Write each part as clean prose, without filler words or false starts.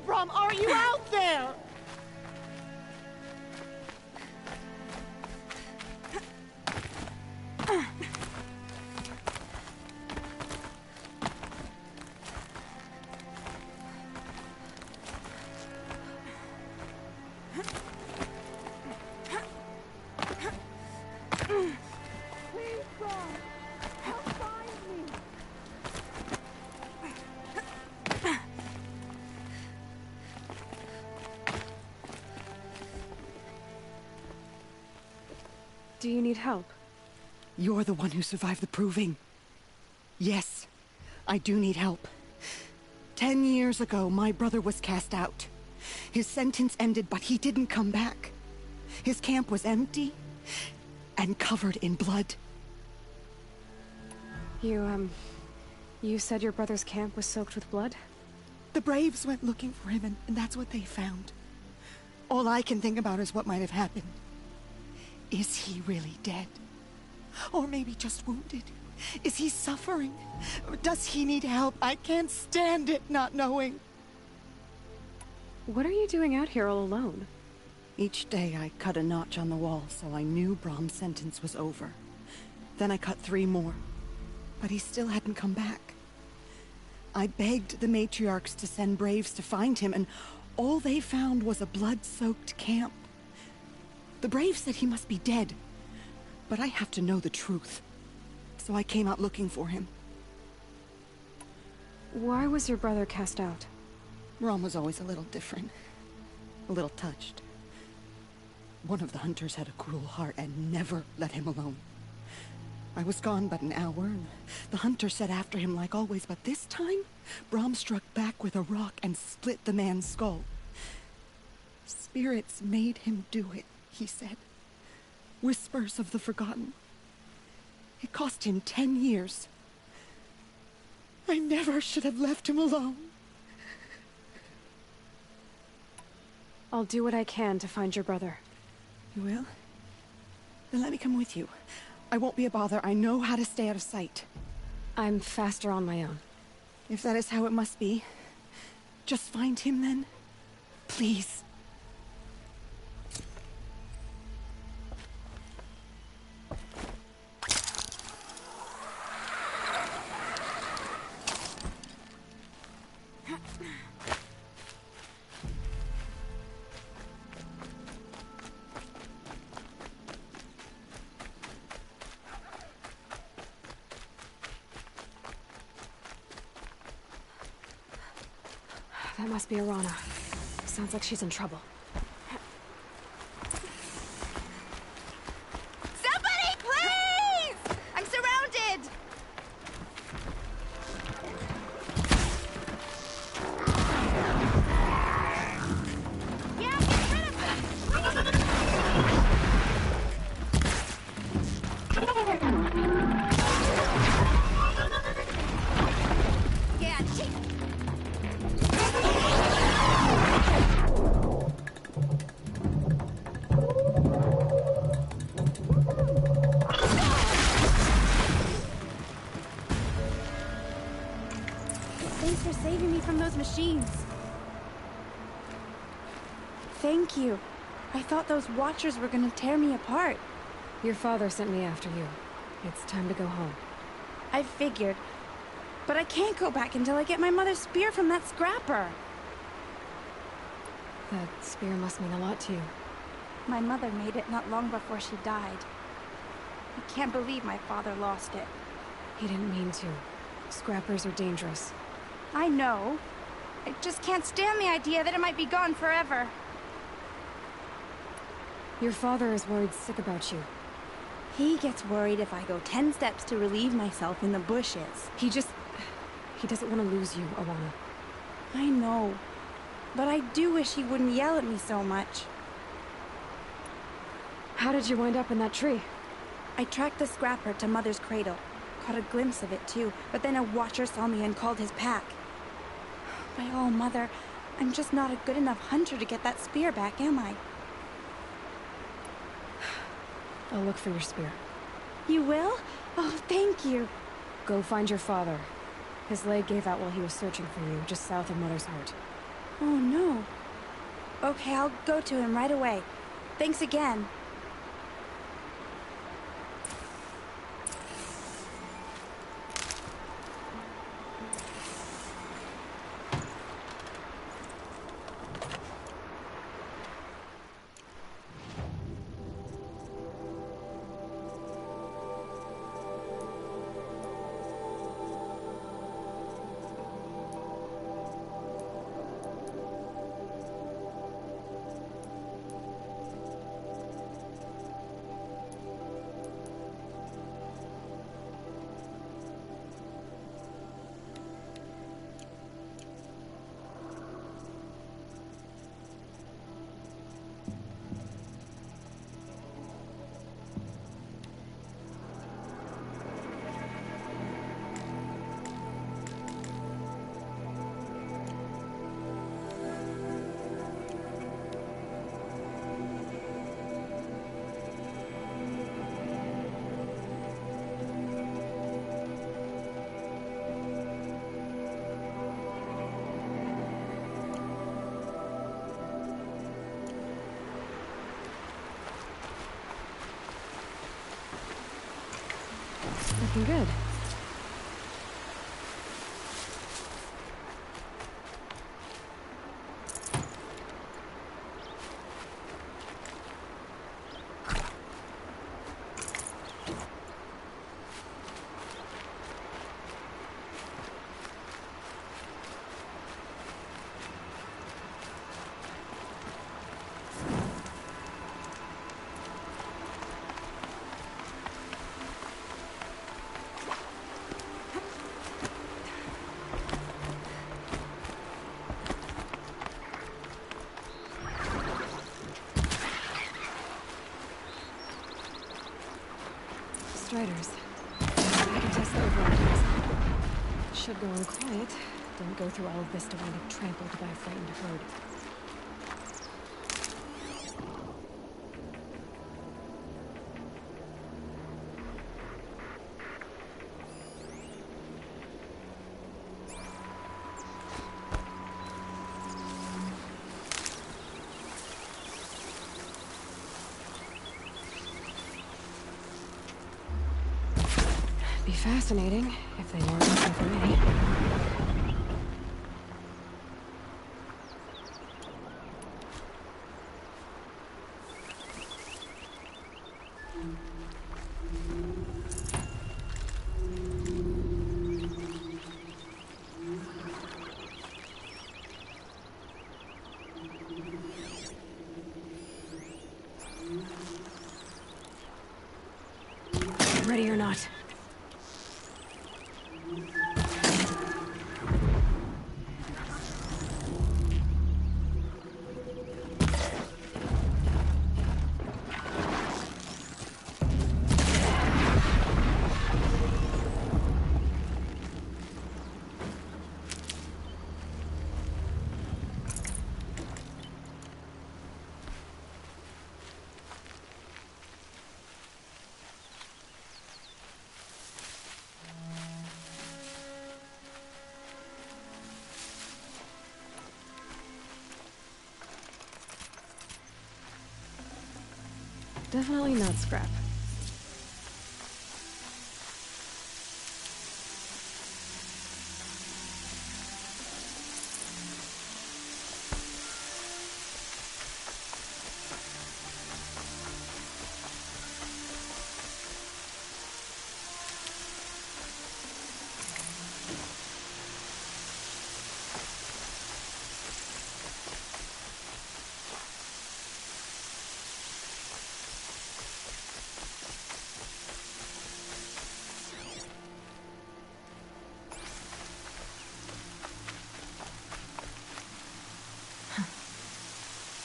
Brom, are you out there? Do you need help? You're the one who survived the proving. Yes, I do need help. 10 years ago, my brother was cast out. His sentence ended, but he didn't come back. His camp was empty and covered in blood. You said your brother's camp was soaked with blood? The Braves went looking for him, and that's what they found. All I can think about is what might have happened. Is he really dead? Or maybe just wounded? Is he suffering? Or does he need help? I can't stand it not knowing. What are you doing out here all alone? Each day I cut a notch on the wall so I knew Brom's sentence was over. Then I cut 3 more. But he still hadn't come back. I begged the matriarchs to send Braves to find him, and all they found was a blood-soaked camp. The Braves said he must be dead, but I have to know the truth. So I came out looking for him. Why was your brother cast out? Brom was always a little different. A little touched. One of the hunters had a cruel heart and never let him alone. I was gone but an hour, and the hunter set after him like always, but this time, Brom struck back with a rock and split the man's skull. Spirits made him do it, he said. Whispers of the forgotten. It cost him 10 years. I never should have left him alone. I'll do what I can to find your brother. You will? Then let me come with you. I won't be a bother. I know how to stay out of sight. I'm faster on my own. If that is how it must be, just find him then. Please. That must be Arana. Sounds like she's in trouble. Somebody, please! I'm surrounded! Yeah, get rid of them! Yeah, thanks for saving me from those machines. Thank you. I thought those Watchers were gonna tear me apart. Your father sent me after you. It's time to go home. I figured. But I can't go back until I get my mother's spear from that scrapper. That spear must mean a lot to you. My mother made it not long before she died. I can't believe my father lost it. He didn't mean to. Scrappers are dangerous. I know. I just can't stand the idea that it might be gone forever. Your father is worried sick about you. He gets worried if I go 10 steps to relieve myself in the bushes. He doesn't want to lose you, Arana. I know. But I do wish he wouldn't yell at me so much. How did you wind up in that tree? I tracked the scrapper to Mother's cradle. Caught a glimpse of it too, but then a Watcher saw me and called his pack. By all, Mother, I'm just not a good enough hunter to get that spear back, am I? I'll look for your spear. You will? Oh, thank you. Go find your father. His leg gave out while he was searching for you, just south of Mother's Heart. Oh no. Okay, I'll go to him right away. Thanks again. Looking good. Striders. I can test the override. Should go on quiet. Don't go through all of this to wind up trampled by a frightened herd. Be fascinating if they weren't looking for me. Ready or not. Definitely not scrap.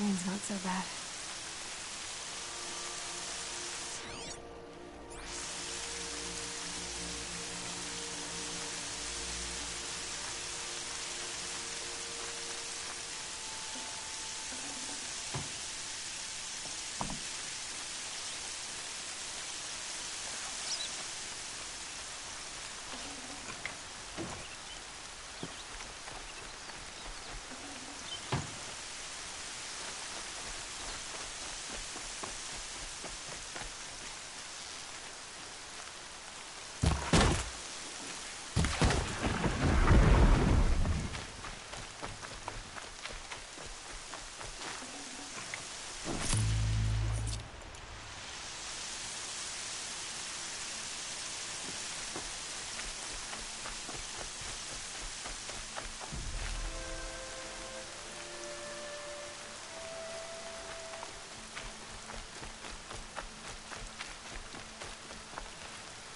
Rain's not so bad.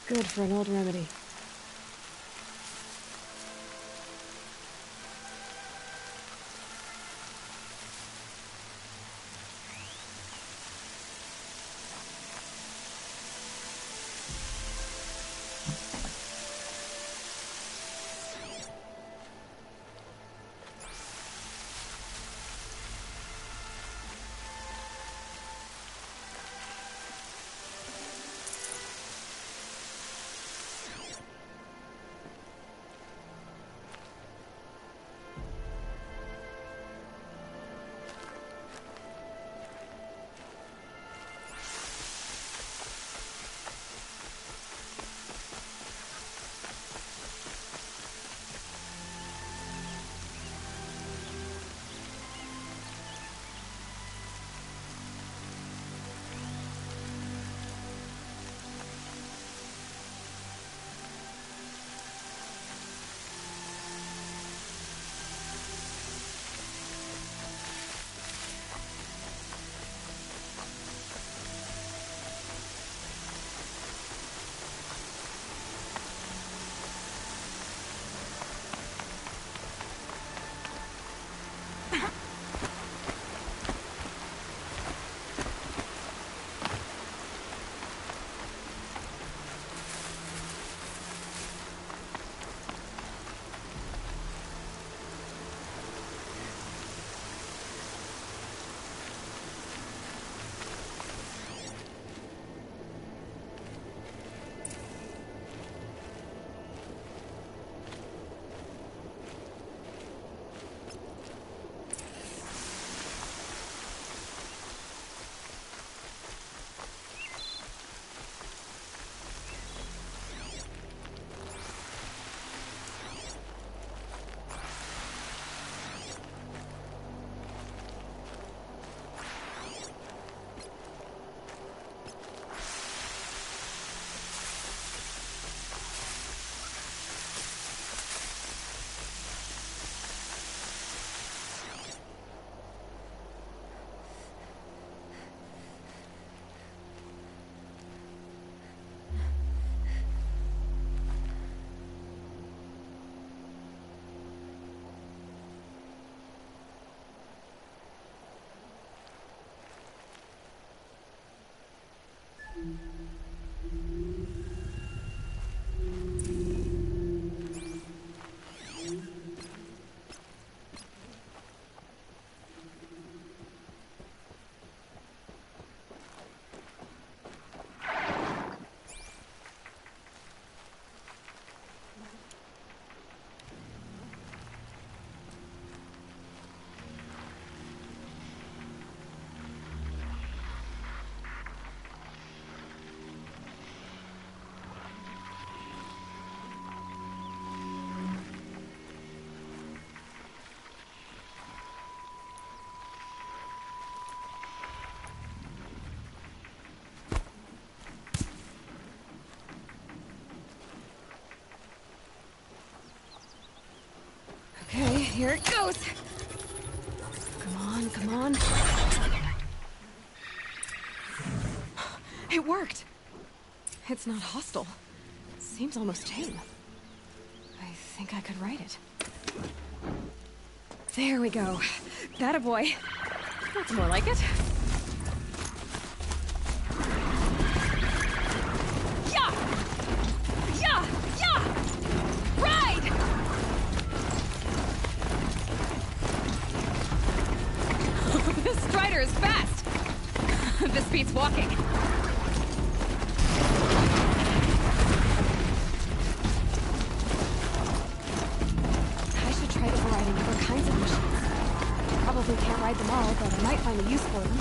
Good for an old remedy. Okay, here it goes. Come on, come on. It worked. It's not hostile. Seems almost tame. I think I could write it. There we go. That a boy. That's more like it. Yeah! Yeah! Yeah! Ride! This strider is fast! This beats walking. I should try overriding other kinds of machines. Probably can't ride them all, but I might find a use for them.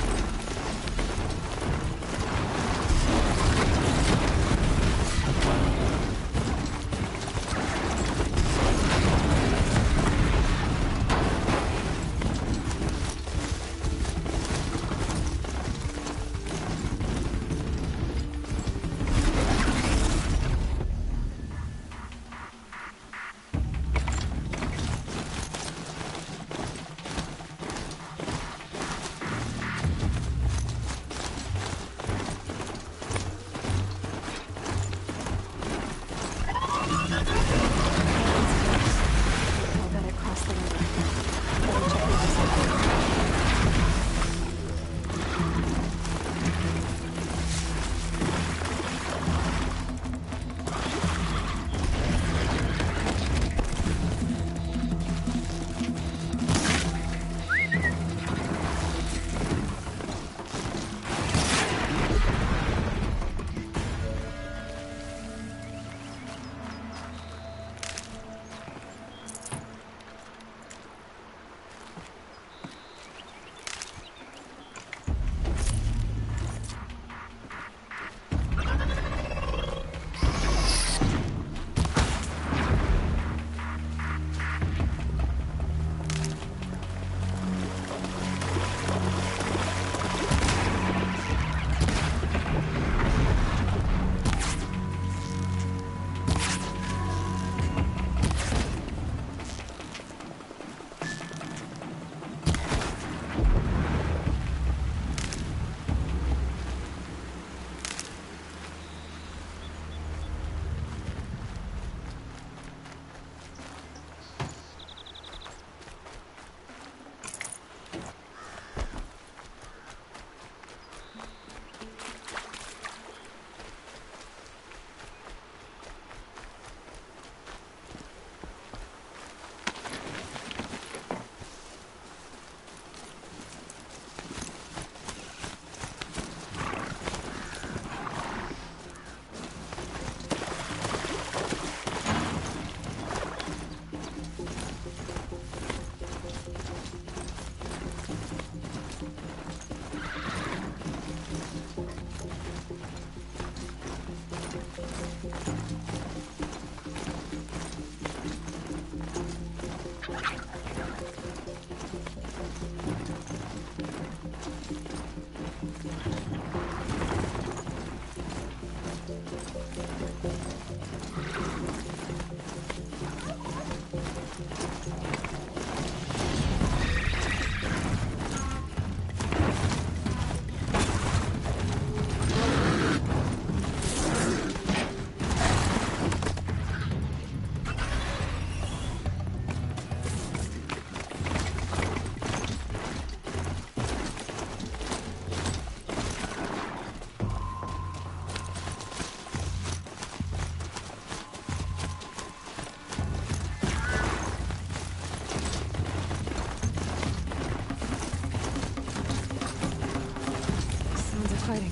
fighting.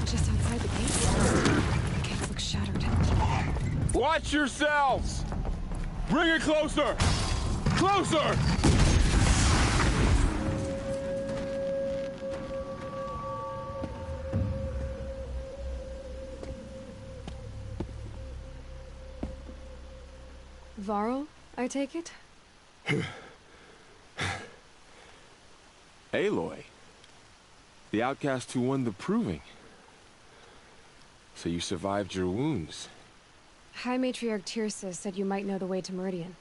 Just outside the gate. The gates look shattered. Watch yourselves! Bring it closer! Closer! Varl, I take it? Aloy. The outcast who won the proving. So you survived your wounds. High Matriarch Tirsa said you might know the way to Meridian.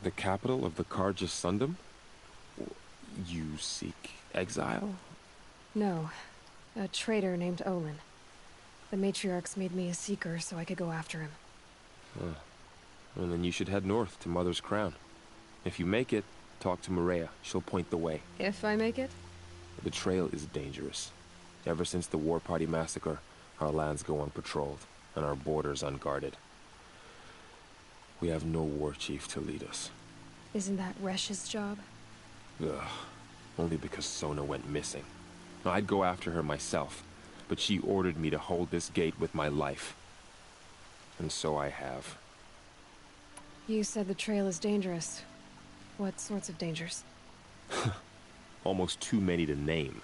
The capital of the Carja Sundom? You seek exile? No. A traitor named Olin. The Matriarchs made me a seeker so I could go after him. Huh. Well, then you should head north to Mother's Crown. If you make it, talk to Maria. She'll point the way. If I make it? The trail is dangerous. Ever since the War Party massacre, our lands go unpatrolled, and our borders unguarded. We have no war chief to lead us. Isn't that Resh's job? Ugh. Only because Sona went missing. I'd go after her myself, but she ordered me to hold this gate with my life. And so I have. You said the trail is dangerous. What sorts of dangers? Almost too many to name.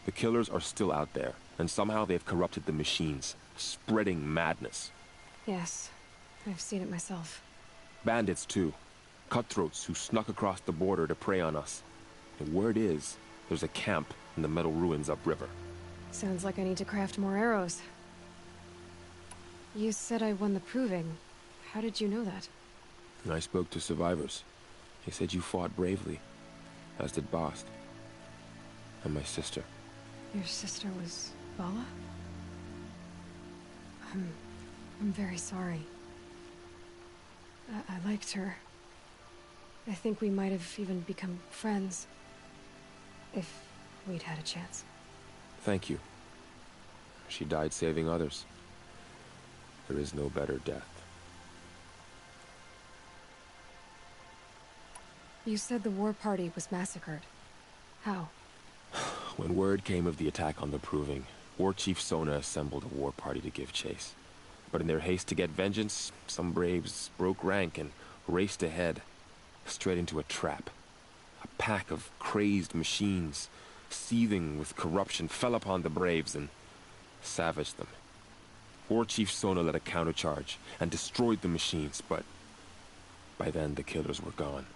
The killers are still out there, and somehow they've corrupted the machines, spreading madness. Yes, I've seen it myself. Bandits, too. Cutthroats who snuck across the border to prey on us. The word is, there's a camp in the metal ruins upriver. Sounds like I need to craft more arrows. You said I won the proving. How did you know that? I spoke to survivors. They said you fought bravely, as did Bast. And my sister. Your sister was Bala? I'm very sorry. I liked her. I think we might have even become friends. If we'd had a chance. Thank you. She died saving others. There is no better death. You said the war party was massacred. How? When word came of the attack on the Proving, War Chief Sona assembled a war party to give chase. But in their haste to get vengeance, some braves broke rank and raced ahead, straight into a trap. A pack of crazed machines, seething with corruption, fell upon the braves and savaged them. War Chief Sona led a countercharge and destroyed the machines, but by then the killers were gone,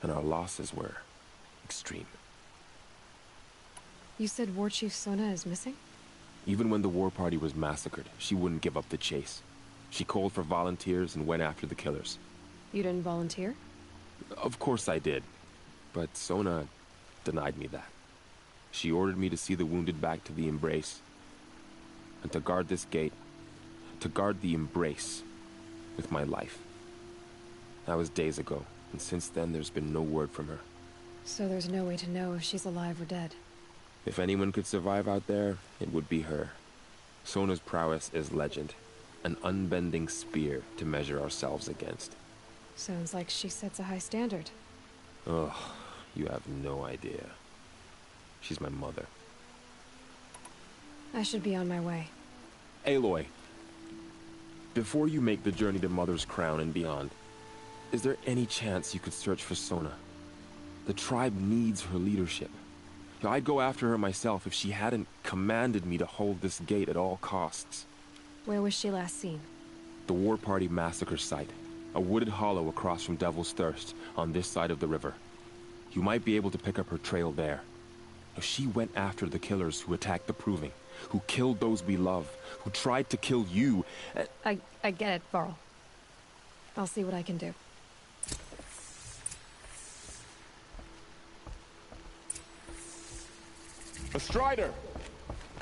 and our losses were extreme. You said War Chief Sona is missing? Even when the war party was massacred, she wouldn't give up the chase. She called for volunteers and went after the killers. You didn't volunteer? Of course I did, but Sona denied me that. She ordered me to see the wounded back to the Embrace, and to guard this gate, to guard the Embrace with my life. That was days ago, and since then there's been no word from her. So there's no way to know if she's alive or dead. If anyone could survive out there, it would be her. Sona's prowess is legend, an unbending spear to measure ourselves against. Sounds like she sets a high standard. Ugh, you have no idea. She's my mother. I should be on my way. Aloy, before you make the journey to Mother's Crown and beyond, is there any chance you could search for Sona? The tribe needs her leadership. I'd go after her myself if she hadn't commanded me to hold this gate at all costs. Where was she last seen? The War Party massacre site. A wooded hollow across from Devil's Thirst, on this side of the river. You might be able to pick up her trail there. She went after the killers who attacked the Proving, who killed those we love, who tried to kill you. I get it, Varl. I'll see what I can do. A Strider!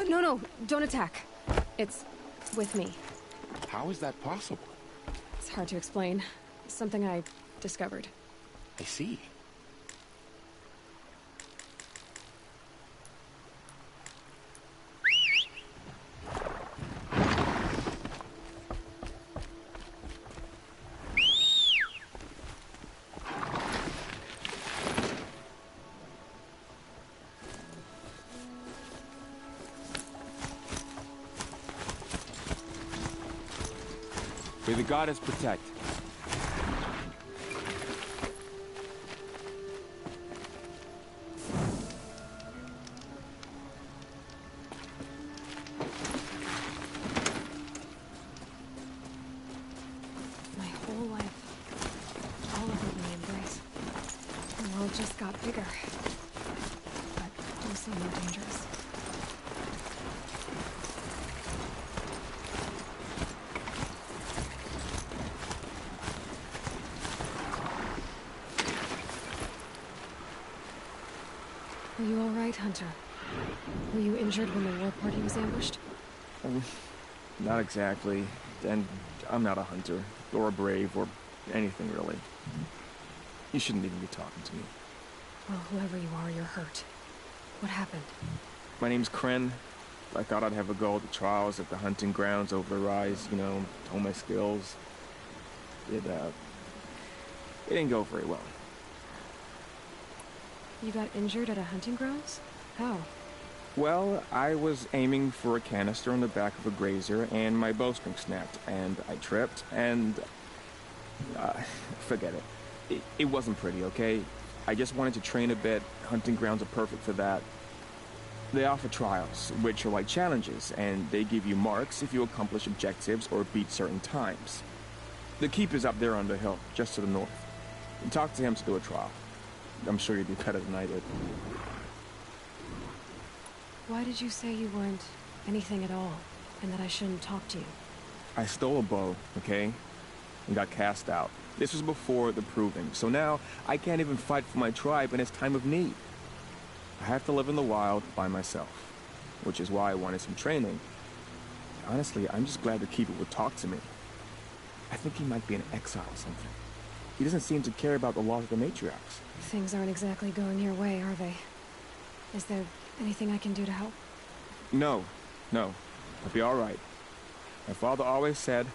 No, don't attack. It's with me. How is that possible? It's hard to explain. Something I discovered. I see. May the goddess protect. My whole life, all of it in the embrace. The world just got bigger, but also more dangerous. Are you all right, Hunter? Were you injured when the war party was ambushed? Not exactly. And I'm not a hunter, or a brave, or anything really. You shouldn't even be talking to me. Well, whoever you are, you're hurt. What happened? My name's Kren. I thought I'd have a go at the trials at the hunting grounds over the rise, you know, hone my skills. It didn't go very well. You got injured at a hunting grounds? How? Well, I was aiming for a canister on the back of a grazer, and my bowstring snapped, and I tripped, and... forget it. It wasn't pretty, okay? I just wanted to train a bit. Hunting grounds are perfect for that. They offer trials, which are like challenges, and they give you marks if you accomplish objectives or beat certain times. The keep is up there on the hill, just to the north. Talk to him to do a trial. I'm sure you'd do better than I did. Why did you say you weren't anything at all, and that I shouldn't talk to you? I stole a bow, okay? And got cast out. This was before the proving, so now I can't even fight for my tribe in its time of need. I have to live in the wild by myself, which is why I wanted some training. Honestly, I'm just glad the Keeper would talk to me. I think he might be in exile or something. He doesn't seem to care about the laws of the matriarchs. Things aren't exactly going your way, are they? Is there anything I can do to help? No. I'll be all right. My father always said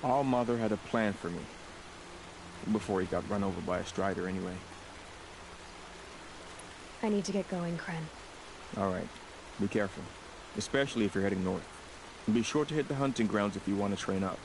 All Mother had a plan for me. Before he got run over by a strider, anyway. I need to get going, Kren. All right. Be careful. Especially if you're heading north. And be sure to hit the hunting grounds if you want to train up.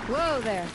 Whoa there!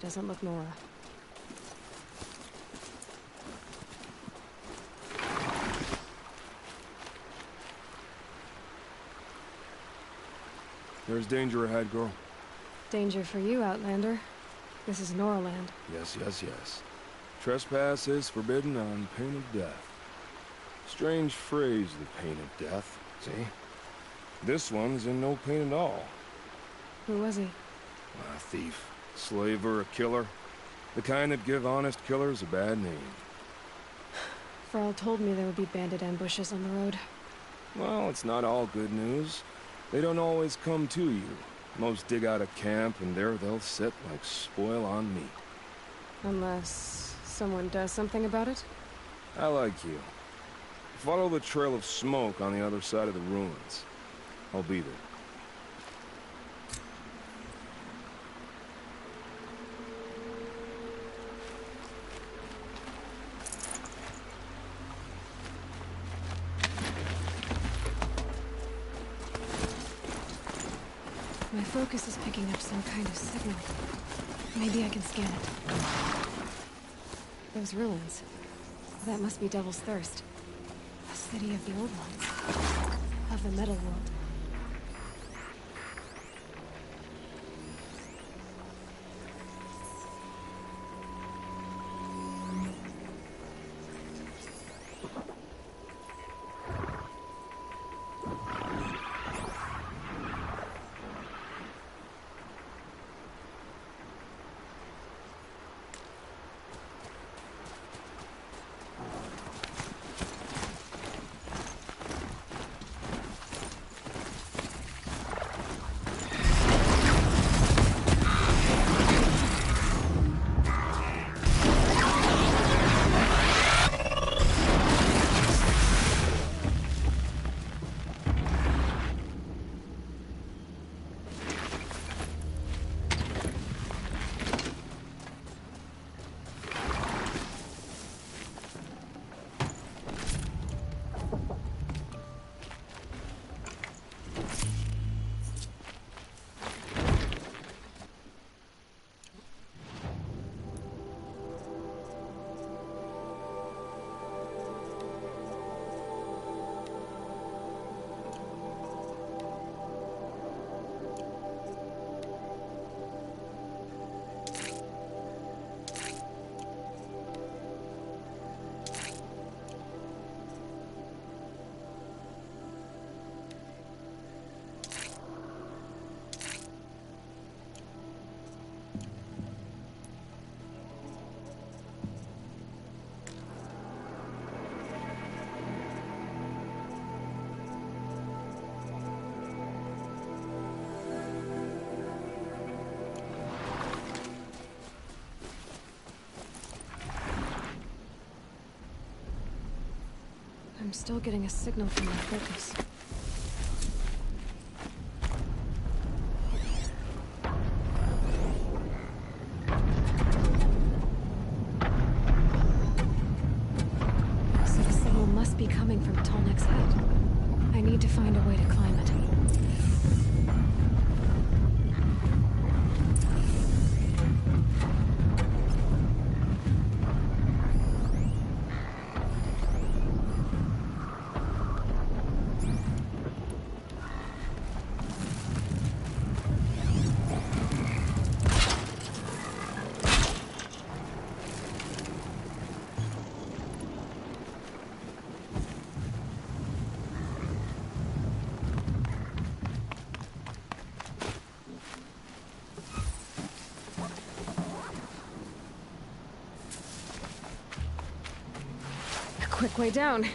Doesn't look Nora. There's danger ahead, girl. Danger for you, Outlander. This is Noraland. Yes. Trespass is forbidden on pain of death. Strange phrase, the pain of death, see? This one's in no pain at all. Who was he? A thief. Slaver, a killer. The kind that give honest killers a bad name. Frall told me there would be bandit ambushes on the road. Well, it's not all good news. They don't always come to you. Most dig out a camp, and there they'll sit like spoil on meat. Unless someone does something about it? I like you. Follow the trail of smoke on the other side of the ruins. I'll be there. My focus is picking up some kind of signal. Maybe I can scan it. Those ruins. That must be Devil's Thirst. A city of the old ones. Of the metal world. I'm still getting a signal from my focus. So the signal must be coming from Tallneck's head. I need to find a way to climb it. Quick way down.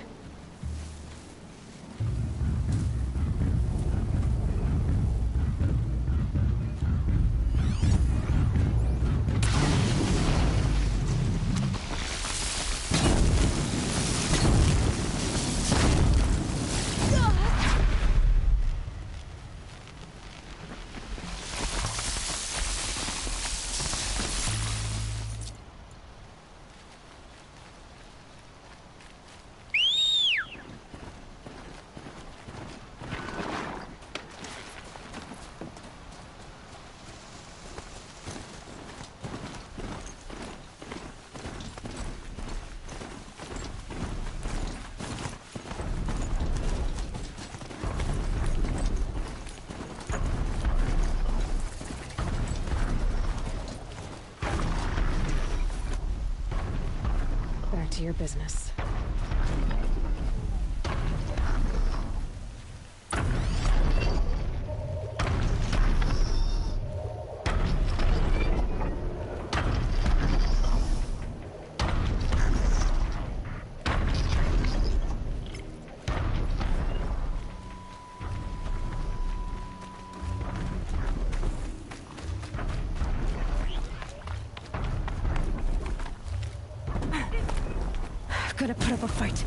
Back to your business. could have put up a fight.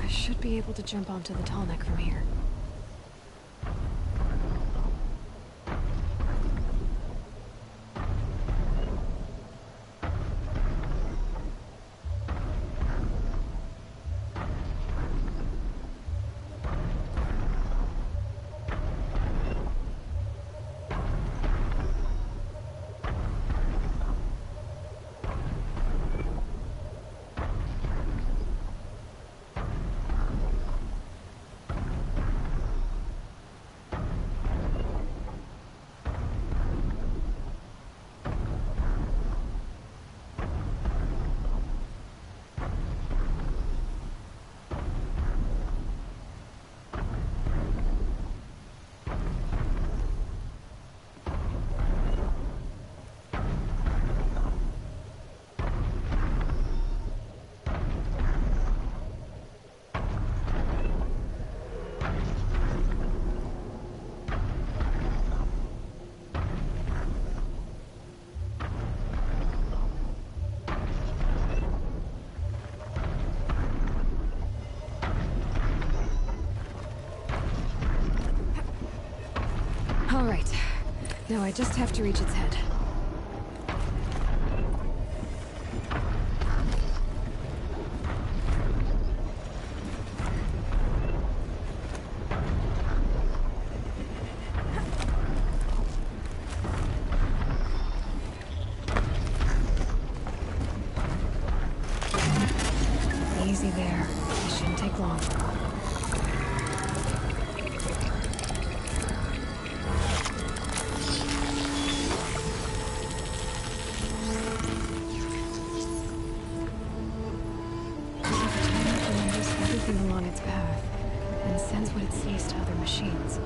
Should be able to jump onto the tall neck from here. All right. Now I just have to reach its head. Easy there. It shouldn't take long. Everything along its path, and sends what it sees to other machines.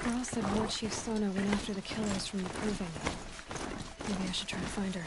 Earl said Lord Chief Sona went after the killers from the Proving. Maybe I should try to find her.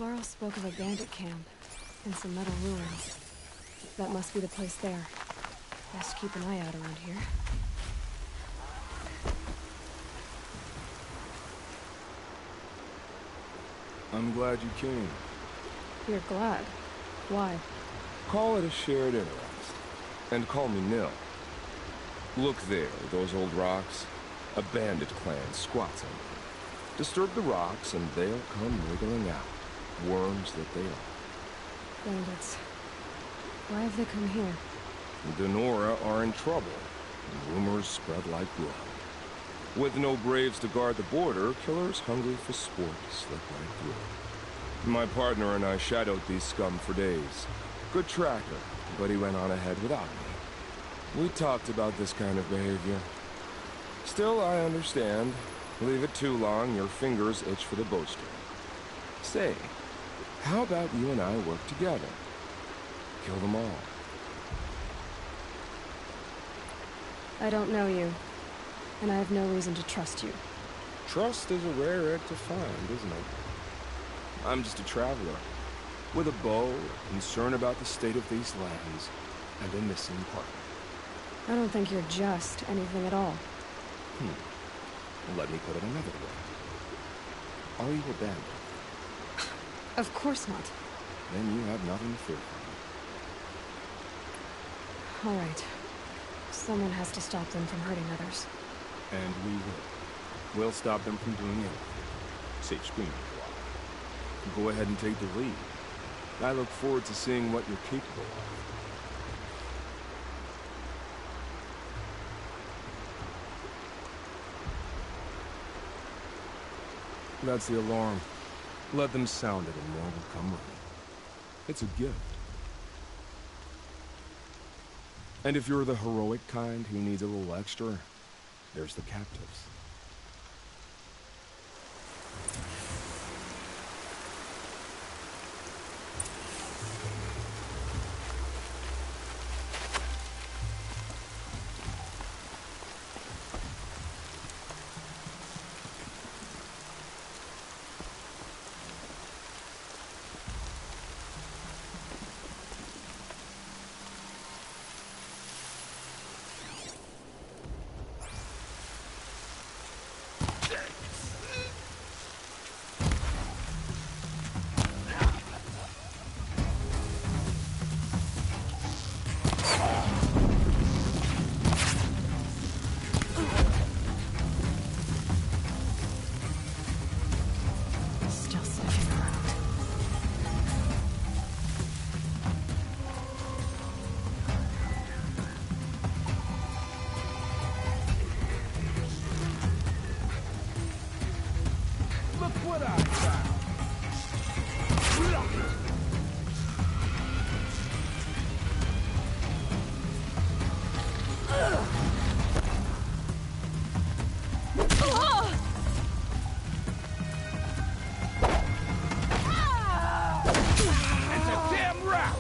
Floral spoke of a bandit camp and some metal ruins. That must be the place there. Best keep an eye out around here. I'm glad you came. You're glad. Why? Call it a shared interest. And call me Nil. Look there, those old rocks. A bandit clan squats on them. Disturb the rocks and they'll come wriggling out. Worms that they are. Bandits. Why have they come here? The Nora are in trouble, and rumors spread like blood. With no braves to guard the border, killers hungry for sport slip right through. My partner and I shadowed these scum for days. Good tracker, but he went on ahead without me. We talked about this kind of behavior. Still, I understand. Leave it too long, your fingers itch for the bowstring. Say, how about you and I work together? Kill them all. I don't know you, and I have no reason to trust you. Trust is a rare egg to find, isn't it? I'm just a traveler, with a bow, concern about the state of these lands, and a missing partner. I don't think you're just anything at all. Let me put it another way. Are you a bandit? Of course not. Then you have nothing to fear from me. All right. Someone has to stop them from hurting others. And we will. We'll stop them from doing anything. Save screaming for a while. Go ahead and take the lead. I look forward to seeing what you're capable of. That's the alarm. Let them sound it and more will come running. It's a gift. And if you're the heroic kind who needs a little extra, there's the captives. Still sniffing around. Look what I found! It's a damn rat!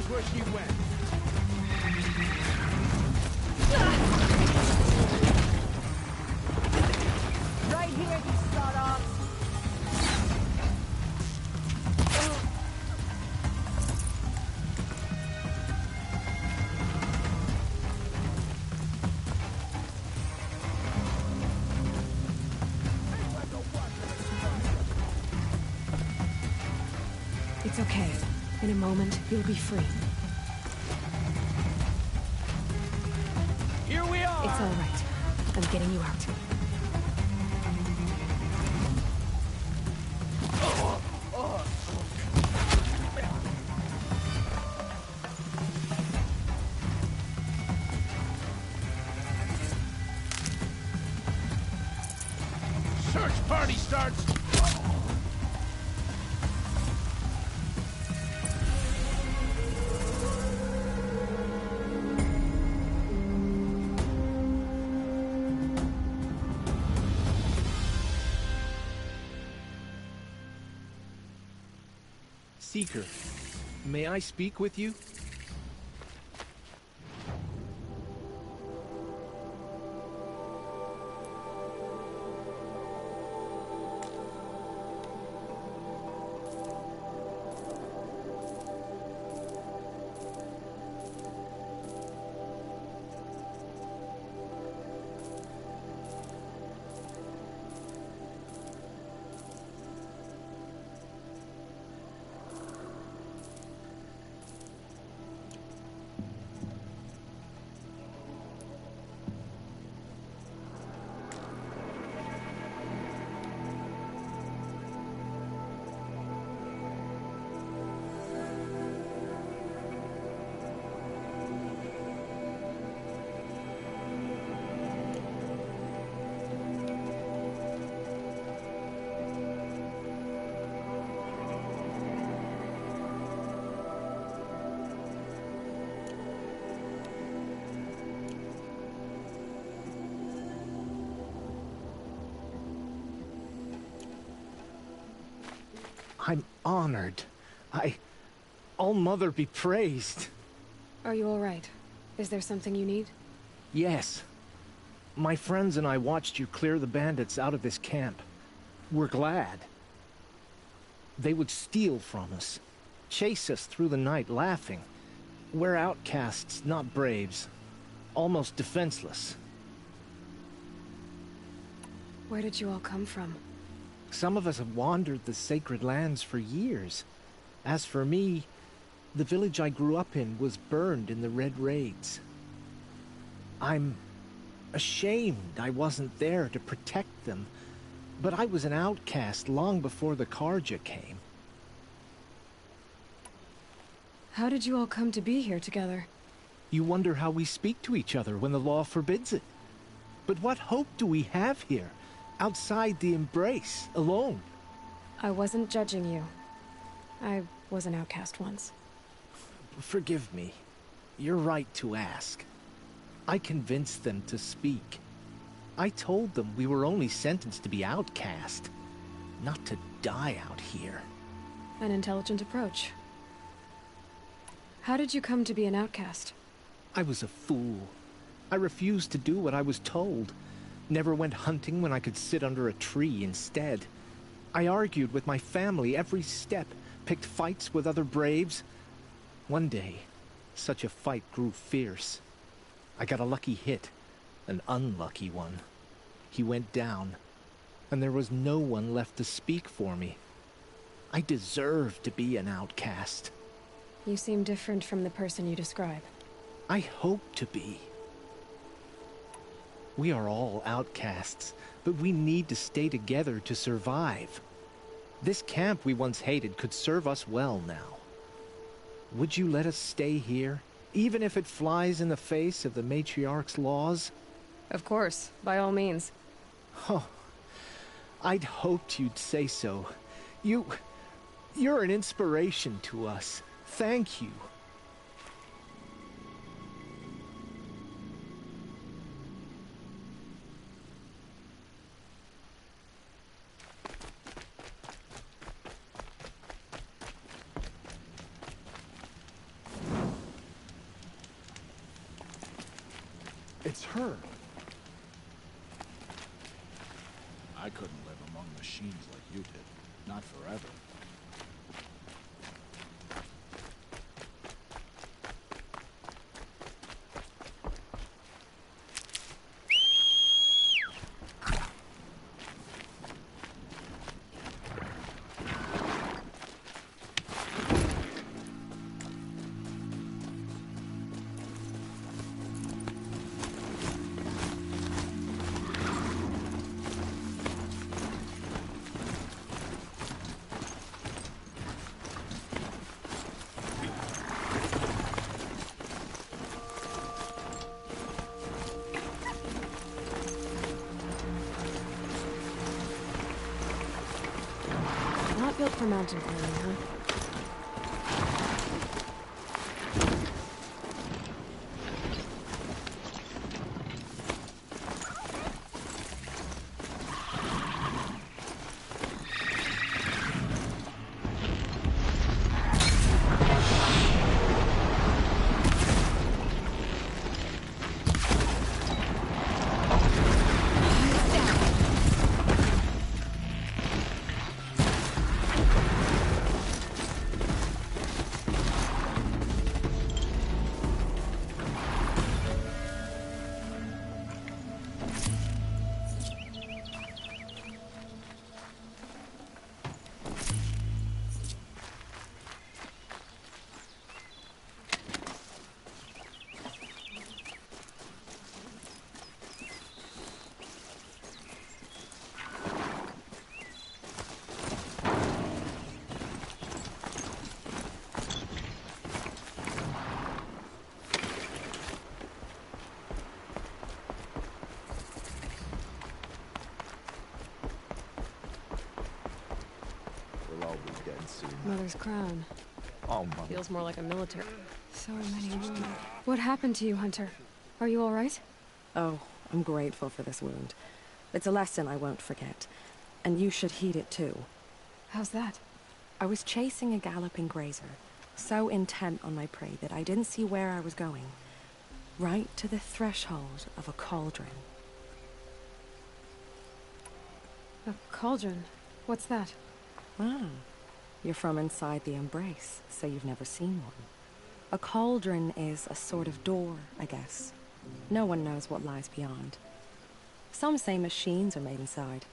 where she went. Right here, you sawed-offs. It's okay. In a moment, you'll be free. Here we are! It's all right. I'm getting you out. Search party starts! Seeker, may I speak with you? I'm honored. All-Mother be praised. Are you all right? Is there something you need? Yes. My friends and I watched you clear the bandits out of this camp. We're glad. They would steal from us, chase us through the night laughing. We're outcasts, not braves. Almost defenseless. Where did you all come from? Some of us have wandered the sacred lands for years. As for me, the village I grew up in was burned in the Red Raids. I'm ashamed I wasn't there to protect them, but I was an outcast long before the Karja came. How did you all come to be here together? You wonder how we speak to each other when the law forbids it. But what hope do we have here, outside the embrace, alone? I wasn't judging you. I was an outcast once. Forgive me. You're right to ask. I convinced them to speak. I told them we were only sentenced to be outcast, not to die out here. An intelligent approach. How did you come to be an outcast? I was a fool. I refused to do what I was told. Never went hunting when I could sit under a tree instead. I argued with my family every step, picked fights with other braves. One day, such a fight grew fierce. I got a lucky hit, an unlucky one. He went down, and there was no one left to speak for me. I deserved to be an outcast. You seem different from the person you describe. I hope to be. We are all outcasts, but we need to stay together to survive. This camp we once hated could serve us well now. Would you let us stay here, even if it flies in the face of the matriarch's laws? Of course, by all means. Oh, I'd hoped you'd say so. You're an inspiration to us. Thank you. her. I couldn't live among machines like you did. Not forever. Not built for mountain climbing, huh? We'll all be dead soon. Mother's crown. Oh, Mother. Feels more like a military. So many wounds. What happened to you, Hunter? Are you all right? Oh, I'm grateful for this wound. It's a lesson I won't forget. And you should heed it too. How's that? I was chasing a galloping grazer, so intent on my prey that I didn't see where I was going. Right to the threshold of a cauldron. A cauldron? What's that? Ah, you're from inside the Embrace, so you've never seen one. A cauldron is a sort of door, I guess. No one knows what lies beyond. Some say machines are made inside.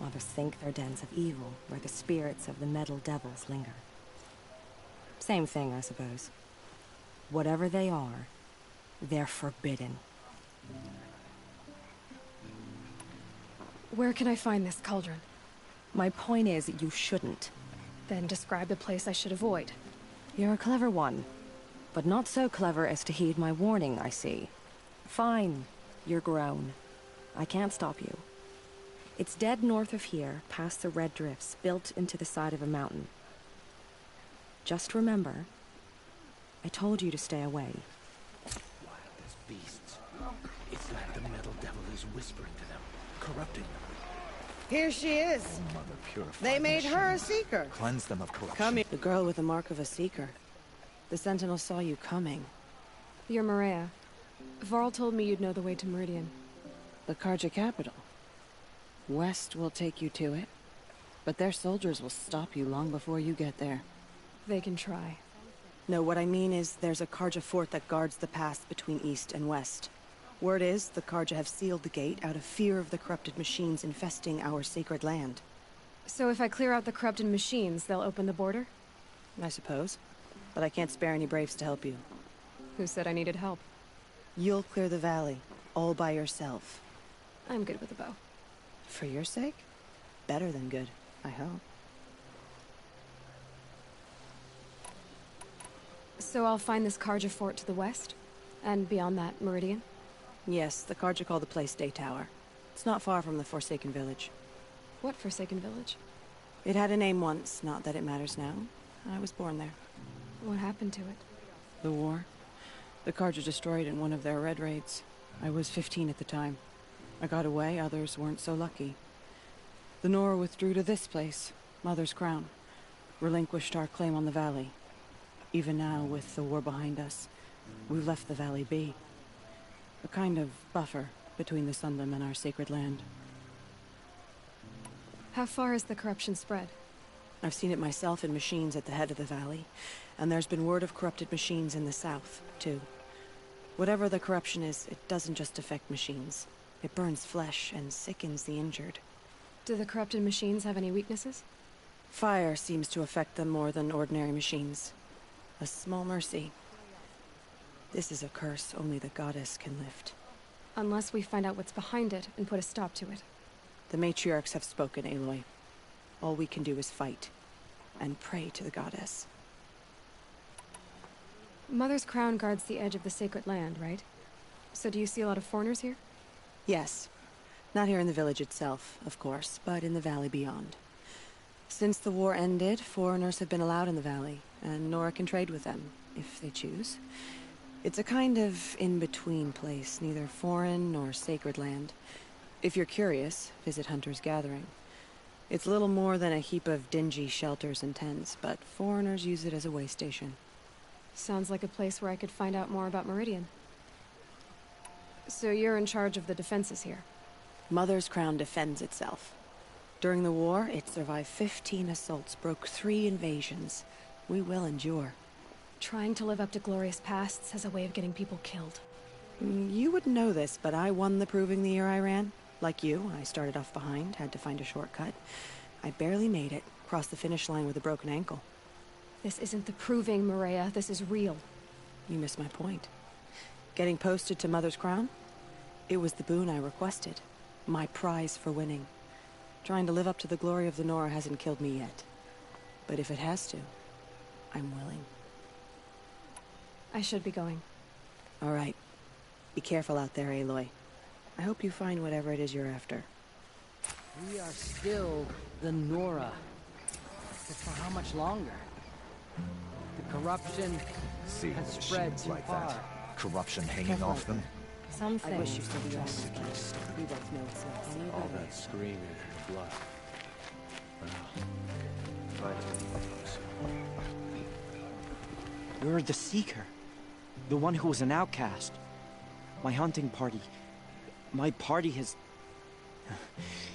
Others think they're dens of evil, where the spirits of the metal devils linger. Same thing, I suppose. Whatever they are, they're forbidden. Where can I find this cauldron? My point is, you shouldn't. Then describe the place I should avoid. You're a clever one, but not so clever as to heed my warning, I see. Fine, you're grown. I can't stop you. It's dead north of here, past the red drifts, built into the side of a mountain. Just remember, I told you to stay away. Wild as beasts. It's like the metal devil is whispering to them, corrupting them. Here she is. Mother purified They made her a machines. seeker. Cleanse them of corruption. Come here. The girl with the mark of a seeker. The Sentinel saw you coming. You're Maria. Varl told me you'd know the way to Meridian. The Karja capital. West will take you to it, but their soldiers will stop you long before you get there. They can try. No, what I mean is there's a Karja fort that guards the pass between east and west. Word is the Karja have sealed the gate out of fear of the corrupted machines infesting our sacred land. So if I clear out the corrupted machines, they'll open the border? I suppose. But I can't spare any braves to help you. Who said I needed help? You'll clear the valley, all by yourself. I'm good with a bow. For your sake? Better than good, I hope. So I'll find this Karja fort to the west? And beyond that, Meridian? Yes, the Karja call the place Day Tower. It's not far from the Forsaken Village. What Forsaken Village? It had a name once, not that it matters now. I was born there. What happened to it? The war. The Karja destroyed in one of their red raids. I was 15 at the time. I got away, others weren't so lucky. The Nora withdrew to this place, Mother's Crown. Relinquished our claim on the valley. Even now, with the war behind us, we've left the valley be. A kind of buffer between the Sundom and our sacred land. How far has the corruption spread? I've seen it myself in machines at the head of the valley, and there's been word of corrupted machines in the south, too. Whatever the corruption is, it doesn't just affect machines. It burns flesh and sickens the injured. Do the corrupted machines have any weaknesses? Fire seems to affect them more than ordinary machines. A small mercy. This is a curse only the goddess can lift. Unless we find out what's behind it and put a stop to it. The matriarchs have spoken, Aloy. All we can do is fight, and pray to the goddess. Mother's crown guards the edge of the sacred land, right? So do you see a lot of foreigners here? Yes. Not here in the village itself, of course, but in the valley beyond. Since the war ended, foreigners have been allowed in the valley, and Nora can trade with them, if they choose. It's a kind of in-between place, neither foreign nor sacred land. If you're curious, visit Hunter's Gathering. It's little more than a heap of dingy shelters and tents, but foreigners use it as a way station. Sounds like a place where I could find out more about Meridian. So you're in charge of the defenses here? Mother's Crown defends itself. During the war, it survived 15 assaults, broke 3 invasions. We will endure. Trying to live up to glorious pasts has a way of getting people killed. You wouldn't know this, but I won the proving the year I ran. Like you, I started off behind, had to find a shortcut. I barely made it, crossed the finish line with a broken ankle. This isn't the proving, Maria. This is real. You missed my point. Getting posted to Mother's Crown? It was the boon I requested. My prize for winning. Trying to live up to the glory of the Nora hasn't killed me yet. But if it has to, I'm willing. I should be going. All right. Be careful out there, Aloy. I hope you find whatever it is you're after. We are still the Nora. But for how much longer? The corruption has spread too far. Corruption hanging off them. Some I wish you things still be just honest, but we both know it's not any All better. that screaming and blood. You're the Seeker. The one who was an outcast. My hunting party. My party has...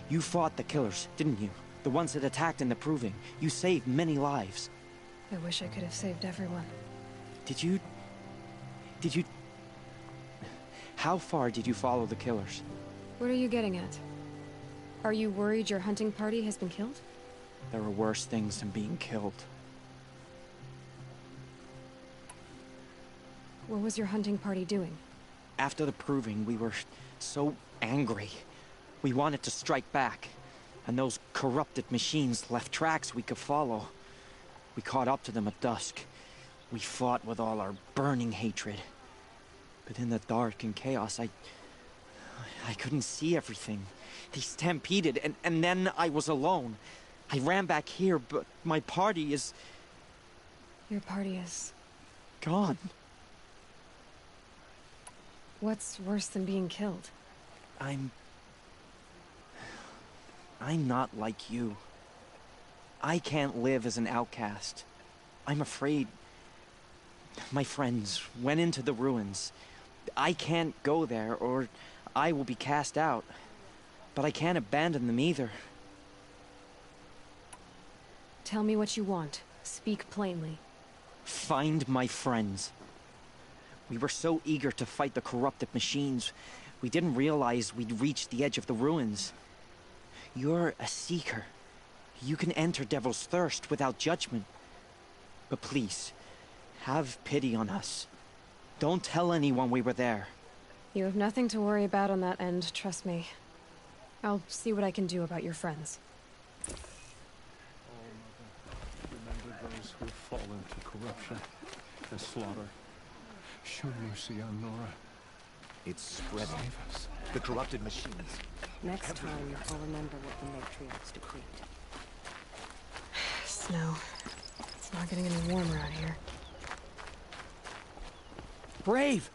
You fought the killers, didn't you? The ones that attacked in the Proving. You saved many lives. I wish I could have saved everyone. Did you... How far did you follow the killers? What are you getting at? Are you worried your hunting party has been killed? There are worse things than being killed. What was your hunting party doing? After the Proving, we were so angry. We wanted to strike back. And those corrupted machines left tracks we could follow. We caught up to them at dusk. We fought with all our burning hatred. But in the dark and chaos, I couldn't see everything. They stampeded, and then I was alone. I ran back here, but my party is... Your party is... gone. What's worse than being killed? I'm not like you. I can't live as an outcast. I'm afraid. My friends went into the ruins. I can't go there, or I will be cast out. But I can't abandon them either. Tell me what you want. Speak plainly. Find my friends. We were so eager to fight the corrupted machines, we didn't realize we'd reached the edge of the ruins. You're a seeker. You can enter Devil's Thirst without judgment. But please, have pity on us. Don't tell anyone we were there. You have nothing to worry about on that end, trust me. I'll see what I can do about your friends. Oh, Mother, remember those who have fallen to corruption and slaughter. Show mercy on Nora. It's spreading. Save us. The corrupted machines. Next time, I'll remember what the matriarchs decreed. Snow. It's not getting any warmer out here. Brave!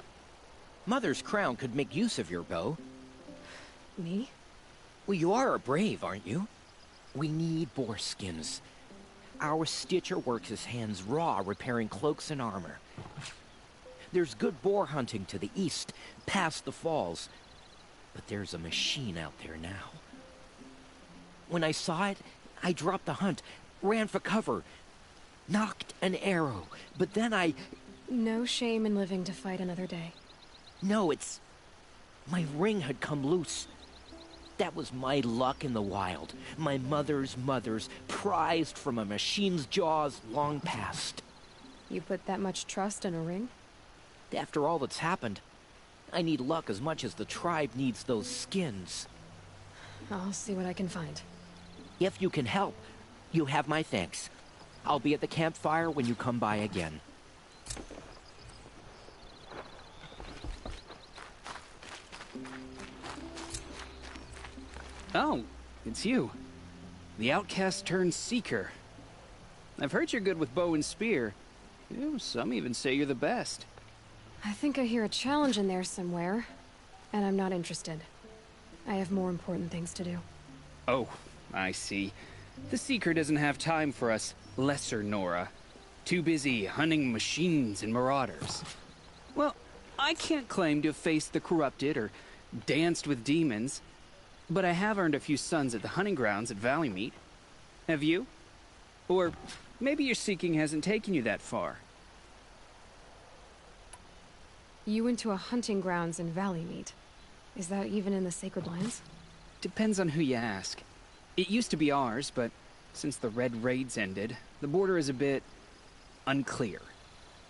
Mother's Crown could make use of your bow. Me? Well, you are a brave, aren't you? We need boar skins. Our stitcher works his hands raw repairing cloaks and armor. There's good boar hunting to the east, past the falls. But there's a machine out there now. When I saw it, I dropped the hunt, ran for cover, knocked an arrow, but then I... No shame in living to fight another day. No, it's... my ring had come loose. That was my luck in the wild. My mother's prized from a machine's jaws long past. You put that much trust in a ring? After all that's happened, I need luck as much as the tribe needs those skins. I'll see what I can find. If you can help, you have my thanks. I'll be at the campfire when you come by again. Oh, it's you. The outcast turned seeker. I've heard you're good with bow and spear. Some even say you're the best. I think I hear a challenge in there somewhere, and I'm not interested. I have more important things to do. Oh, I see. The Seeker doesn't have time for us lesser Nora. Too busy hunting machines and marauders. Well, I can't claim to have faced the corrupted or danced with demons, but I have earned a few sons at the hunting grounds at Valleymeet. Have you? Or maybe your seeking hasn't taken you that far. You went to a hunting grounds in Valleymeet. Is that even in the Sacred Lands? Depends on who you ask. It used to be ours, but since the Red Raids ended, the border is a bit unclear.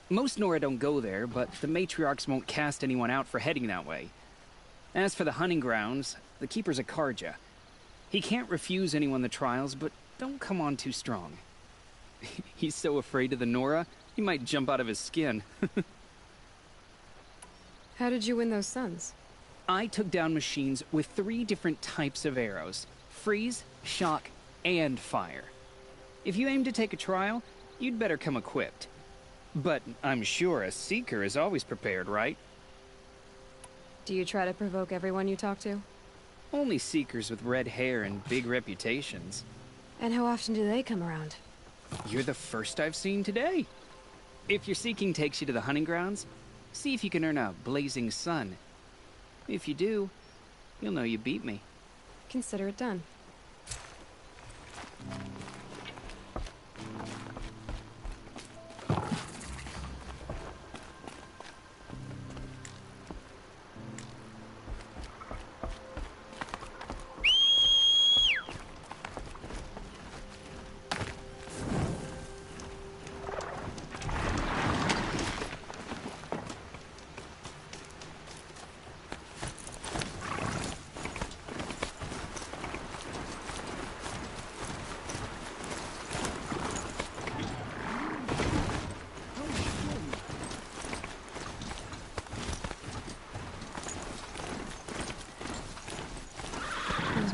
Most Nora don't go there, but the matriarchs won't cast anyone out for heading that way. As for the hunting grounds, the keeper's a Karja. He can't refuse anyone the trials, but don't come on too strong. He's so afraid of the Nora, he might jump out of his skin. How did you win those sons? I took down machines with 3 different types of arrows. Freeze, shock, and fire. If you aim to take a trial, you'd better come equipped. But I'm sure a seeker is always prepared, right? Do you try to provoke everyone you talk to? Only seekers with red hair and big reputations. And how often do they come around? You're the first I've seen today. If your seeking takes you to the hunting grounds, see if you can earn a blazing sun. If you do, you'll know you beat me. Consider it done.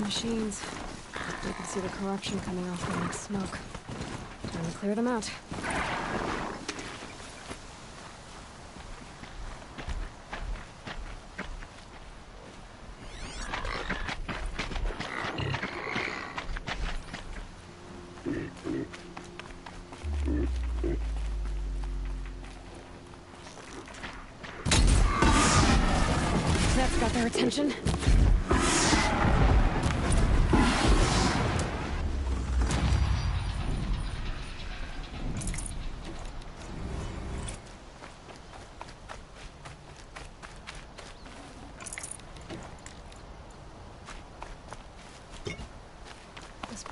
Machines. You can see the corruption coming off them like smoke. Time to clear them out. That's got their attention.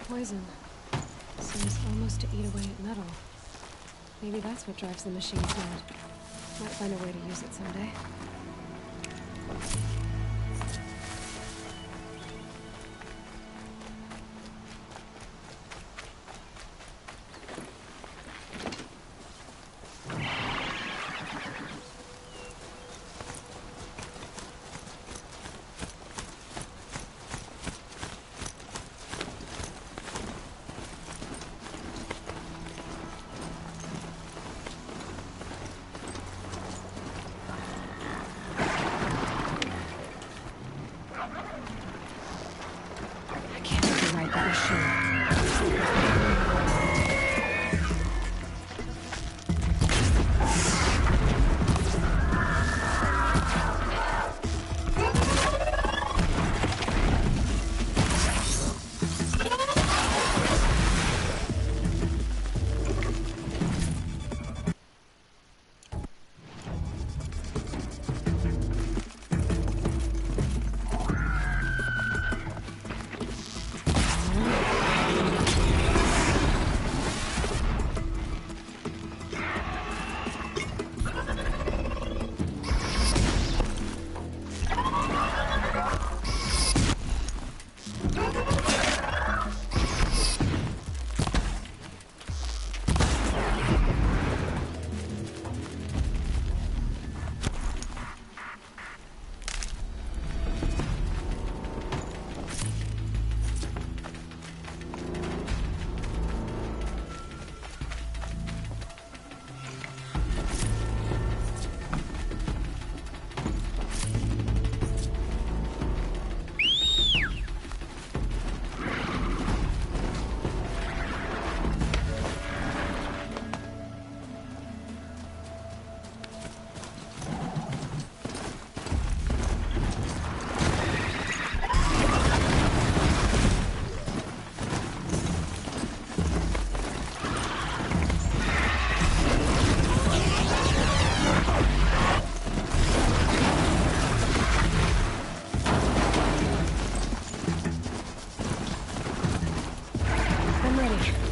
Poison seems almost to eat away at metal. Maybe that's what drives the machines mad. Might find a way to use it someday. ready.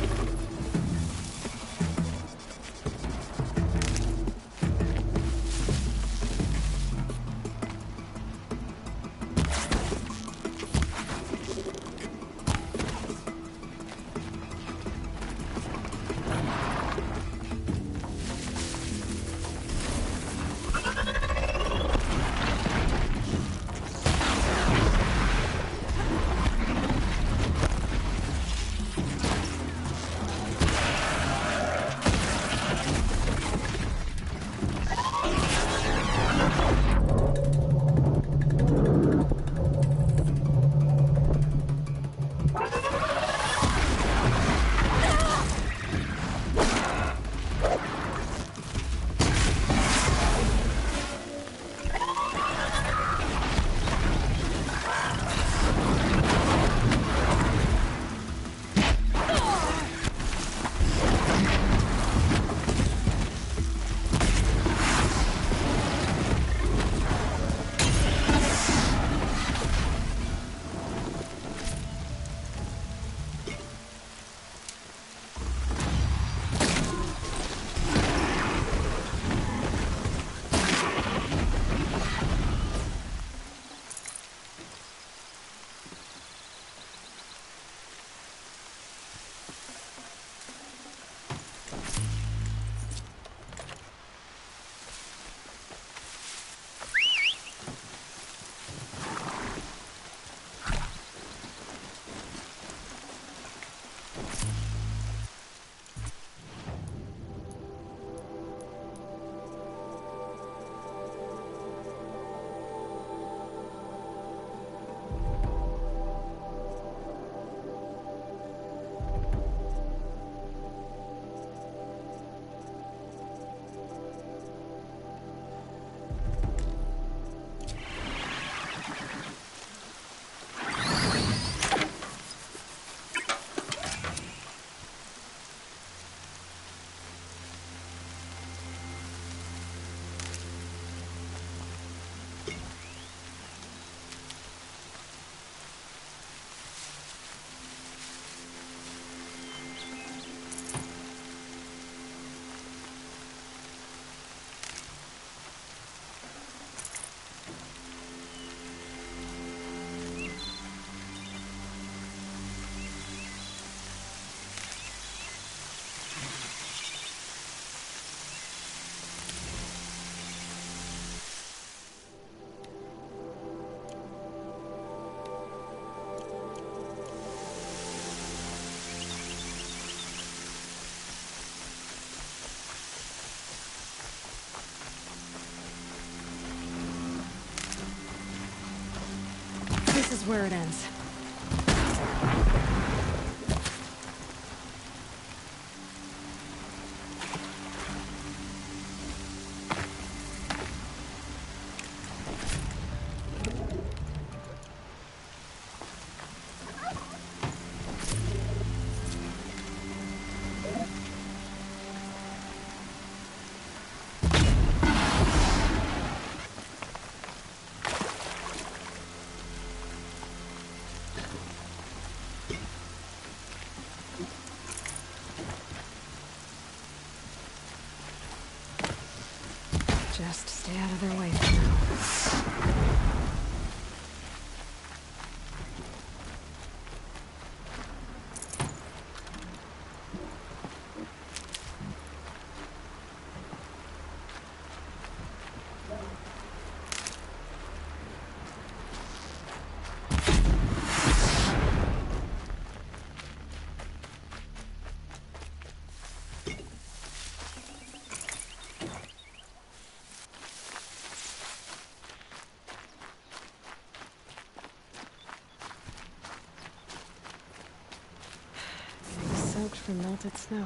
This is where it ends. Just stay out of their way for now. Soaked from melted snow.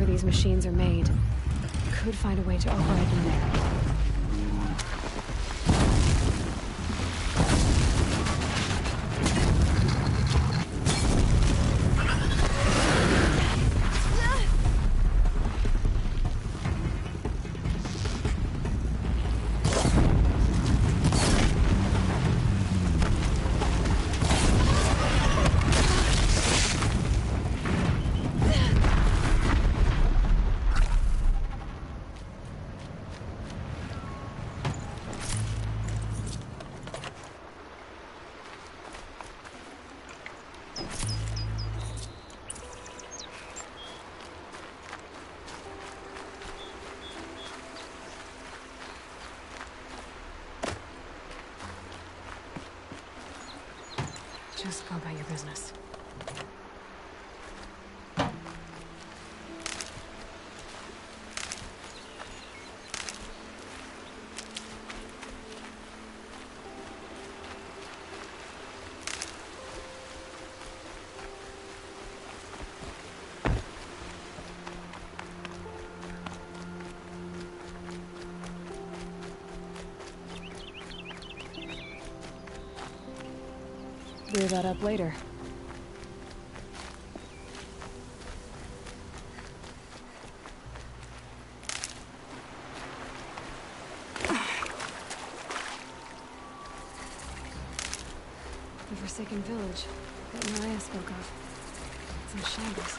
these machines are made. Could find a way to override them there. Just go about your business. Clear that up later. The forsaken village that Maria spoke of. It's in shambles.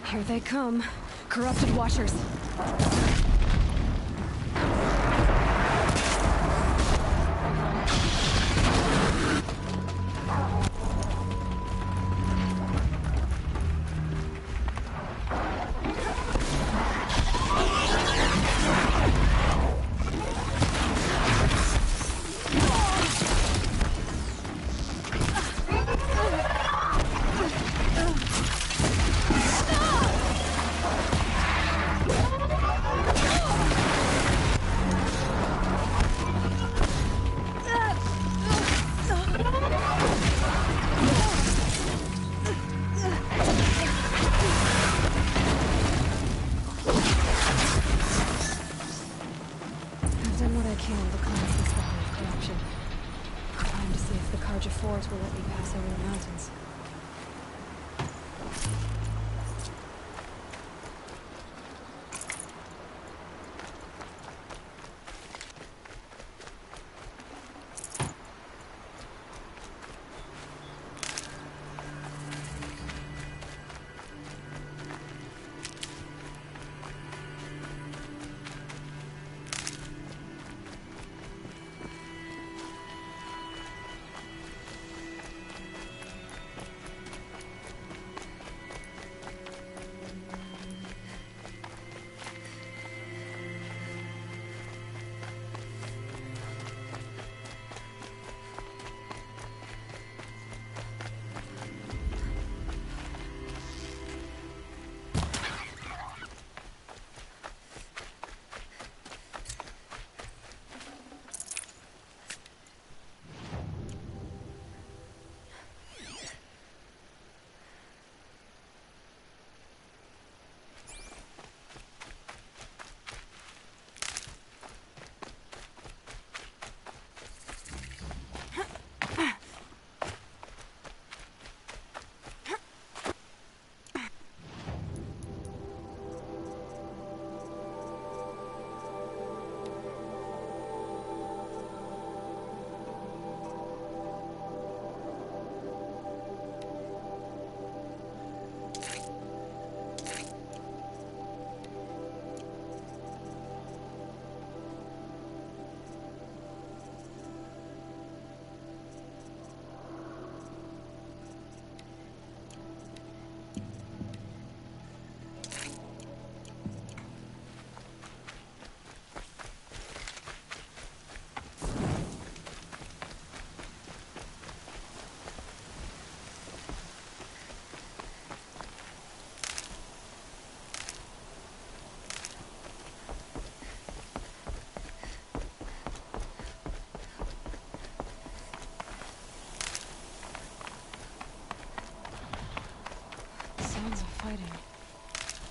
Here they come. Corrupted Watchers. Will let me pass over the mountains. fighting.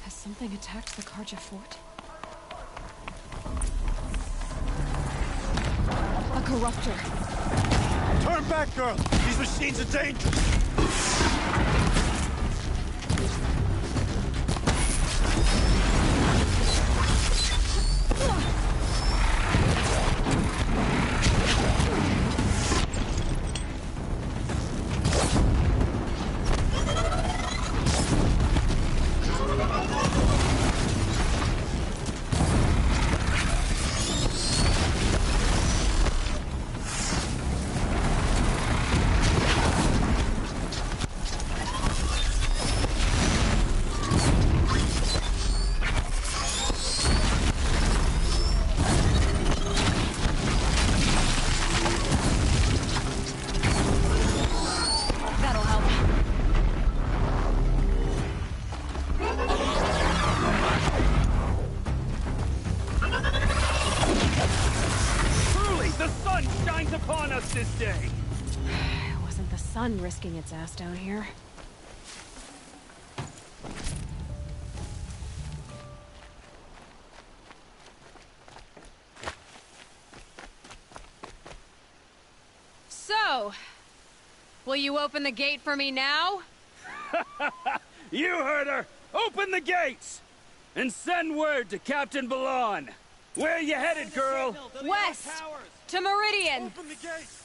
Has something attacked the Karja fort? A corruptor. Turn back, girl! These machines are dangerous! This day. It wasn't the sun risking its ass down here. So, will you open the gate for me now? You heard her! Open the gates! And send word to Captain Balon. Where you headed, girl? West! To Meridian! Open the gates!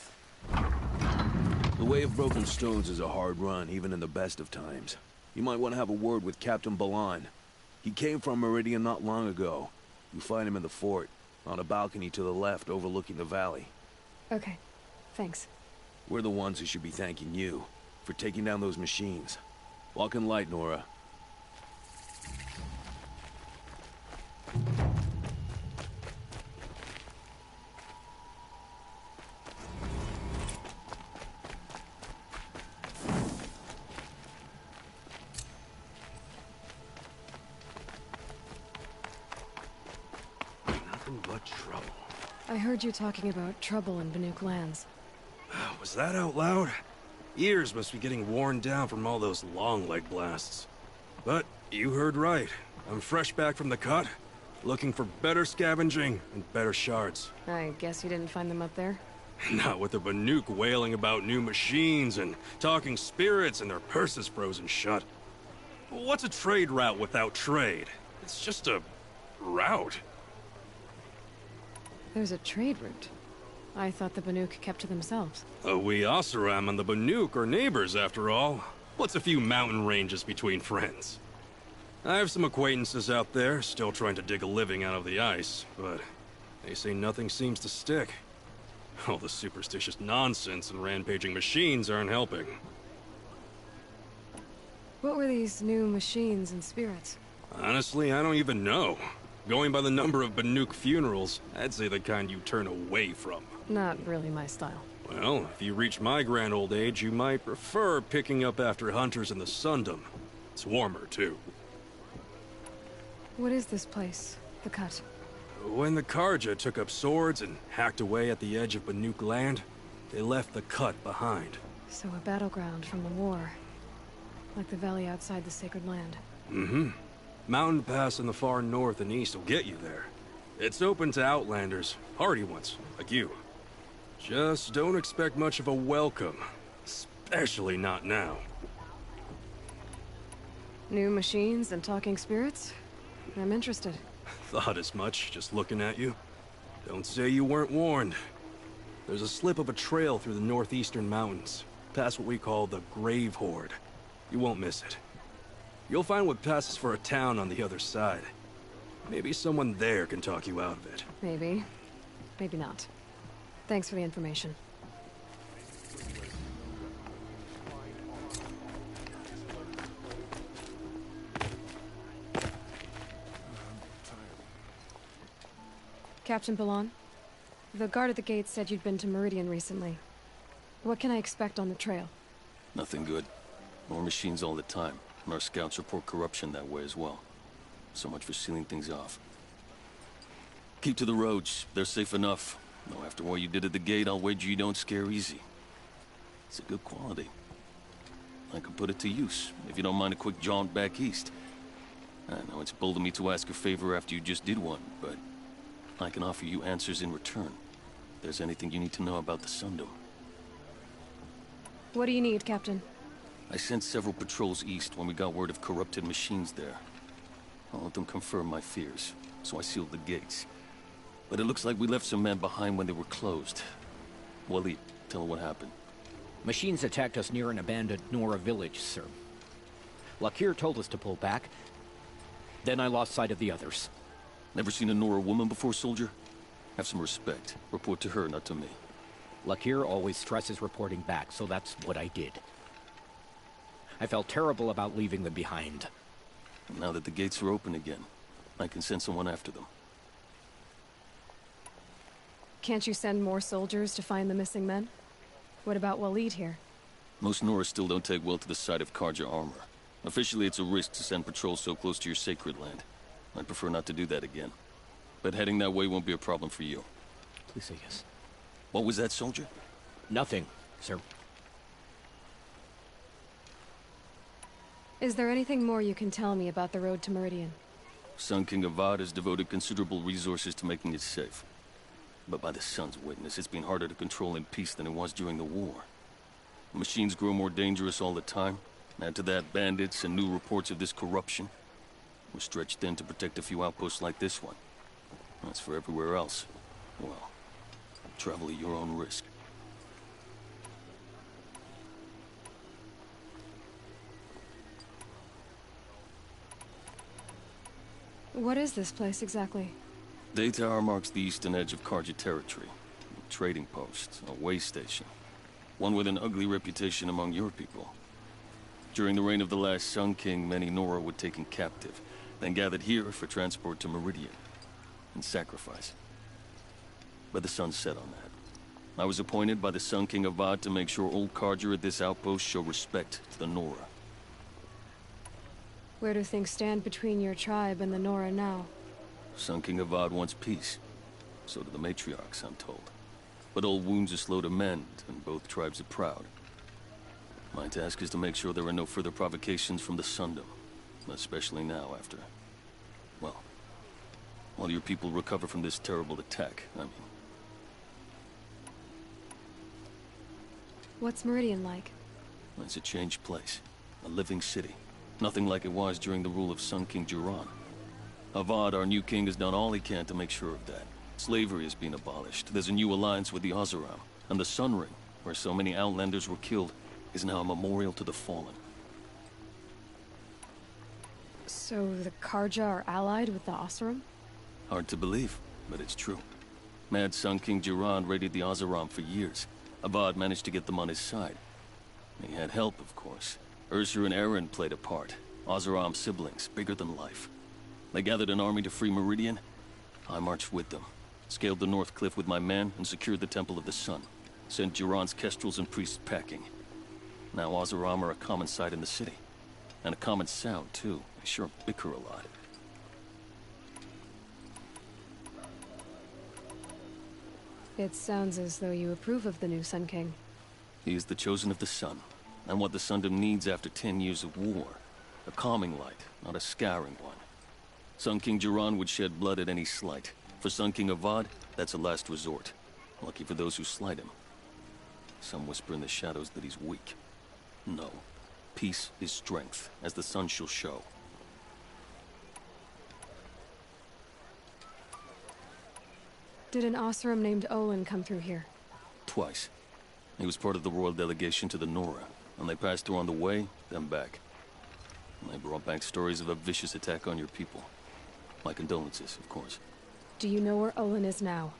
The Way of Broken Stones is a hard run, even in the best of times. You might want to have a word with Captain Balon. He came from Meridian not long ago. You find him in the fort, on a balcony to the left overlooking the valley. Okay, thanks. We're the ones who should be thanking you for taking down those machines. Walk in light, Nora. Nothing but trouble. I heard you talking about trouble in Banuk lands. Was that out loud? Ears must be getting worn down from all those long leg blasts. But you heard right. I'm fresh back from the cut, looking for better scavenging and better shards. I guess you didn't find them up there? Not with the Banuk wailing about new machines and talking spirits and their purses frozen shut. What's a trade route without trade? It's just a route. There's a trade route. I thought the Banuk kept to themselves. We Oseram and the Banuk are neighbors, after all. What's a few mountain ranges between friends? I have some acquaintances out there, still trying to dig a living out of the ice, but they say nothing seems to stick. All the superstitious nonsense and rampaging machines aren't helping. What were these new machines and spirits? Honestly, I don't even know. Going by the number of Banuk funerals, I'd say the kind you turn away from. Not really my style. Well, if you reach my grand old age, you might prefer picking up after hunters in the Sundom. It's warmer, too. What is this place? The Cut? When the Karja took up swords and hacked away at the edge of Banuk land, they left the Cut behind. So a battleground from the war. Like the valley outside the Sacred Land. Mm-hmm. Mountain Pass in the far north and east will get you there. It's open to outlanders, hardy ones, like you. Just don't expect much of a welcome. Especially not now. New machines and talking spirits? I'm interested. Thought as much, just looking at you. Don't say you weren't warned. There's a slip of a trail through the northeastern mountains, past what we call the Grave Horde. You won't miss it. You'll find what passes for a town on the other side. Maybe someone there can talk you out of it. Maybe. Maybe not. Thanks for the information. Captain Balon, the guard at the gate said you'd been to Meridian recently. What can I expect on the trail? Nothing good. More machines all the time. And our scouts report corruption that way as well. So much for sealing things off. Keep to the roads. They're safe enough. Though after what you did at the gate, I'll wager you don't scare easy. It's a good quality. I could put it to use, if you don't mind a quick jaunt back east. I know it's bold of me to ask a favor after you just did one, but I can offer you answers in return. If there's anything you need to know about the Sundom. What do you need, Captain? I sent several patrols east when we got word of corrupted machines there. All of them confirmed my fears, so I sealed the gates. But it looks like we left some men behind when they were closed. Waleed, tell her what happened. Machines attacked us near an abandoned Nora village, sir. Lakir told us to pull back. Then I lost sight of the others. Never seen a Nora woman before, soldier? Have some respect. Report to her, not to me. Lakir always stresses reporting back, so that's what I did. I felt terrible about leaving them behind. Now that the gates are open again, I can send someone after them. Can't you send more soldiers to find the missing men? What about Waleed here? Most Nora still don't take well to the sight of Karja armor. Officially, it's a risk to send patrols so close to your sacred land. I'd prefer not to do that again. But heading that way won't be a problem for you. Please say yes. What was that, soldier? Nothing, sir. Is there anything more you can tell me about the road to Meridian? Sun King Avad has devoted considerable resources to making it safe. But by the Sun's witness, it's been harder to control in peace than it was during the war. Machines grow more dangerous all the time. Add to that bandits and new reports of this corruption. We're stretched thin to protect a few outposts like this one. As for everywhere else, well, travel at your own risk. What is this place exactly? Day Tower marks the eastern edge of Karja territory. A trading post, a way station. One with an ugly reputation among your people. During the reign of the last Sun King, many Nora were taken captive, then gathered here for transport to Meridian, and sacrifice. But the sun set on that. I was appointed by the Sun King Avad to make sure old Karja at this outpost show respect to the Nora. Where do things stand between your tribe and the Nora now? Sun King Avad wants peace. So do the matriarchs, I'm told. But old wounds are slow to mend, and both tribes are proud. My task is to make sure there are no further provocations from the Sundom. Especially now after... well, while your people recover from this terrible attack, I mean. What's Meridian like? It's a changed place. A living city. Nothing like it was during the rule of Sun King Jiran. Avad, our new king, has done all he can to make sure of that. Slavery has been abolished. There's a new alliance with the Oseram. And the Sun Ring, where so many Outlanders were killed, is now a memorial to the fallen. So the Karja are allied with the Oseram? Hard to believe, but it's true. Mad Sun King Jiran raided the Oseram for years. Avad managed to get them on his side. He had help, of course. Ursur and Eren played a part. Oseram siblings, bigger than life. They gathered an army to free Meridian. I marched with them. Scaled the North Cliff with my men and secured the Temple of the Sun. Sent Jiran's kestrels and priests packing. Now Oseram are a common sight in the city. And a common sound, too. They sure bicker a lot. It sounds as though you approve of the new Sun King. He is the chosen of the Sun. And what the Sundom needs after 10 years of war. A calming light, not a scouring one. Sun King Jiran would shed blood at any slight. For Sun King Avad, that's a last resort. Lucky for those who slight him. Some whisper in the shadows that he's weak. No. Peace is strength, as the sun shall show. Did an Oseram named Olin come through here? Twice. He was part of the royal delegation to the Nora, and they passed through on the way, then back. And they brought back stories of a vicious attack on your people. My condolences, of course. Do you know where Olin is now?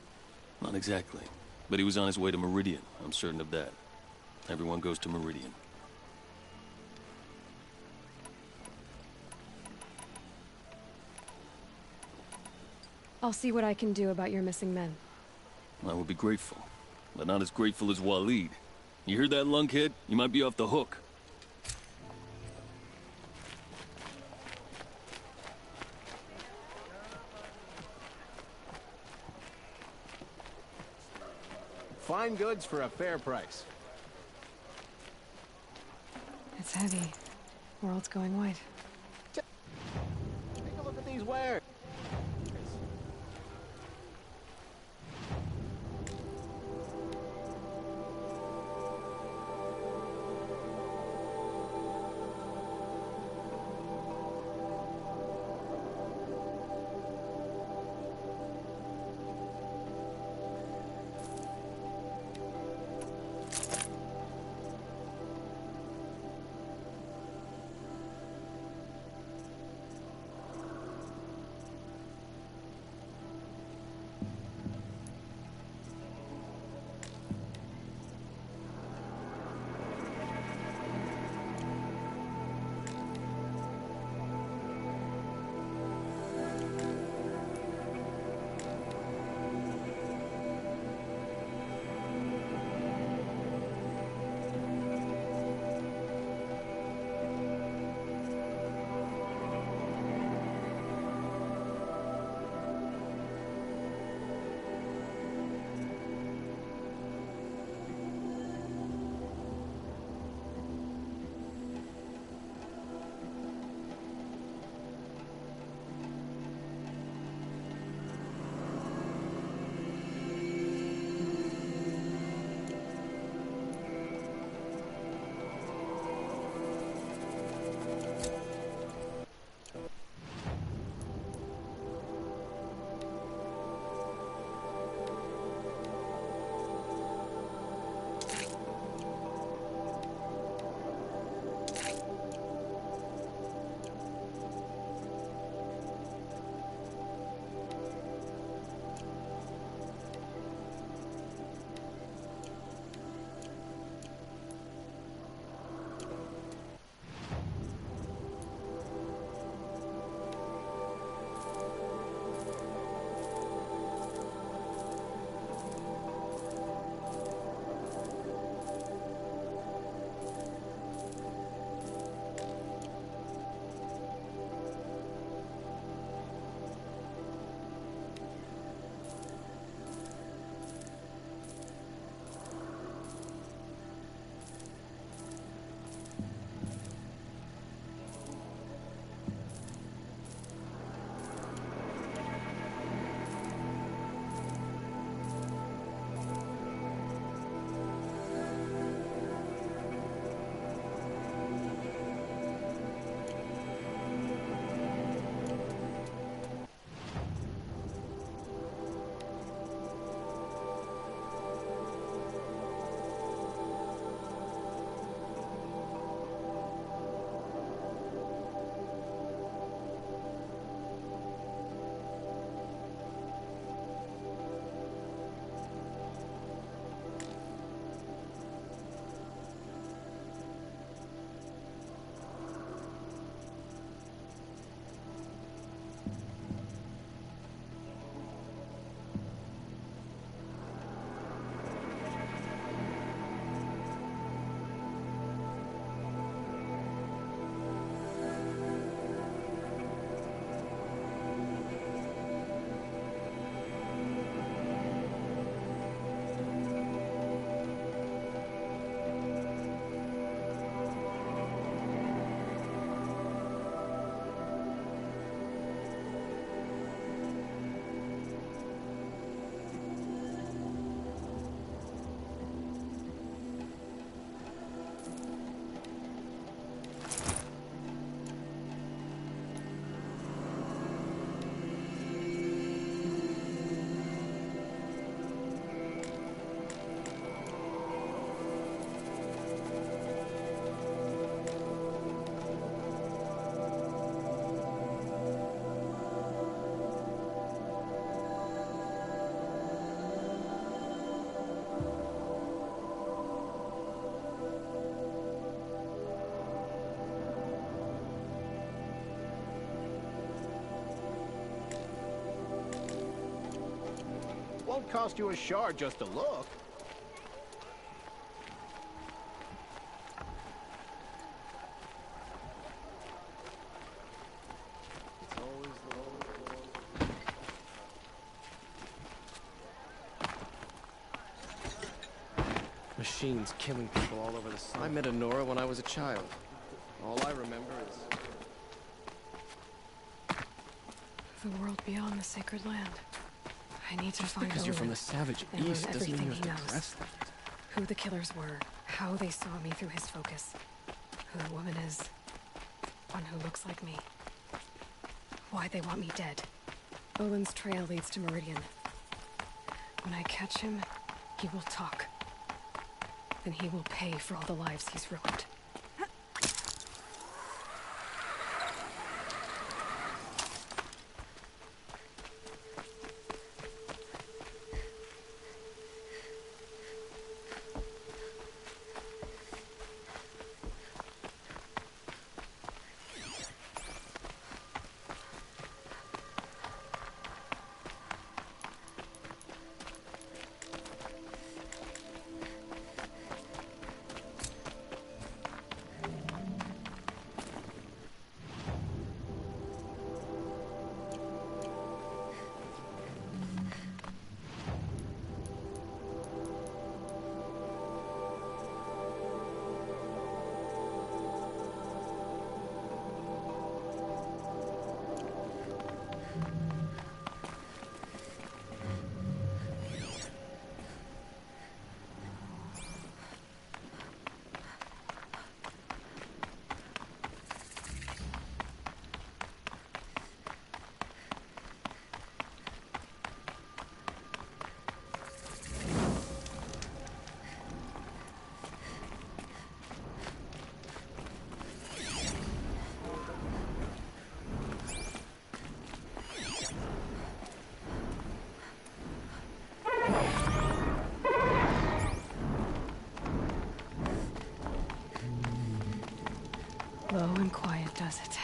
Not exactly. But he was on his way to Meridian, I'm certain of that. Everyone goes to Meridian. I'll see what I can do about your missing men. I will be grateful. But not as grateful as Waleed. You hear that, lunkhead? You might be off the hook. Fine goods for a fair price. It That's heavy. World's going white. Take a look at these wares. Won't cost you a shard just to look. Machines killing people all over the sun. I met Honora when I was a child. All I remember is... The world beyond the sacred land. I need to find because you're from Olin the savage and learn east doesn't mean everything you have he to knows. dress like it. Who the killers were, how they saw me through his focus, who the woman is, one who looks like me, why they want me dead. Olin's trail leads to Meridian. When I catch him, he will talk. Then he will pay for all the lives he's ruined. Low and quiet does it.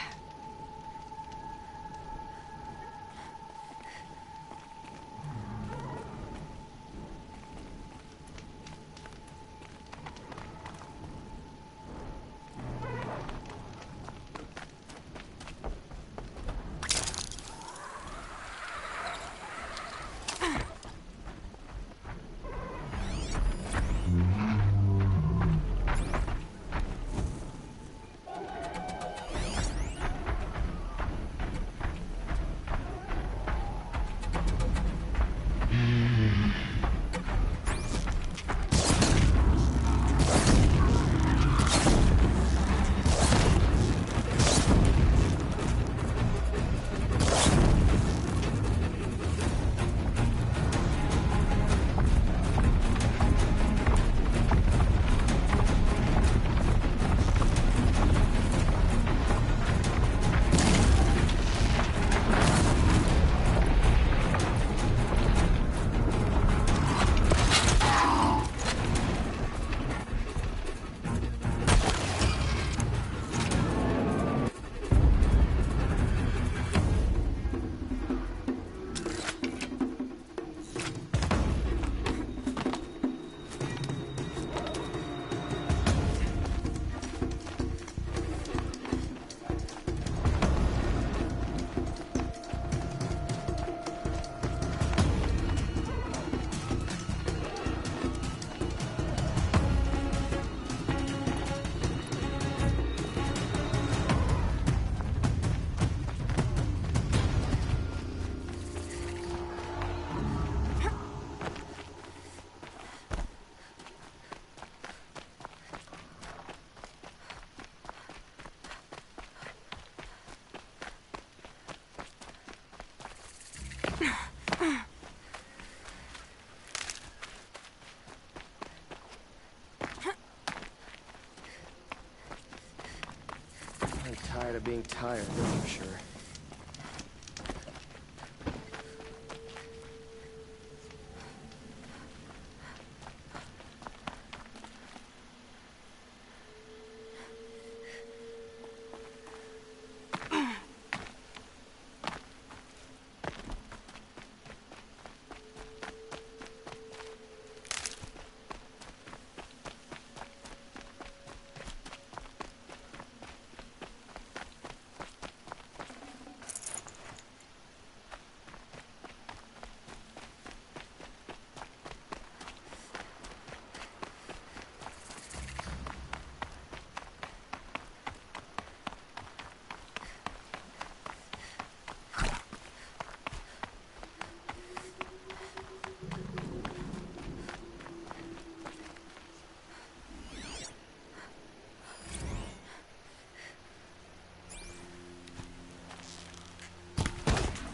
I'm tired of being tired, that's for sure.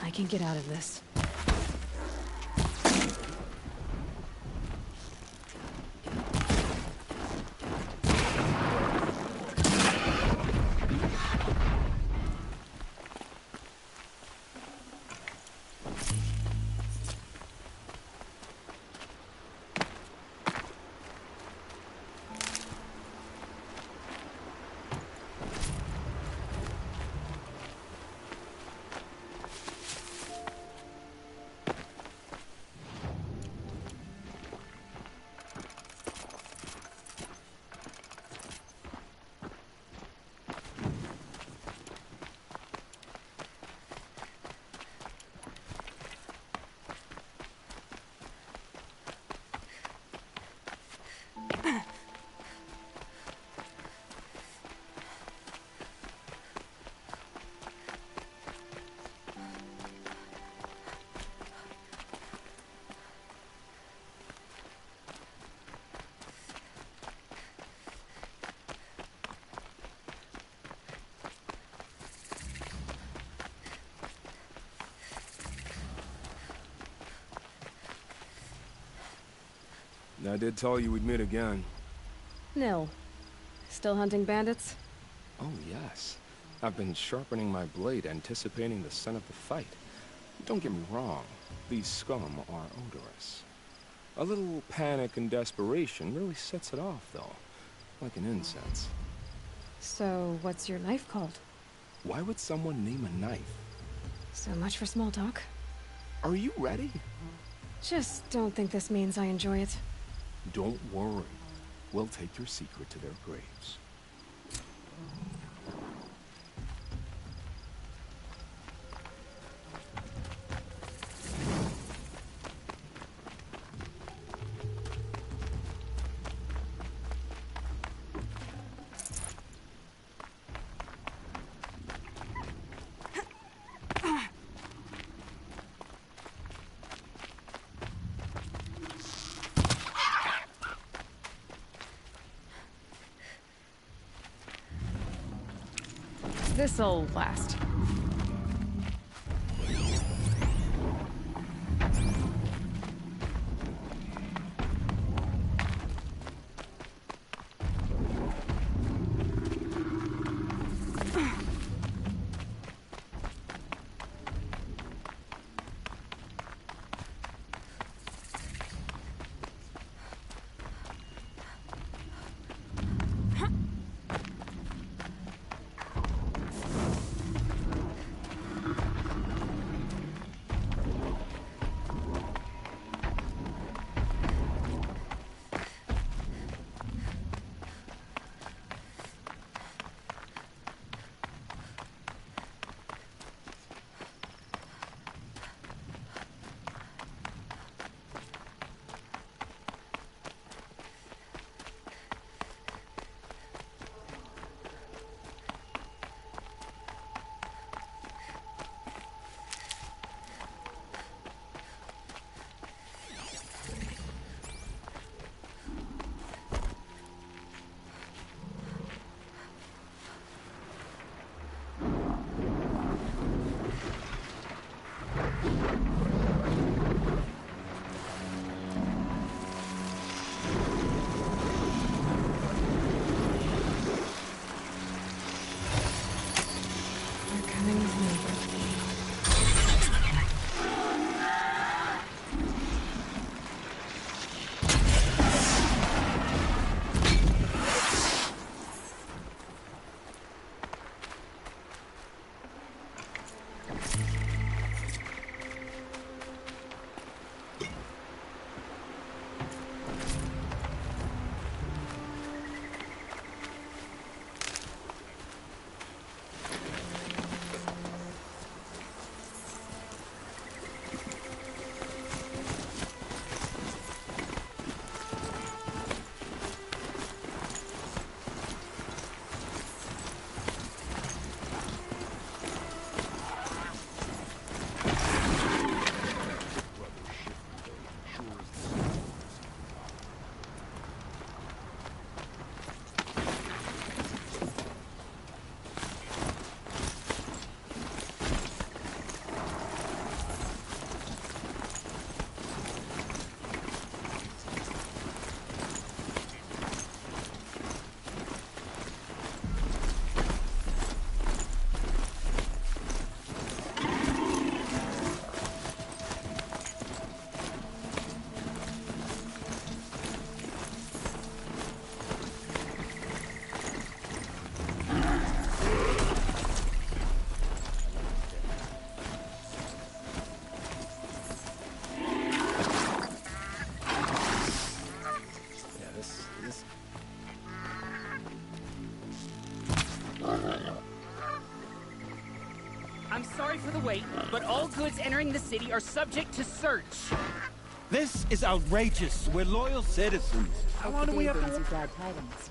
I can get out of this. I did tell you we'd meet again. Nil. Still hunting bandits? Oh, yes. I've been sharpening my blade, anticipating the scent of the fight. Don't get me wrong, these scum are odorous. A little panic and desperation really sets it off, though, like an incense. So, what's your knife called? Why would someone name a knife? So much for small talk. Are you ready? Just don't think this means I enjoy it. Don't worry. We'll take your secret to their graves. This'll last. the weight, but all goods entering the city are subject to search. This is outrageous. We're loyal citizens. How long do we have to... glad tidings.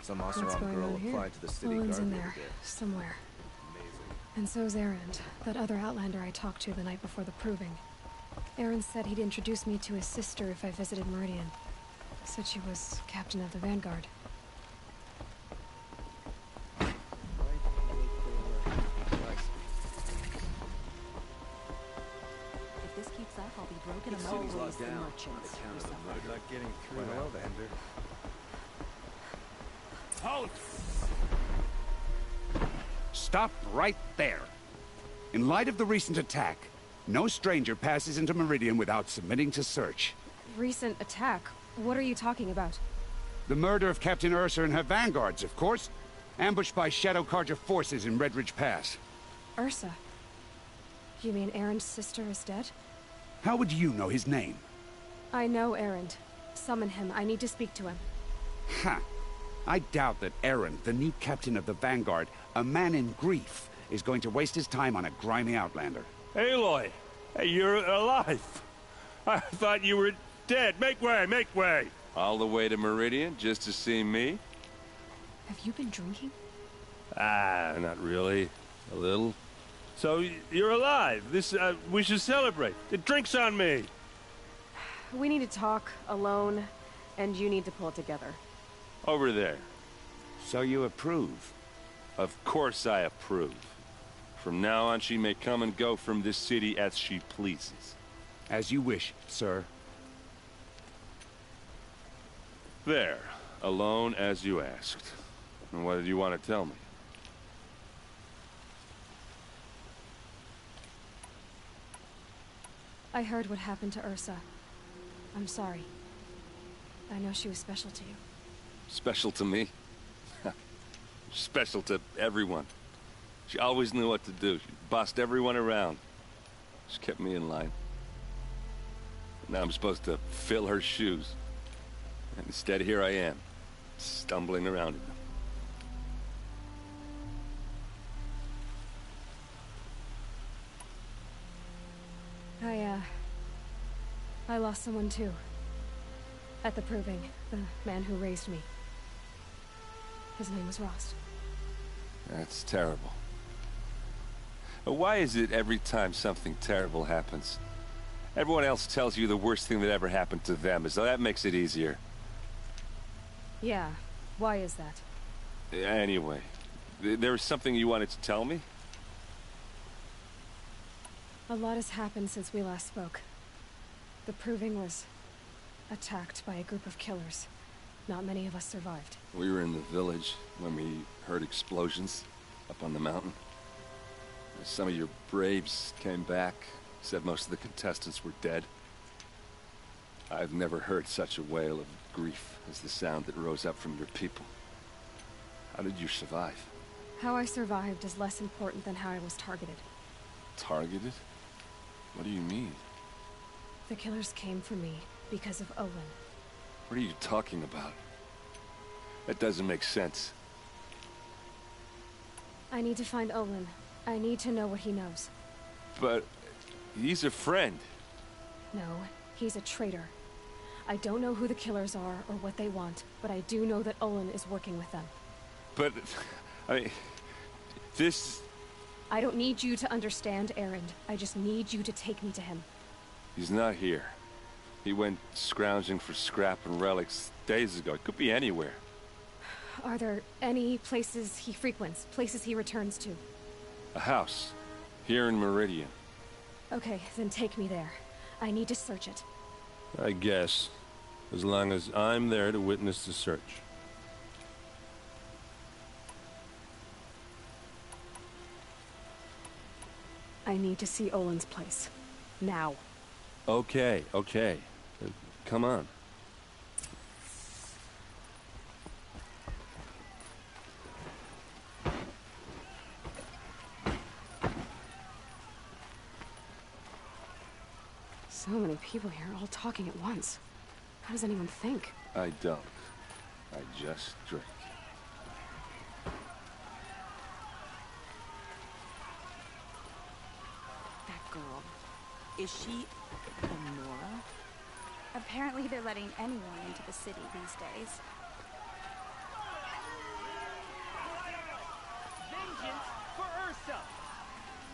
Some What's Oseram going girl on here? applied to the city Olin's guard in the there, other day. somewhere. And so's Erend, that other Outlander I talked to the night before the proving. Erend said he'd introduce me to his sister if I visited Meridian. Said she was captain of the Vanguard. If this keeps up, I'll be broken The among city's the locked down on merchants. account of the murder. Not getting through Well, now. Vander. Halt! Stop right there. In light of the recent attack, no stranger passes into Meridian without submitting to search. Recent attack? What are you talking about? The murder of Captain Ursa and her vanguards, of course. Ambushed by Shadow Carja forces in Redridge Pass. Ursa? You mean Erend's sister is dead? How would you know his name? I know Erend. Summon him. I need to speak to him. Ha! I doubt that Erend, the new captain of the Vanguard, a man in grief, is going to waste his time on a grimy outlander. Aloy! Hey, you're alive! I thought you were dead. Make way, make way! All the way to Meridian just to see me? Have you been drinking? Ah, not really. A little. So, you're alive. We should celebrate. The drink's on me. We need to talk, alone, and you need to pull it together. Over there. So you approve? Of course I approve. From now on, she may come and go from this city as she pleases. As you wish, sir. There. Alone as you asked. And what did you want to tell me? I heard what happened to Ursa. I'm sorry. I know she was special to you. Special to me? Special to everyone. She always knew what to do. She bossed everyone around. She kept me in line. Now I'm supposed to fill her shoes. And instead, here I am, stumbling around in them. I lost someone too. At the proving, the man who raised me. His name was Rost. That's terrible. But why is it every time something terrible happens, everyone else tells you the worst thing that ever happened to them, as though that makes it easier? Yeah, why is that? Anyway, there was something you wanted to tell me? A lot has happened since we last spoke. The proving was attacked by a group of killers. Not many of us survived. We were in the village when we heard explosions up on the mountain. Some of your braves came back, said most of the contestants were dead. I've never heard such a wail of grief as the sound that rose up from your people. How did you survive? How I survived is less important than how I was targeted. Targeted? What do you mean? The killers came for me because of Olin. What are you talking about? That doesn't make sense. I need to find Olin. I need to know what he knows. But he's a friend. No, he's a traitor. I don't know who the killers are or what they want, but I do know that Olin is working with them. But, I mean, this... I don't need you to understand, Erend. I just need you to take me to him. He's not here. He went scrounging for scrap and relics days ago. It could be anywhere. Are there any places he frequents, places he returns to? A house. Here in Meridian. Okay, then take me there. I need to search it. I guess. As long as I'm there to witness the search. I need to see Olin's place. Now. Okay. Come on. So many people here, all talking at once. How does anyone think? I don't. I just drink. Is she a Nora? Apparently they're letting anyone into the city these days. Vengeance for Ursa!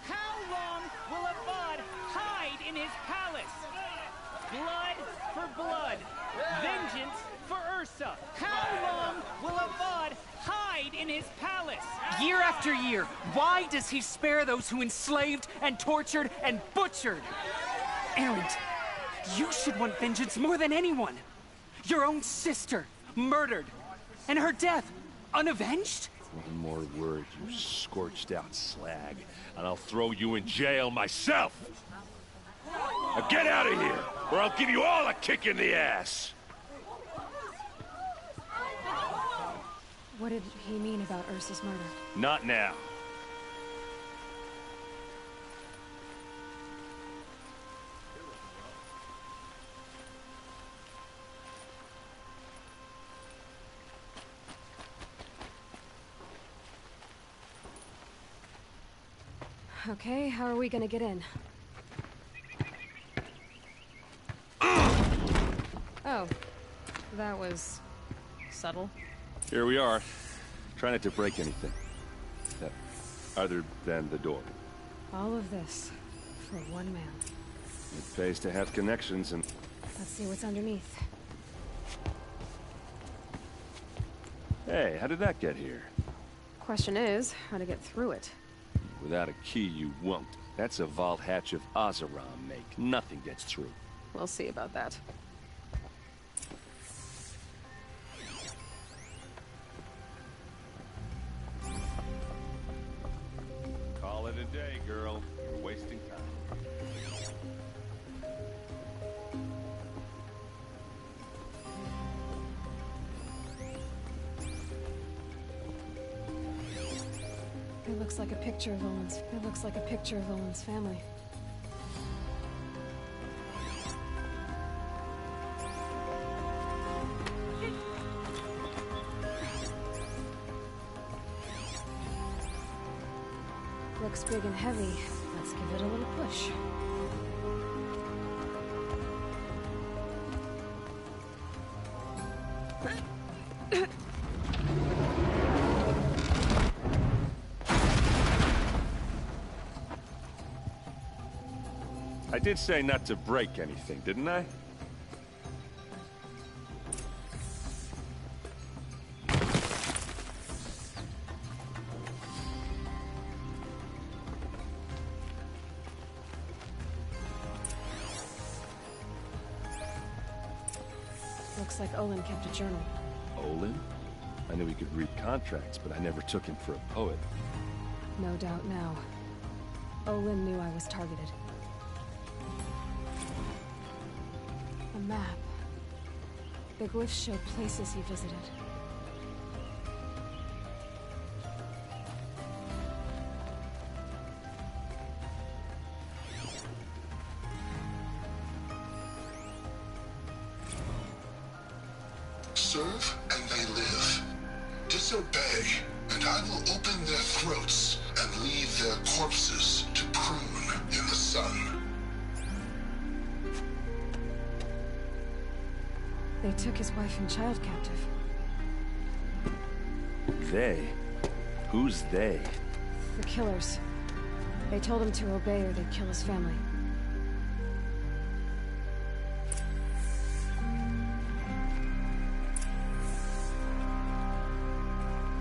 How long will Avad hide in his palace? Blood for blood. Vengeance for Ursa. How long will Avad hide in his palace? Year after year, why does he spare those who enslaved and tortured and butchered? Erend, you should want vengeance more than anyone. Your own sister, murdered, and her death, unavenged? One more word, you scorched out slag, and I'll throw you in jail myself! Now get out of here, or I'll give you all a kick in the ass! What did he mean about Ursa's murder? Not now. Okay, how are we gonna get in? Oh, that was subtle. Here we are. Try not to break anything. Other than the door. All of this for one man. It pays to have connections and... Let's see what's underneath. Hey, how did that get here? Question is, how to get through it. Without a key, you won't. That's a vault hatch of Oseram make. Nothing gets through. We'll see about that. Call it a day, girl. You're wasting time. It looks like a picture of Olin's. It looks like a picture of Olin's family. Looks big and heavy. Let's give it a little push. I did say not to break anything, didn't I? Looks like Olin kept a journal. Olin? I knew he could read contracts, but I never took him for a poet. No doubt now. Olin knew I was targeted. A map. The glyphs show places he visited. Serve and they live. Disobey, and I will open their throats and leave their corpses to prune in the sun. They took his wife and child captive. They? Who's they? The killers. They told him to obey or they'd kill his family.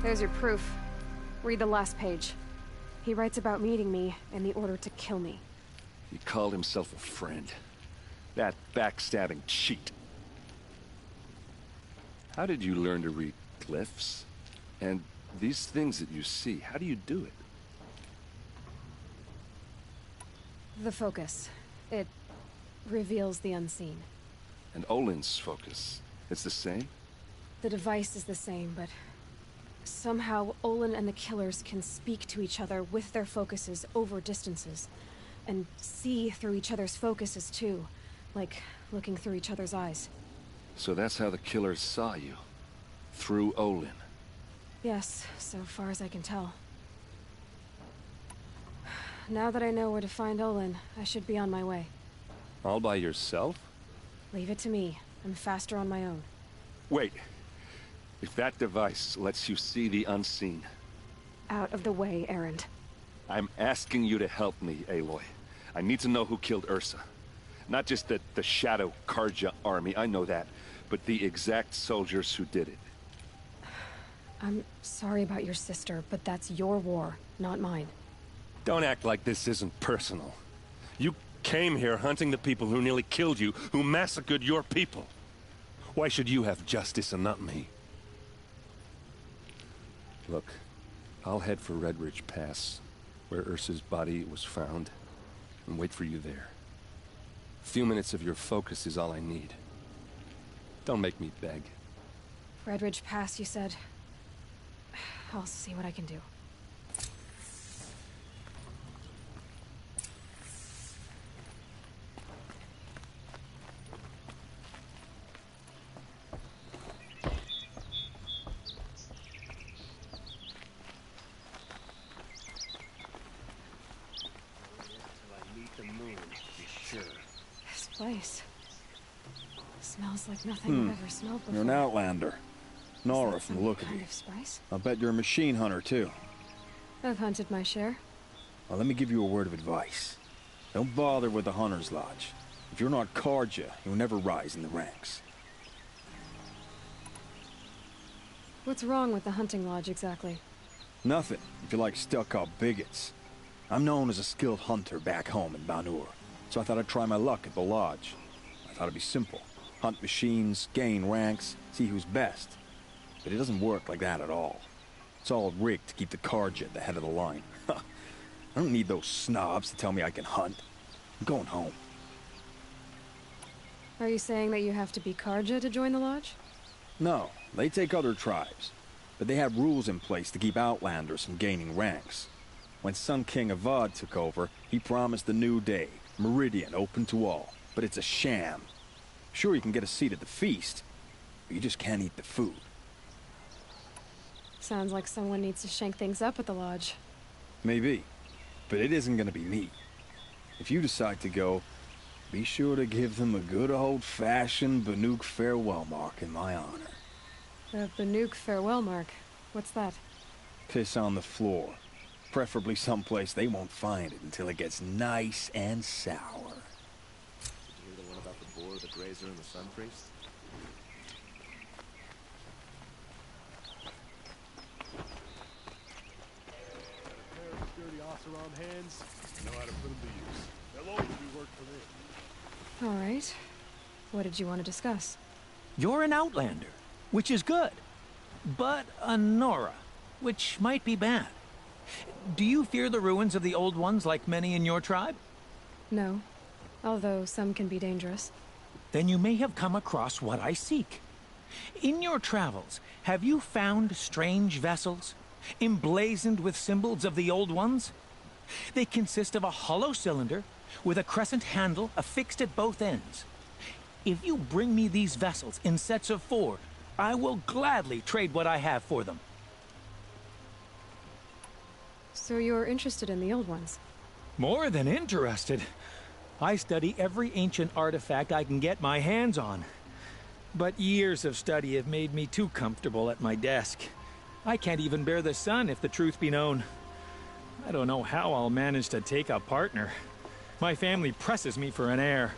There's your proof. Read the last page. He writes about meeting me and the order to kill me. He called himself a friend. That backstabbing cheat. How did you learn to read glyphs? And these things that you see, how do you do it? The focus. It reveals the unseen. And Olin's focus, it's the same? The device is the same, but somehow Olin and the killers can speak to each other with their focuses over distances. And see through each other's focuses too. Like looking through each other's eyes. So that's how the killers saw you. Through Olin. Yes, so far as I can tell. Now that I know where to find Olin, I should be on my way. All by yourself? Leave it to me. I'm faster on my own. Wait. If that device lets you see the unseen... Out of the way, Erend. I'm asking you to help me, Aloy. I need to know who killed Ursa. Not just the Shadow Karja army, I know that, but the exact soldiers who did it. I'm sorry about your sister, but that's your war, not mine. Don't act like this isn't personal. You came here hunting the people who nearly killed you, who massacred your people. Why should you have justice and not me? Look, I'll head for Red Ridge Pass, where Ursa's body was found, and wait for you there. A few minutes of your focus is all I need. Don't make me beg. Red Ridge Pass, you said? I'll see what I can do. This place smells like nothing I've ever smelled before. You're an outlander. Nora from the look of you. Kind of spice? I bet you're a machine hunter, too. I've hunted my share. Well, let me give you a word of advice. Don't bother with the Hunter's Lodge. If you're not Karja, you'll never rise in the ranks. What's wrong with the hunting lodge, exactly? Nothing, if you like stuck-up bigots. I'm known as a skilled hunter back home in Banur, so I thought I'd try my luck at the lodge. I thought it'd be simple. Hunt machines, gain ranks, see who's best. But it doesn't work like that at all. It's all rigged to keep the Karja at the head of the line. I don't need those snobs to tell me I can hunt. I'm going home. Are you saying that you have to be Karja to join the lodge? No, they take other tribes. But they have rules in place to keep outlanders from gaining ranks. When Sun King Avad took over, he promised a new day, Meridian open to all. But it's a sham. Sure, you can get a seat at the feast, but you just can't eat the food. Sounds like someone needs to shank things up at the lodge. Maybe, but it isn't gonna be me. If you decide to go, be sure to give them a good old-fashioned Banuk farewell mark in my honor. The Banuk farewell mark? What's that? Piss on the floor. Preferably someplace they won't find it until it gets nice and sour. Did you hear the one about the boar, the grazer, and the sun priest? Dirty Oseram hands, know how to put them to use. They'll always do work for me. All right. What did you want to discuss? You're an outlander, which is good. But a Nora, which might be bad. Do you fear the ruins of the Old Ones like many in your tribe? No. Although some can be dangerous. Then you may have come across what I seek. In your travels, have you found strange vessels, emblazoned with symbols of the Old Ones? They consist of a hollow cylinder with a crescent handle affixed at both ends. If you bring me these vessels in sets of 4, I will gladly trade what I have for them. So you're interested in the old ones? More than interested. I study every ancient artifact I can get my hands on. But years of study have made me too comfortable at my desk. I can't even bear the sun, if the truth be known. I don't know how I'll manage to take a partner. My family presses me for an heir.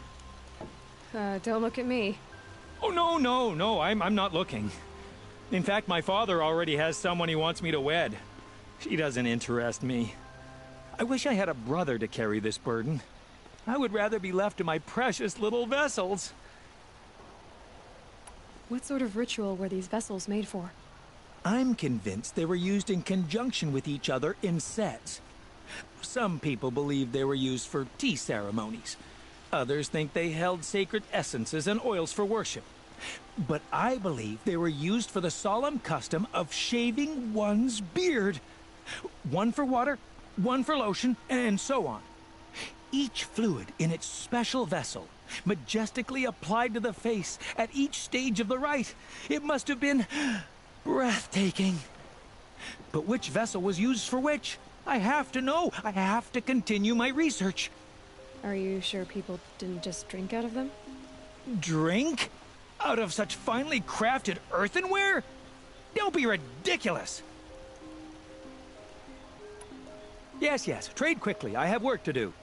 Don't look at me. Oh, no, I'm not looking. In fact, my father already has someone he wants me to wed. She doesn't interest me. I wish I had a brother to carry this burden. I would rather be left to my precious little vessels. What sort of ritual were these vessels made for? I'm convinced they were used in conjunction with each other in sets. Some people believe they were used for tea ceremonies. Others think they held sacred essences and oils for worship. But I believe they were used for the solemn custom of shaving one's beard. One for water, one for lotion, and so on. Each fluid in its special vessel, majestically applied to the face at each stage of the rite. It must have been breathtaking. But which vessel was used for which? I have to know. I have to continue my research. Are you sure people didn't just drink out of them? Drink? Out of such finely crafted earthenware? Don't be ridiculous! Yes, yes, trade quickly. I have work to do.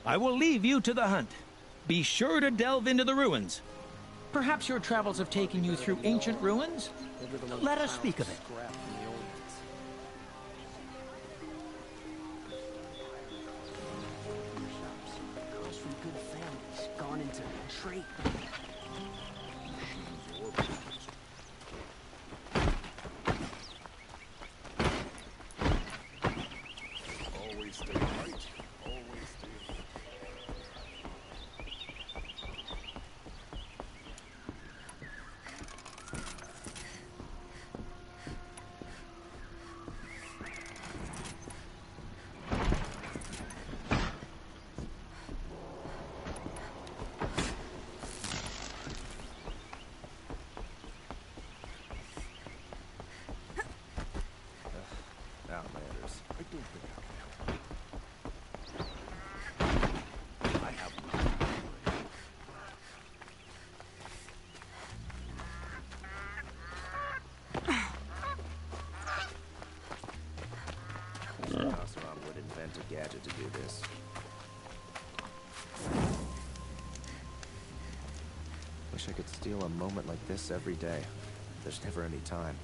I will leave you to the hunt. Be sure to delve into the ruins. Perhaps your travels have taken you through ancient ruins? Let us speak of it. Girls from good families gone into trade. Always stay right. Always stay. Outlanders. I don't think I have Oseram would invent a gadget to do this. Wish I could steal a moment like this every day. There's never any time.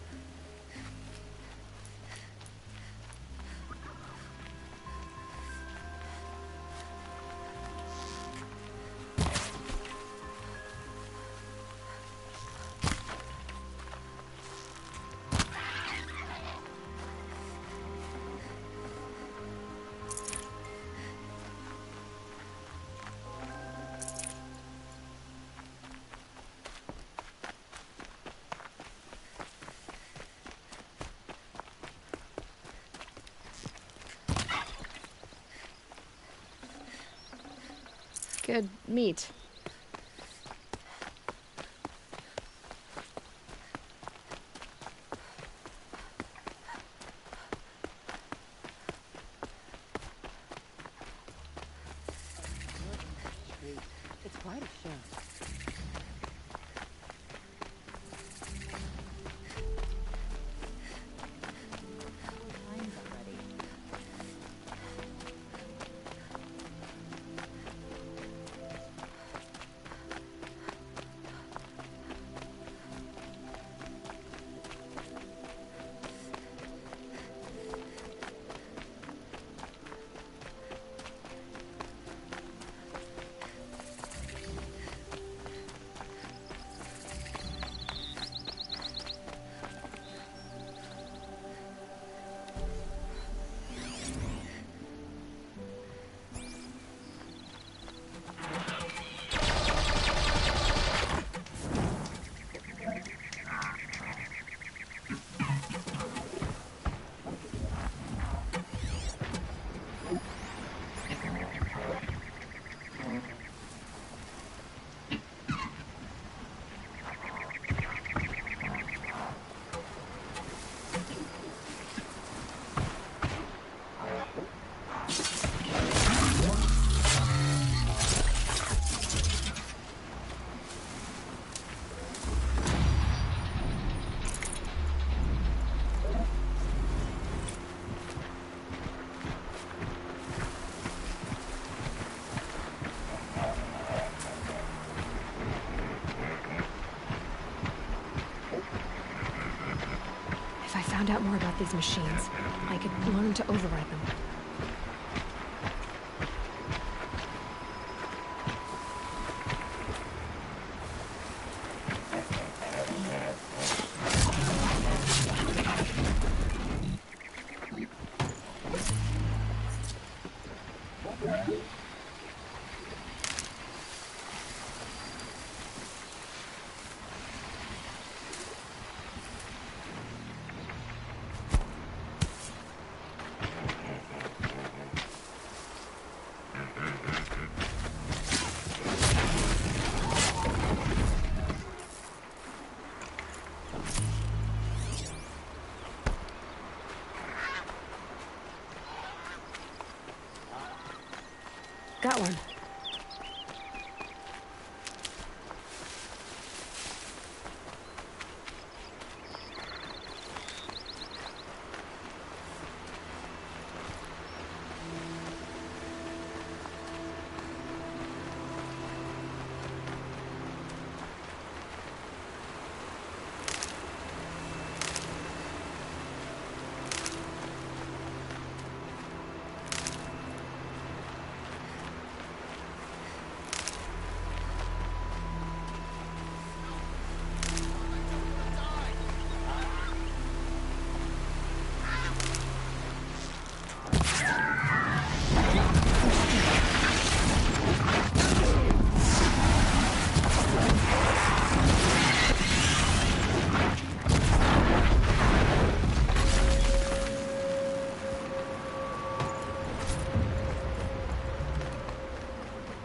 Good meat. It's quite a show. found out more about these machines, I could learn to override them. Got one.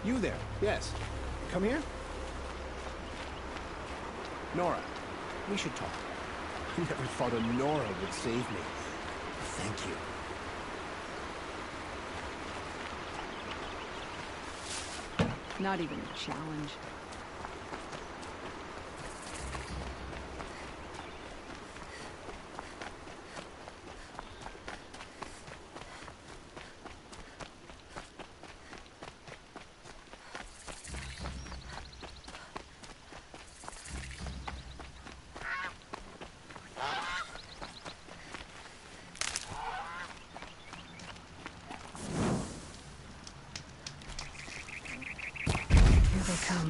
You there? Yes. Come here? Nora, we should talk. I never thought a Nora would save me. Thank you. Not even a challenge. Here they come.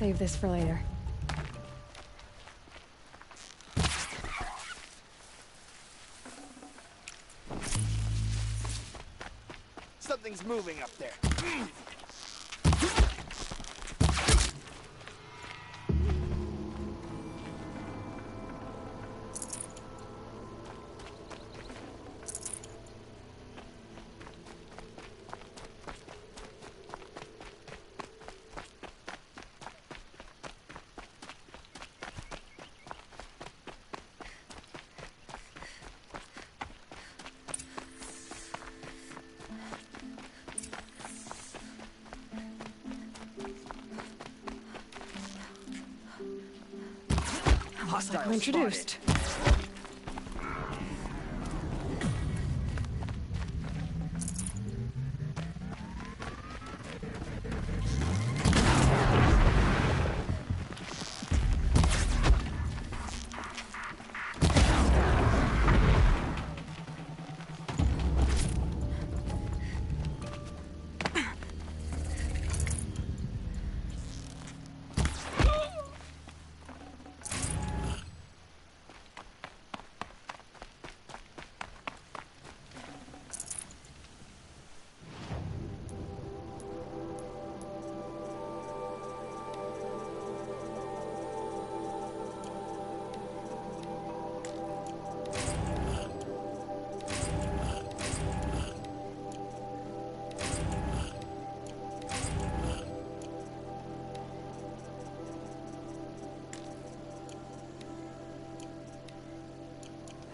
save this for later. Something's moving up there. Looks like we're introduced.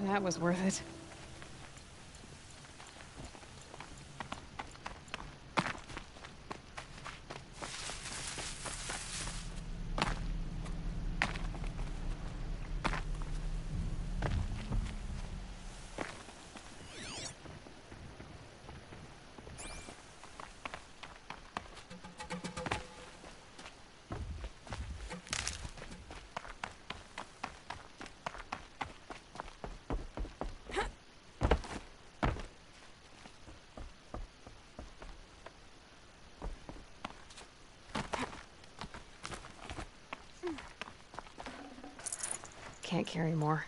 That was worth it. Can't carry more.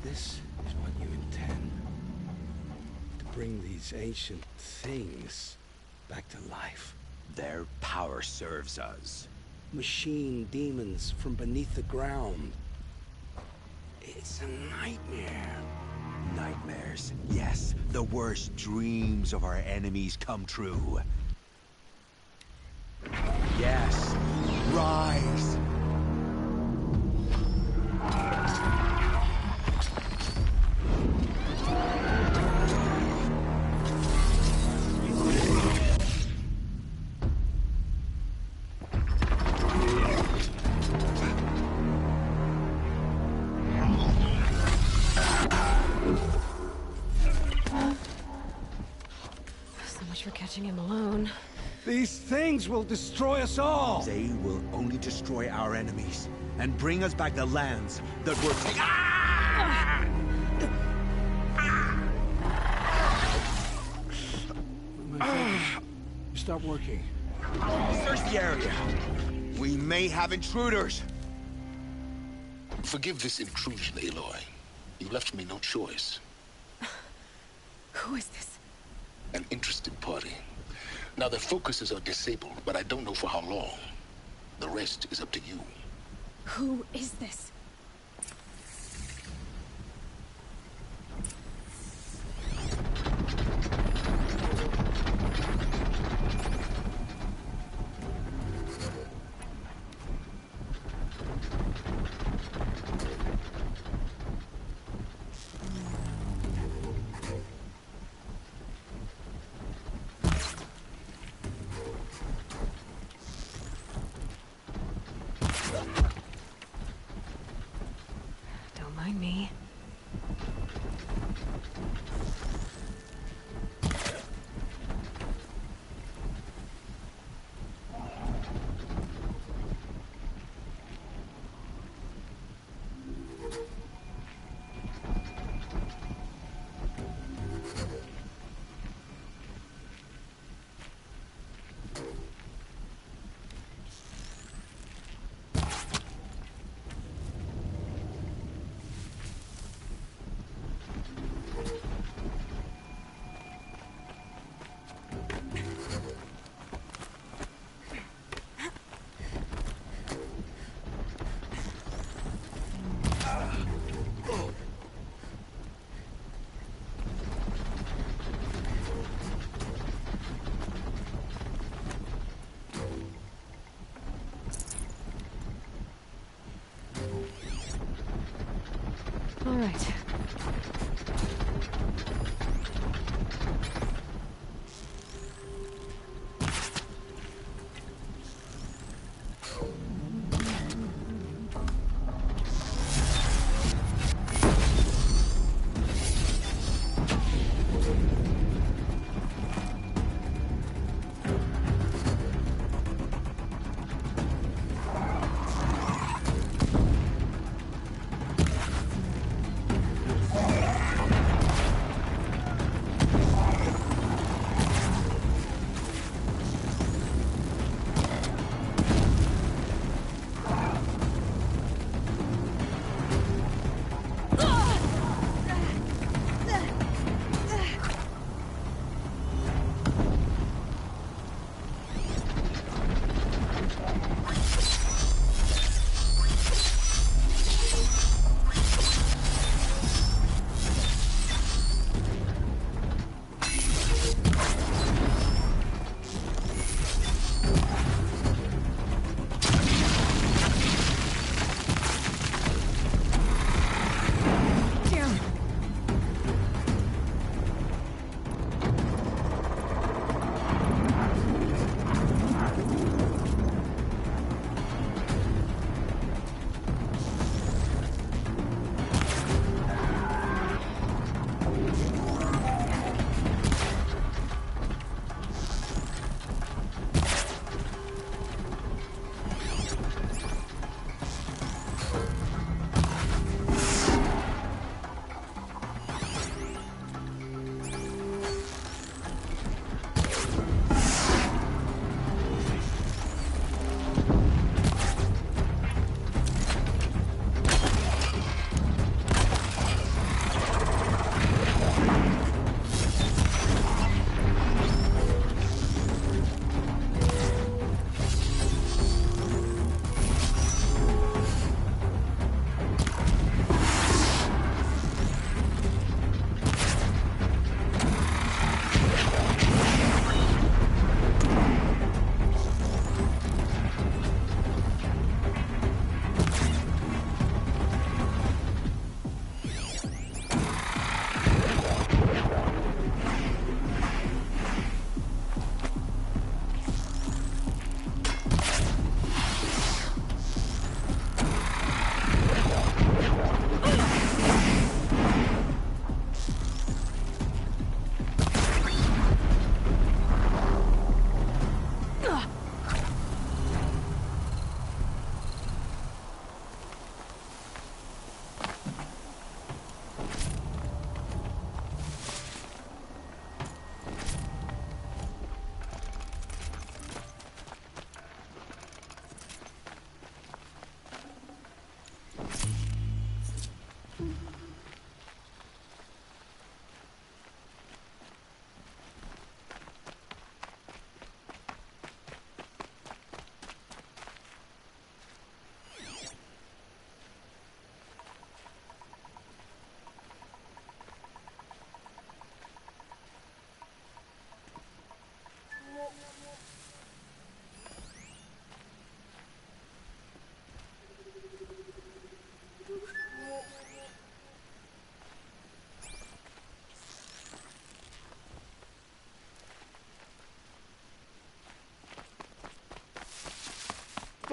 This is what you intend. To bring these ancient things back to life. Their power serves us. Machine demons from beneath the ground. It's a nightmare. Nightmares. Yes, the worst dreams of our enemies come true. Yes, rise! For catching him alone. These things will destroy us all! They will only destroy our enemies and bring us back the lands that were taken. Stop working. Search the area. We may have intruders. Forgive this intrusion, Aloy. You left me no choice. Who is this? An interested party. Now their focuses are disabled, but I don't know for how long. The rest is up to you. Who is this? right.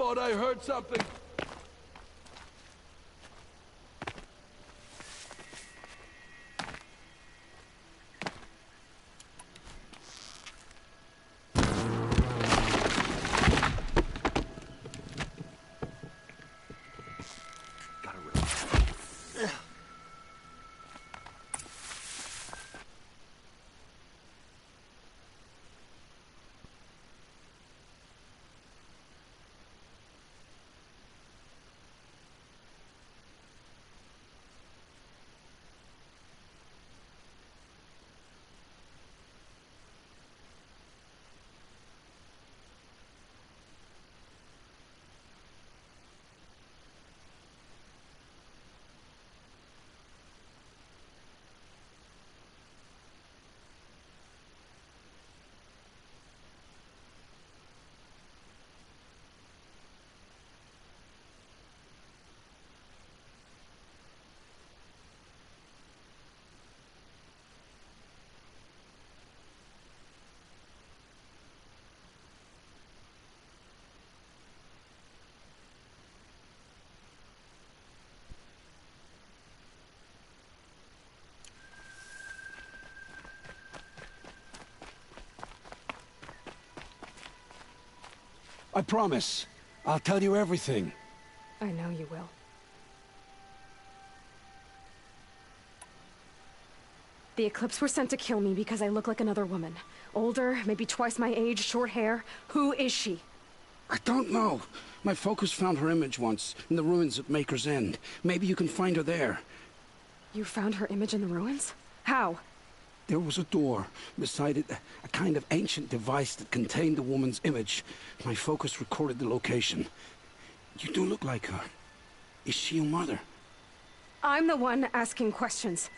Thought I heard something. I promise. I'll tell you everything. I know you will. The Eclipse were sent to kill me because I look like another woman. Older, maybe twice my age, short hair. Who is she? I don't know. My focus found her image once, in the ruins at Maker's End. Maybe you can find her there. You found her image in the ruins? How? There was a door. Beside it, a kind of ancient device that contained the woman's image. My focus recorded the location. You do look like her. Is she your mother? I'm the one asking questions.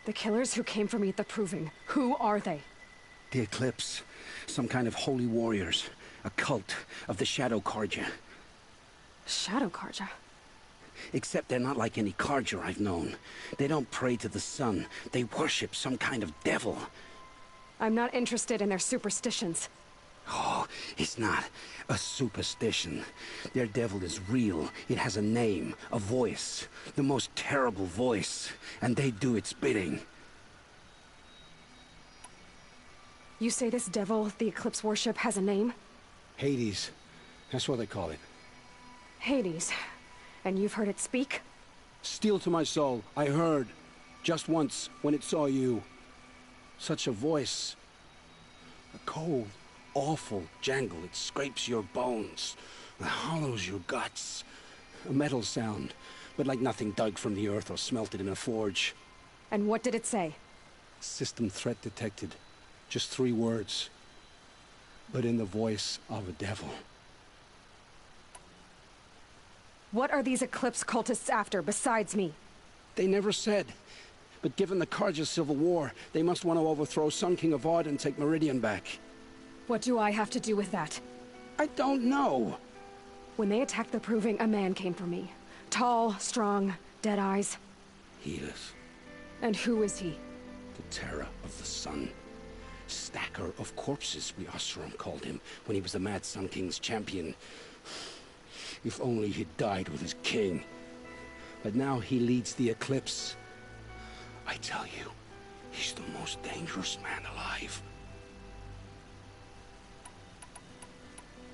The killers who came for me at the Proving, who are they? The Eclipse. Some kind of holy warriors. A cult of the Shadow Carja. Shadow Carja? Except they're not like any Carja I've known. They don't pray to the sun. They worship some kind of devil. I'm not interested in their superstitions. Oh, it's not a superstition. Their devil is real. It has a name, a voice. The most terrible voice. And they do its bidding. You say this devil the Eclipse worship has a name? Hades. That's what they call it. Hades. And you've heard it speak? Steel to my soul. I heard. Just once, when it saw you. Such a voice. A cold, awful jangle. It scrapes your bones. It hollows your guts. A metal sound, but like nothing dug from the earth or smelted in a forge. And what did it say? System threat detected. Just 3 words. But in the voice of a devil. What are these Eclipse cultists after, besides me? They never said. But given the Carja civil war, they must want to overthrow Sun King Avad and take Meridian back. What do I have to do with that? I don't know. When they attacked the Proving, a man came for me. Tall, strong, dead eyes. Helis. And who is he? The terror of the sun. Stacker of corpses, we Oseram called him, when he was the Mad Sun King's champion. If only he'd died with his king. But now he leads the Eclipse. I tell you, he's the most dangerous man alive.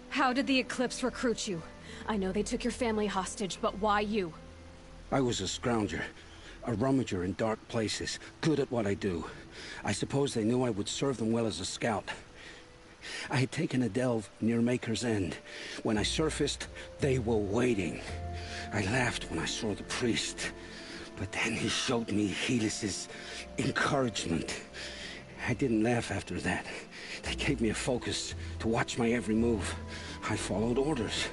How did the Eclipse recruit you? I know they took your family hostage, but why you? I was a scrounger. A rummager in dark places, good at what I do. I suppose they knew I would serve them well as a scout. I had taken a delve near Maker's End. When I surfaced, they were waiting. I laughed when I saw the priest. But then he showed me Helis's encouragement. I didn't laugh after that. They gave me a focus to watch my every move. I followed orders.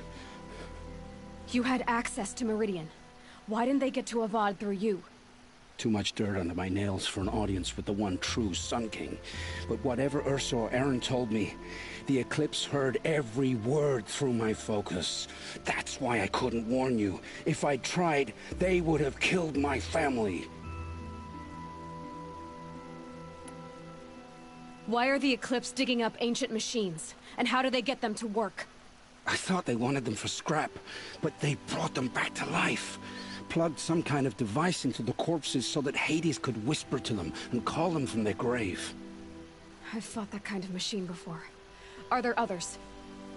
You had access to Meridian. Why didn't they get to Avad through you? Too much dirt under my nails for an audience with the one true Sun King. But whatever Ursa or Aaron told me, the Eclipse heard every word through my focus. That's why I couldn't warn you. If I'd tried, they would have killed my family. Why are the Eclipse digging up ancient machines? And how do they get them to work? I thought they wanted them for scrap, but they brought them back to life. Plugged some kind of device into the corpses so that Hades could whisper to them and call them from their grave. I've fought that kind of machine before. Are there others?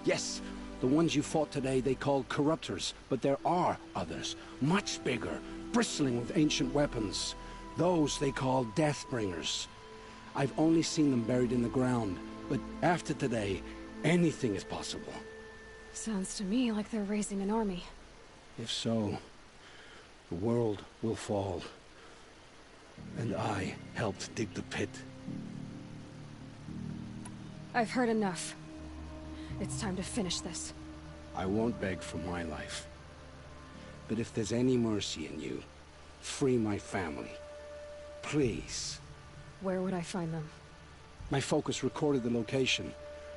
Yes, the ones you fought today they called corruptors, but there are others, much bigger, bristling with ancient weapons. Those they call Deathbringers. I've only seen them buried in the ground, but after today, anything is possible. Sounds to me like they're raising an army. If so, the world will fall. And I helped dig the pit. I've heard enough. It's time to finish this. I won't beg for my life. But if there's any mercy in you, free my family. Please. Where would I find them? My focus recorded the location.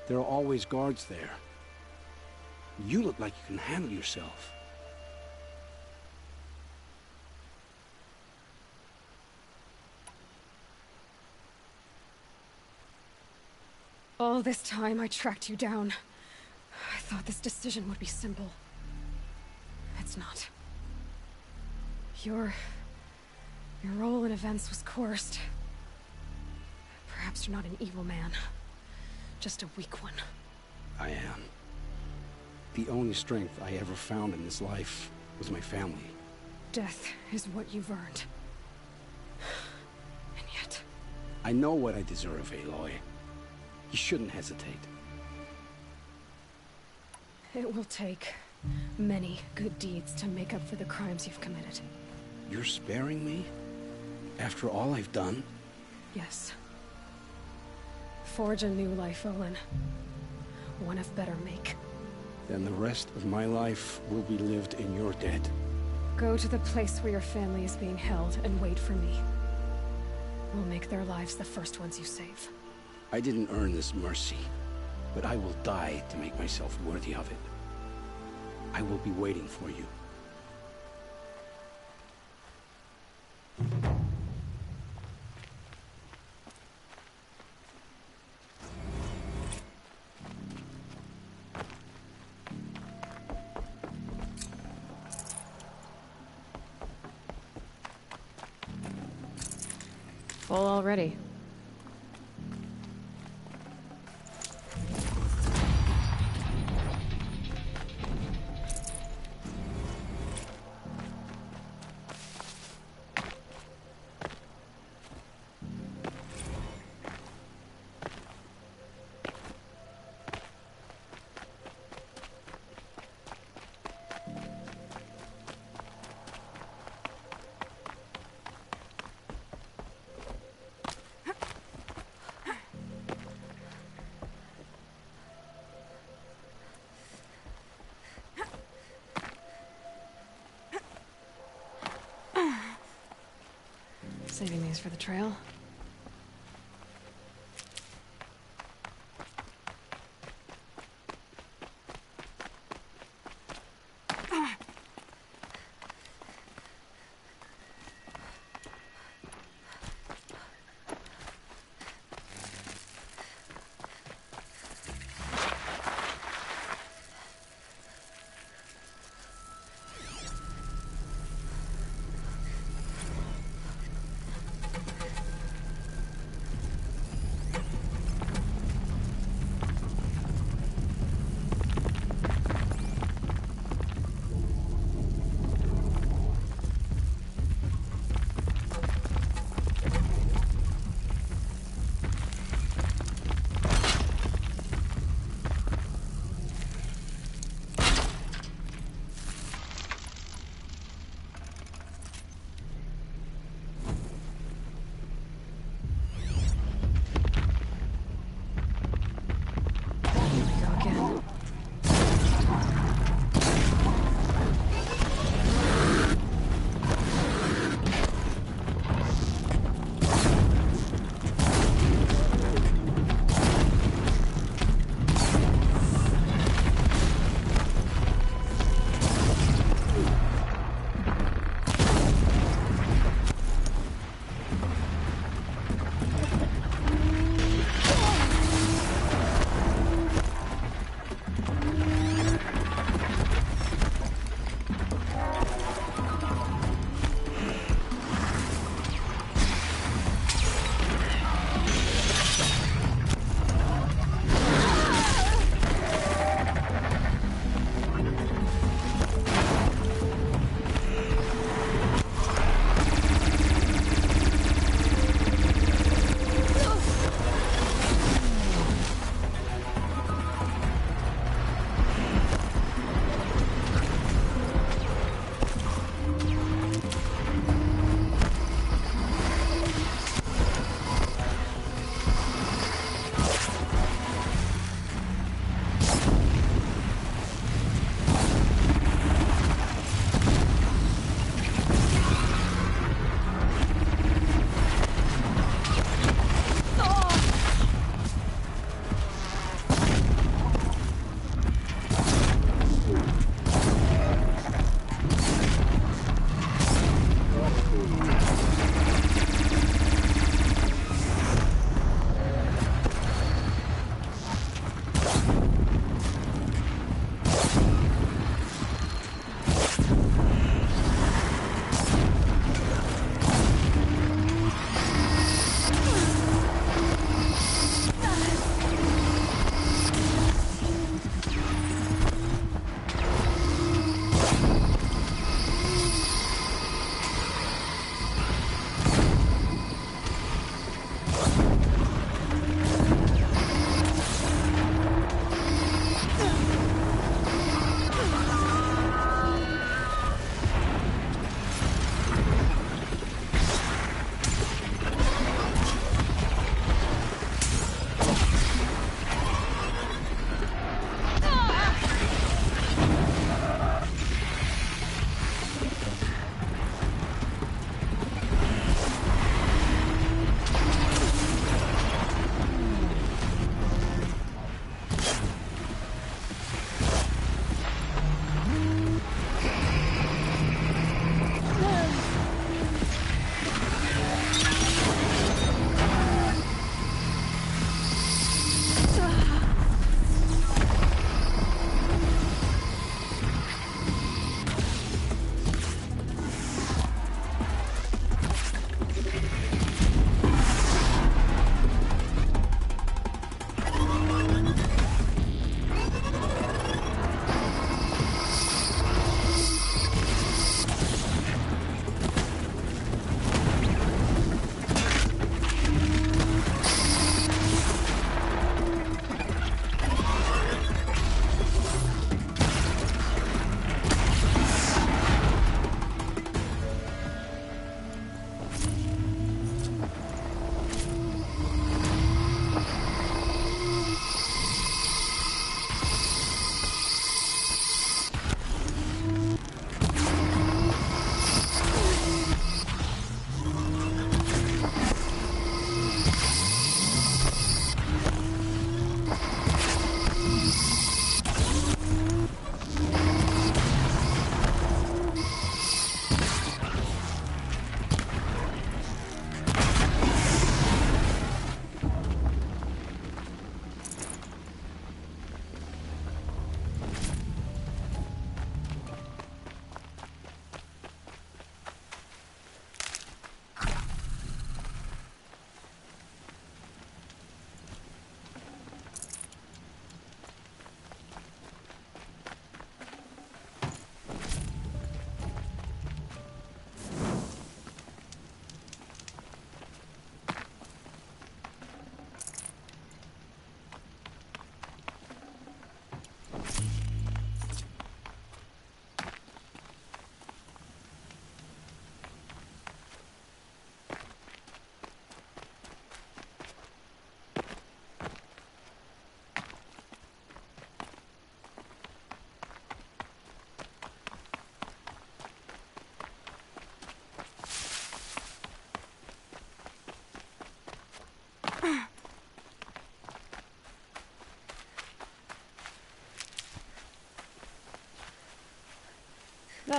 There are always guards there. You look like you can handle yourself. All this time I tracked you down. I thought this decision would be simple. It's not. Your role in events was coerced. Perhaps you're not an evil man. Just a weak one. I am. the only strength I ever found in this life was my family. Death is what you've earned. And yet... I know what I deserve, Aloy. You shouldn't hesitate. It will take many good deeds to make up for the crimes you've committed. You're sparing me? After all I've done? Yes. Forge a new life, Olin. One of better make. Then the rest of my life will be lived in your debt. Go to the place where your family is being held and wait for me. We'll make their lives the first ones you save. I didn't earn this mercy, but I will die to make myself worthy of it. I will be waiting for you. Full already. Saving these for the trail.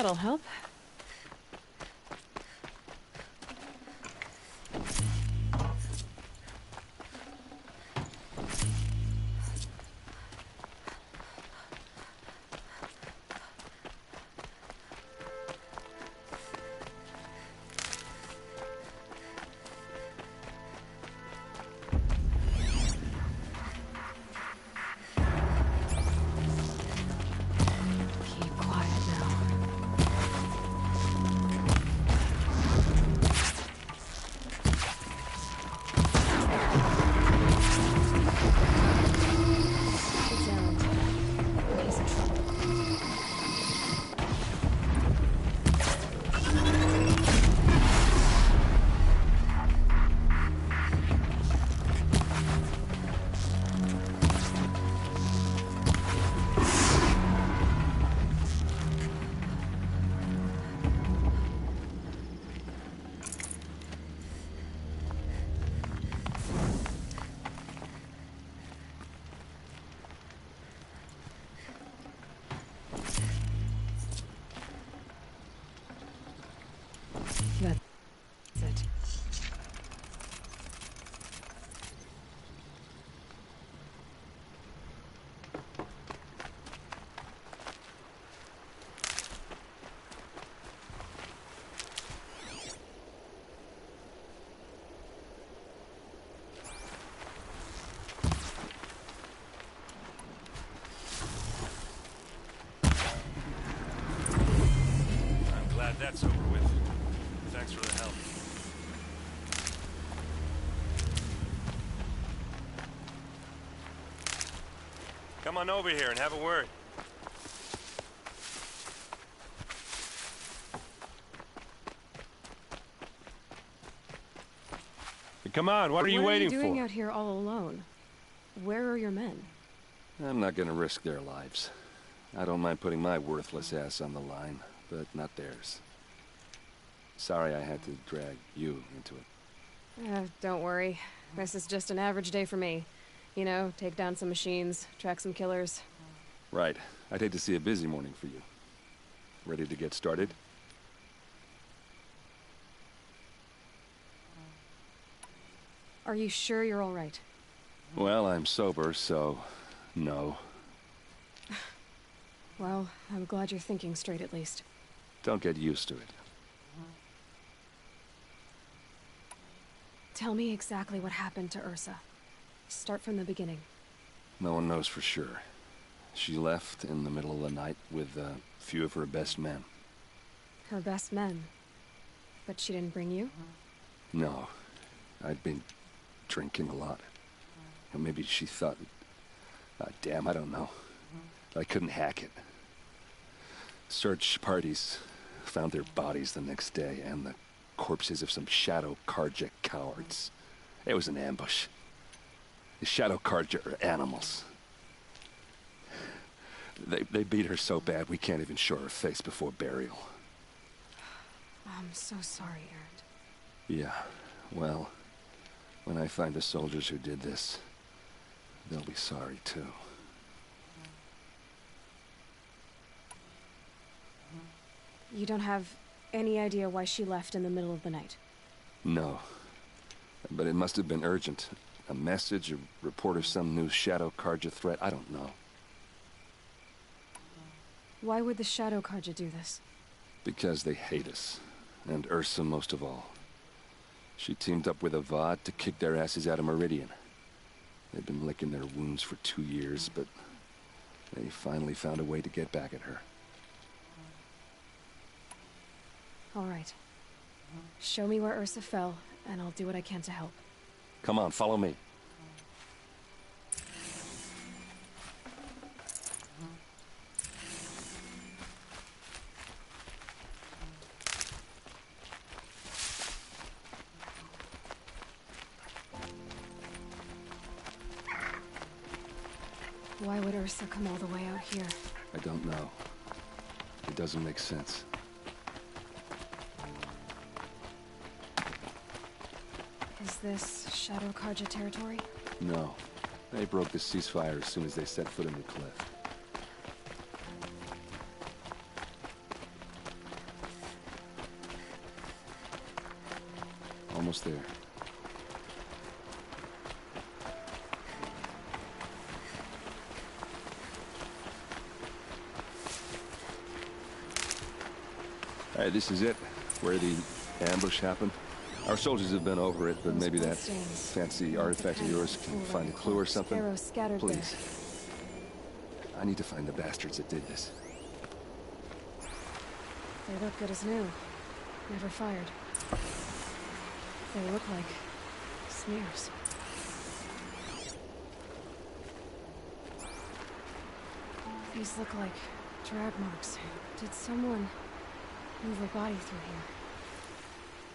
That'll help. Keep quiet now. It's Aaron. He's in trouble. That's it. I'm glad that's over with. Thanks for the help. Come on over here and have a word. Come on, what are you waiting for? What are you doing out here all alone? Where are your men? I'm not gonna risk their lives. I don't mind putting my worthless ass on the line, but not theirs. Sorry I had to drag you into it. Don't worry. This is just an average day for me. You know, take down some machines, track some killers. Right. I'd hate to see a busy morning for you. Ready to get started? Are you sure you're all right? Well, I'm sober, so no. Well, I'm glad you're thinking straight at least. Don't get used to it. Tell me exactly what happened to Ursa. Start from the beginning. No one knows for sure. She left in the middle of the night with a few of her best men. Her best men? But she didn't bring you? No. I'd been drinking a lot. Or maybe she thought... damn, I don't know. I couldn't hack it. Search parties found their bodies the next day, and the corpses of some Shadow Karja cowards. It was an ambush. The Shadow Karja are animals. They beat her so bad we can't even show her face before burial. I'm so sorry, Aaron. Yeah, well, when I find the soldiers who did this, they'll be sorry too. You don't have any idea why she left in the middle of the night? No. But it must have been urgent. A message, a report of some new Shadow Karja threat, I don't know. Why would the Shadow Karja do this? Because they hate us. And Ursa most of all. She teamed up with Avad to kick their asses out of Meridian. They've been licking their wounds for 2 years, but they finally found a way to get back at her. All right. Show me where Ursa fell, and I'll do what I can to help. Come on, follow me. Why would Ursa come all the way out here? I don't know. It doesn't make sense. Is this Shadow Karja territory? No. They broke the ceasefire as soon as they set foot in the cliff. almost there. All right, this is it, where the ambush happened. Our soldiers have been over it, but maybe that fancy artifact of yours can find a clue or something. Please. I need to find the bastards that did this. They look good as new. Never fired. They look like smears. These look like drag marks. Did someone move a body through here?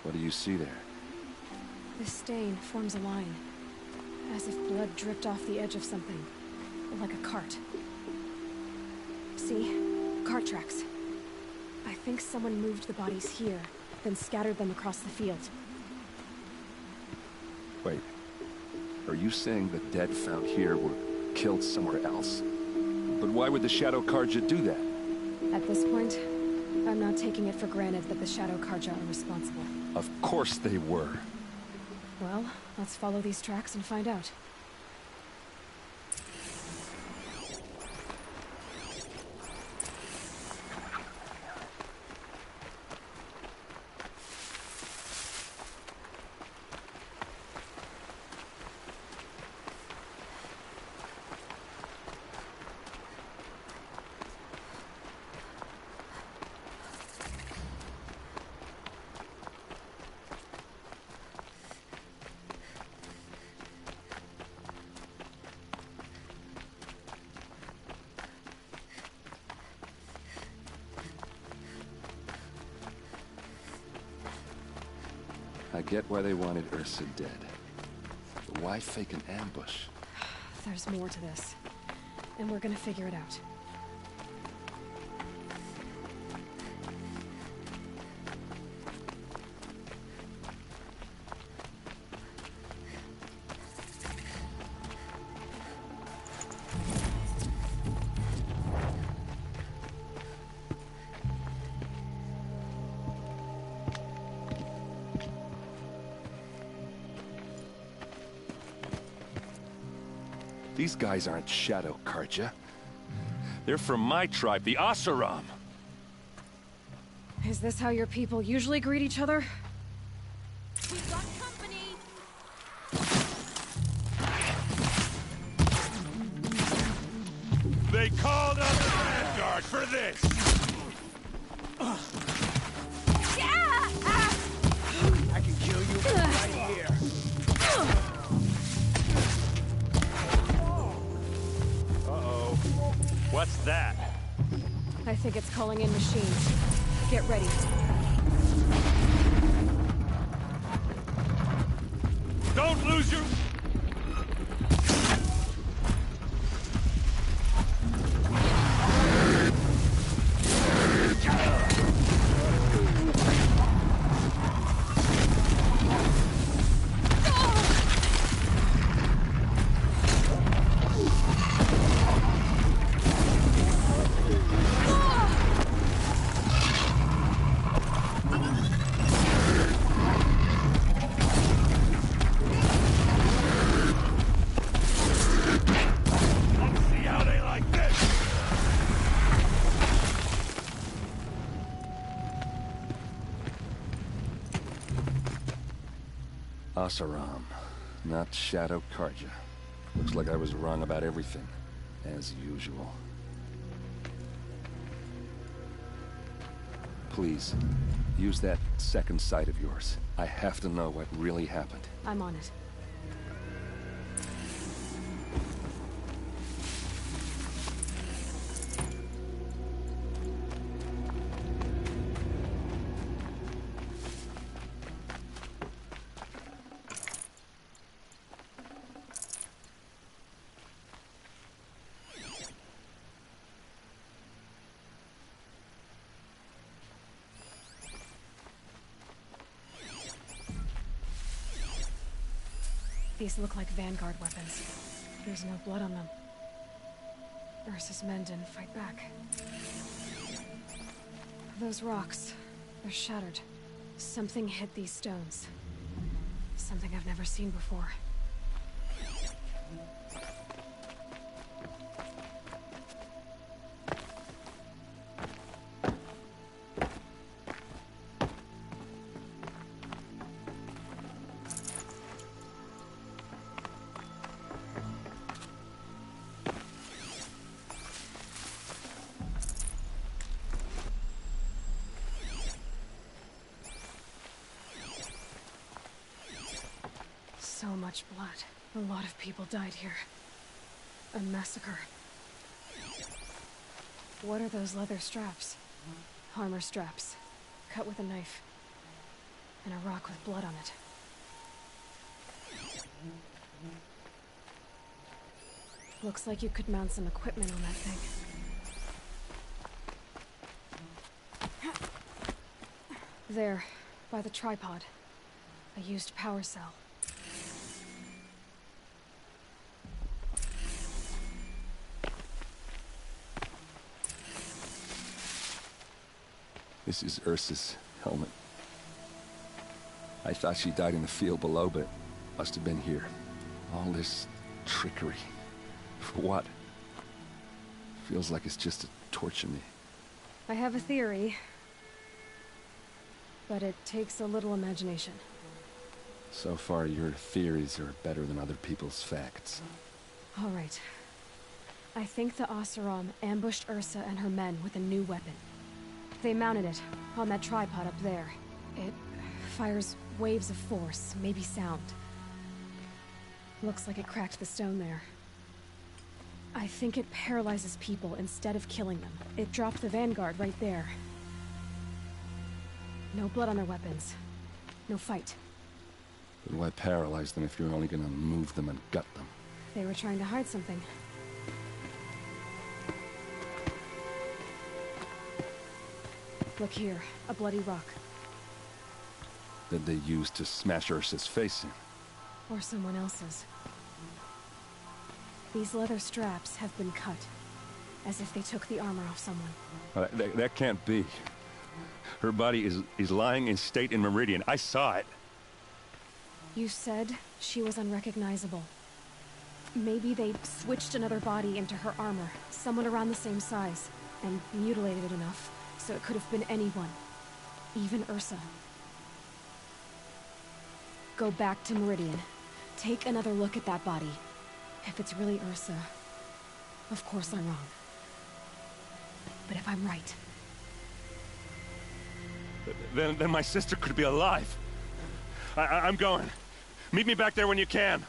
What do you see there? This stain forms a line, as if blood dripped off the edge of something, like a cart. See? Cart tracks. I think someone moved the bodies here, then scattered them across the field. Wait. Are you saying the dead found here were killed somewhere else? But why would the Shadow Karja do that? At this point, I'm not taking it for granted that the Shadow Karja are responsible. Of course they were. Well, let's follow these tracks and find out. I get why they wanted Ursa dead. But why fake an ambush? There's more to this, and we're gonna figure it out. These guys aren't Shadow Karja. They're from my tribe, the Asaram. Is this how your people usually greet each other? We've got company! They called up the Vanguard for this! I can kill you right here. Uh-oh. What's that? I think it's calling in machines. Get ready. Don't lose your... Asaram, not Shadow Karja. Looks like I was wrong about everything, as usual. Please, use that second sight of yours. I have to know what really happened. I'm on it. These look like Vanguard weapons. There's no blood on them. Ursa's men didn't fight back. Those rocks, they're shattered. Something hit these stones. Something I've never seen before. So much blood. A lot of people died here. A massacre. What are those leather straps? Armor straps. Cut with a knife. And a rock with blood on it. Looks like you could mount some equipment on that thing. There, by the tripod. A used power cell. This is Ursa's helmet. I thought she died in the field below, but must have been here. All this trickery. For what? Feels like it's just to torture me. I have a theory. But it takes a little imagination. So far, your theories are better than other people's facts. All right. I think the Oseram ambushed Ursa and her men with a new weapon. They mounted it on that tripod up there. It fires waves of force, maybe sound. Looks like it cracked the stone there. I think it paralyzes people instead of killing them. It dropped the Vanguard right there. No blood on their weapons. No fight. But why paralyze them if you're only gonna move them and gut them? They were trying to hide something. Look here, a bloody rock. That they used to smash Ursa's face in. Or someone else's. These leather straps have been cut. As if they took the armor off someone. That can't be. Her body is lying in state in Meridian. I saw it. You said she was unrecognizable. Maybe they switched another body into her armor. Someone around the same size. And mutilated it enough. So it could have been anyone. Even Ursa. Go back to Meridian. Take another look at that body. If it's really Ursa, of course I'm wrong. But if I'm right... Then my sister could be alive. I'm going. Meet me back there when you can.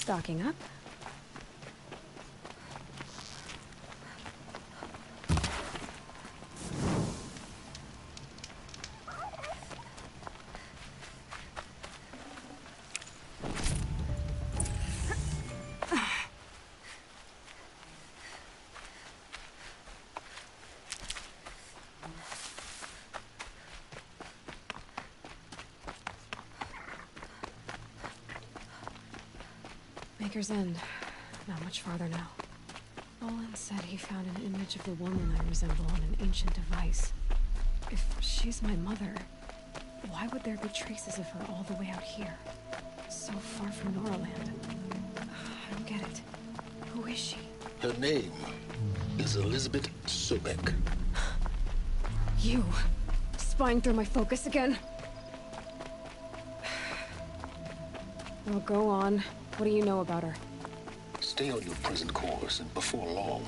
Stocking up. Maker's End. Not much farther now. Olin said he found an image of the woman I resemble on an ancient device. If she's my mother, why would there be traces of her all the way out here? So far from Noraland. I don't get it. Who is she? Her name is Elizabeth Sobek. You! Spying through my focus again? Well, go on. What do you know about her? Stay on your present course, and before long,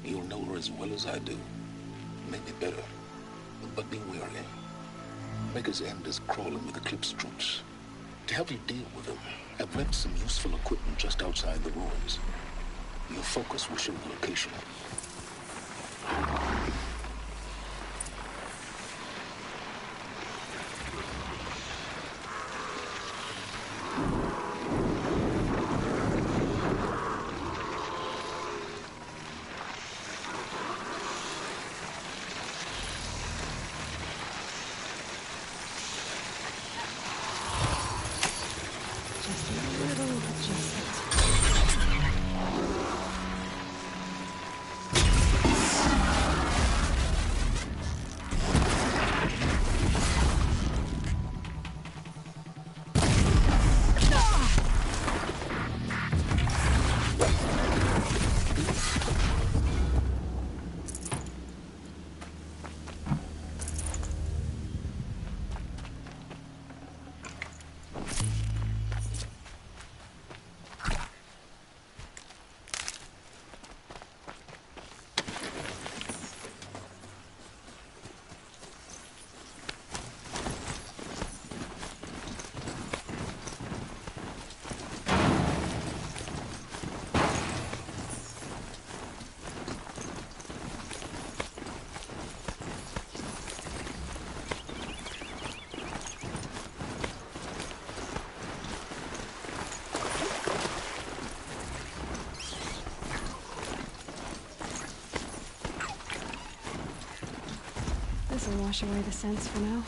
you'll know her as well as I do. Maybe better. But be wary. Maker's End is crawling with Eclipse troops. To help you deal with them, I've left some useful equipment just outside the ruins. Your focus will show the location. This'll wash away the scents for now.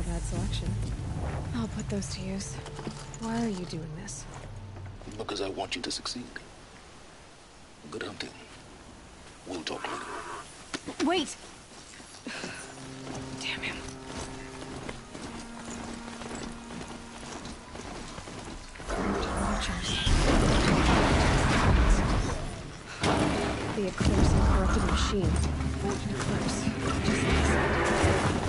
bad selection. I'll put those to use. Why are you doing this? Because I want you to succeed. Good hunting. We'll talk later. Wait! Damn him. The eclipse and corrupted machine. Eclipse. Just like I said.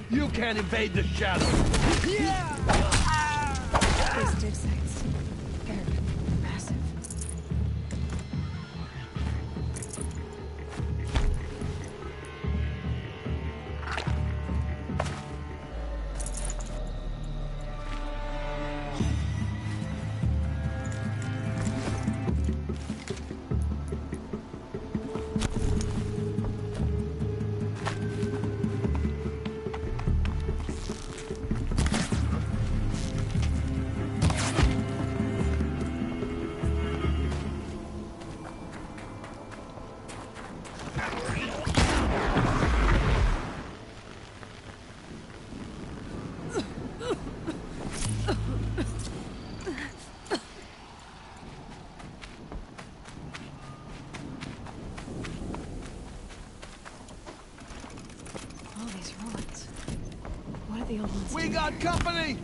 You can't invade the shadows. Yeah! These dig sites. They're massive. The old ones We got company!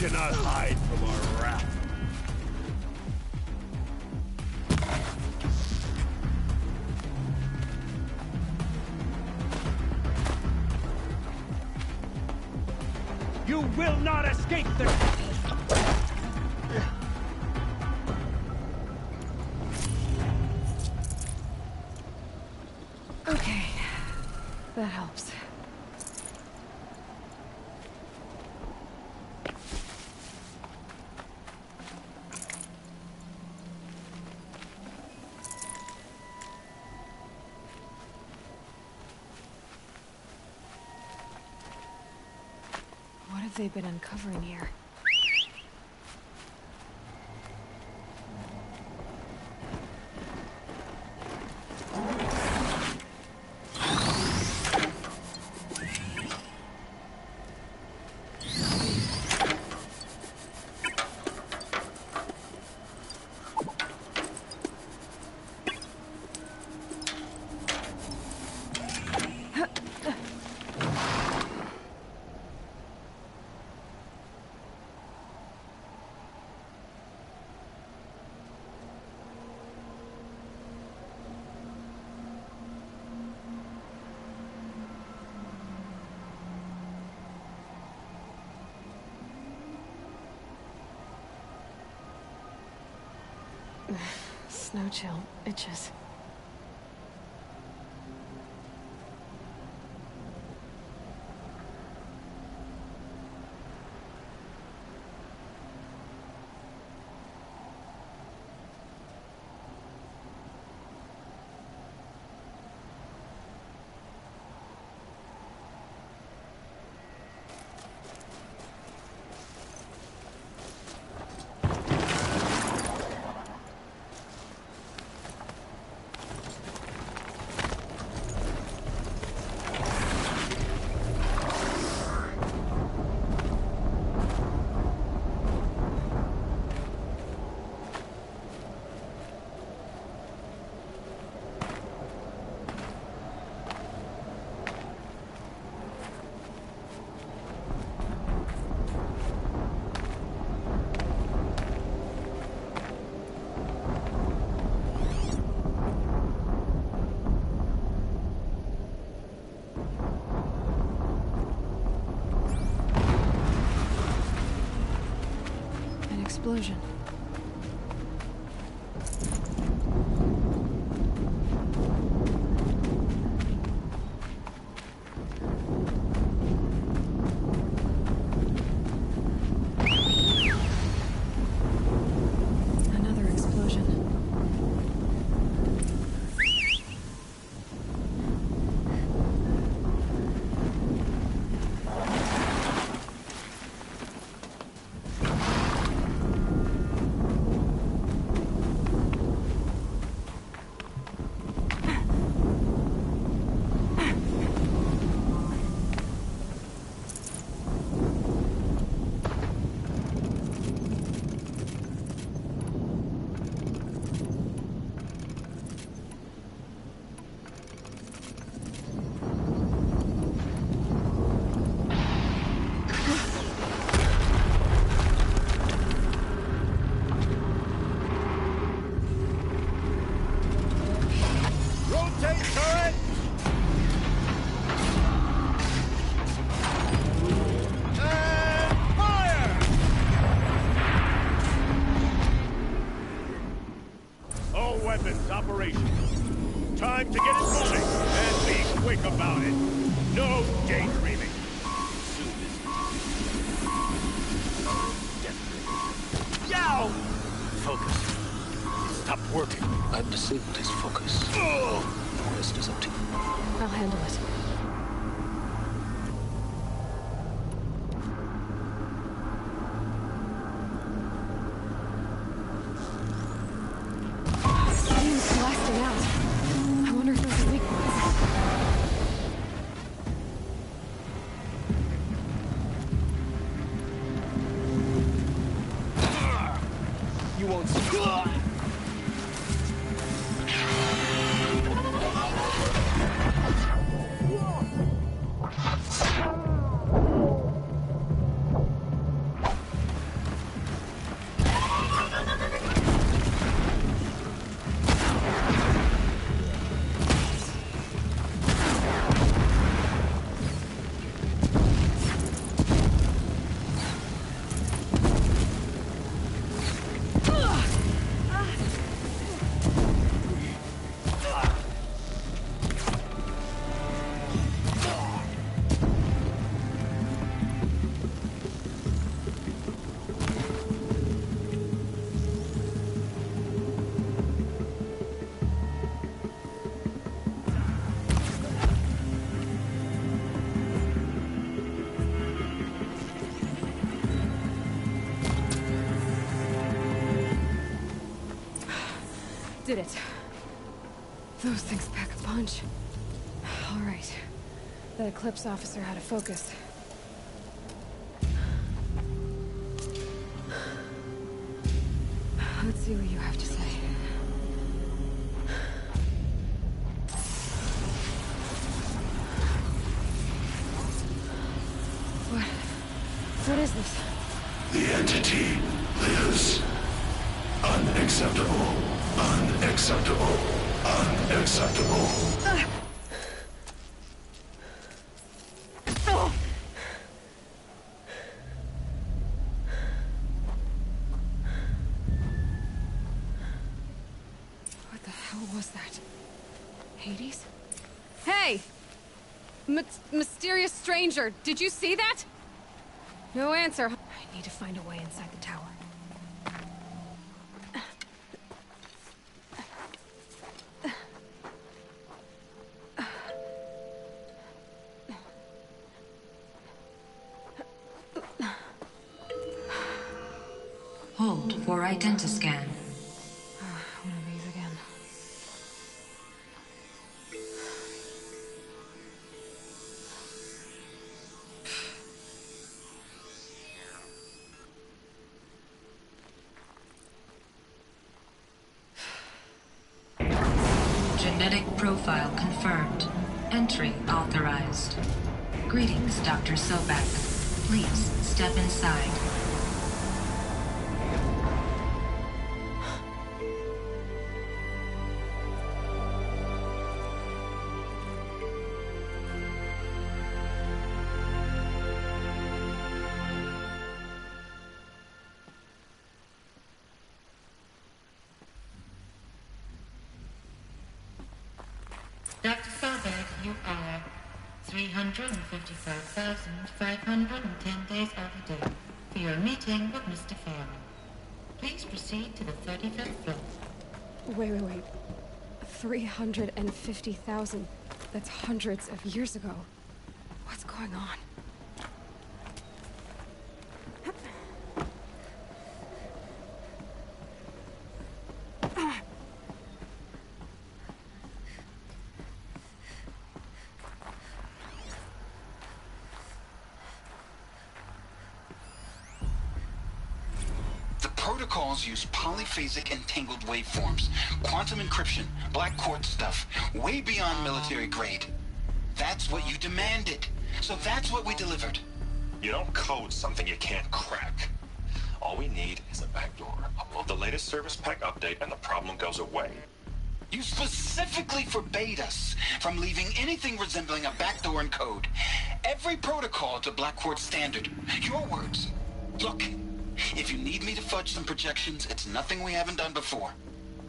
cannot hide from our wrath. You will not escape the... Okay, That helps. What have they been uncovering here? Snow chill itches. Explosion. Another explosion. Time to get it moving, and be quick about it. No daydreaming. Yow! Focus. Stop working. I've disabled his focus. The rest is up to you. I'll handle it. Beam's blasting out. I wonder if there's a weak point. You won't see. did it. Those things pack a punch. All right. That Eclipse officer had a focus. Let's see what you have to say. What is this? The entity lives. Unacceptable. Unacceptable. Unacceptable. What the hell was that? Hades? Hey! Mysterious stranger, did you see that? No answer. I need to find a way inside the tower. Hold for identiscan. One of these again. Genetic profile confirmed. Entry authorized. Greetings, Dr. Sobek. Please step inside. Dr. Sobek, you are 355,510 days overdue for your meeting with Mr. Farrell. Please proceed to the 35th floor. Wait. 350,000. That's hundreds of years ago. What's going on? Protocols use polyphasic entangled waveforms, quantum encryption, black quartz stuff, way beyond military grade. That's what you demanded. So that's what we delivered. You don't code something you can't crack. All we need is a backdoor. Upload the latest service pack update and the problem goes away. You specifically forbade us from leaving anything resembling a backdoor in code. Every protocol is a black quartz standard. Your words. Look. If you need me to fudge some projections, it's nothing we haven't done before.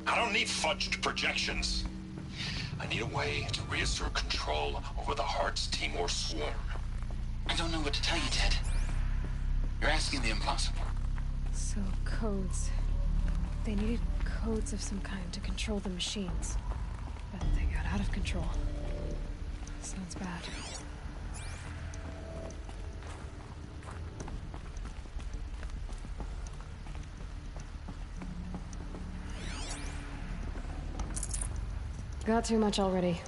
I don't need fudged projections. I need a way to reassert control over the Heart's Timor swarm. I don't know what to tell you, Ted. You're asking the impossible. So, codes. They needed codes of some kind to control the machines. But they got out of control. Sounds bad. Got too much already.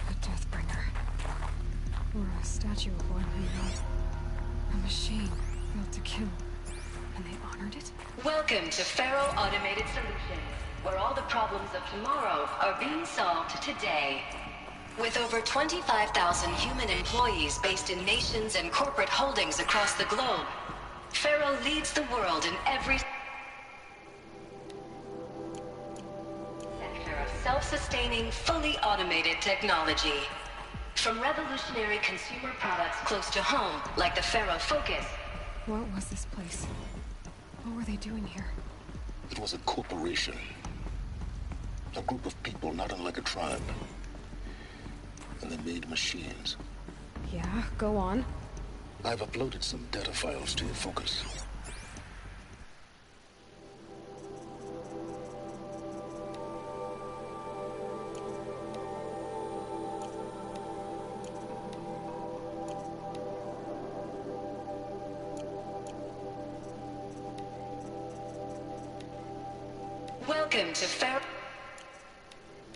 A Deathbringer. Or a statue of one who knows. A machine built to kill. And they honored it? Welcome to Faro Automated Solutions, where all the problems of tomorrow are being solved today. With over 25,000 human employees based in nations and corporate holdings across the globe, Faro leads the world in every sector of self-sustaining, fully automated technology. From revolutionary consumer products close to home, like the Faro Focus. What was this place? What were they doing here? It was a corporation. A group of people not unlike a tribe. And they made machines. Yeah, go on. I've uploaded some data files to your Focus. Welcome to Pharaoh.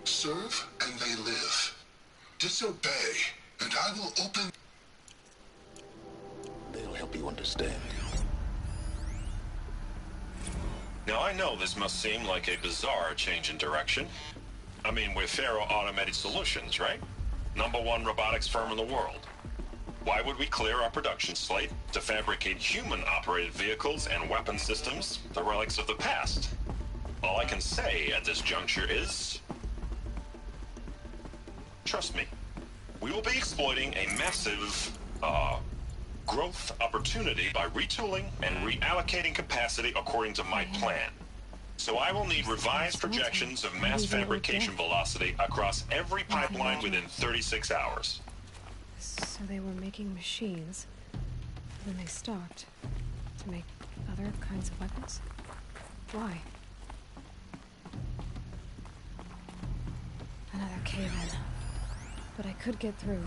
Serve and they live. Disobey, and I will open... They'll help you understand. Now I know this must seem like a bizarre change in direction. I mean, we're Pharaoh Automated Solutions, right? #1 robotics firm in the world. Why would we clear our production slate to fabricate human-operated vehicles and weapon systems, the relics of the past? All I can say at this juncture is... trust me. We will be exploiting a massive, growth opportunity by retooling and reallocating capacity according to my plan. So I will need revised projections of mass fabrication velocity across every pipeline within 36 hours. So they were making machines, then they stopped to make other kinds of weapons? Why? Another cave-in. But I could get through.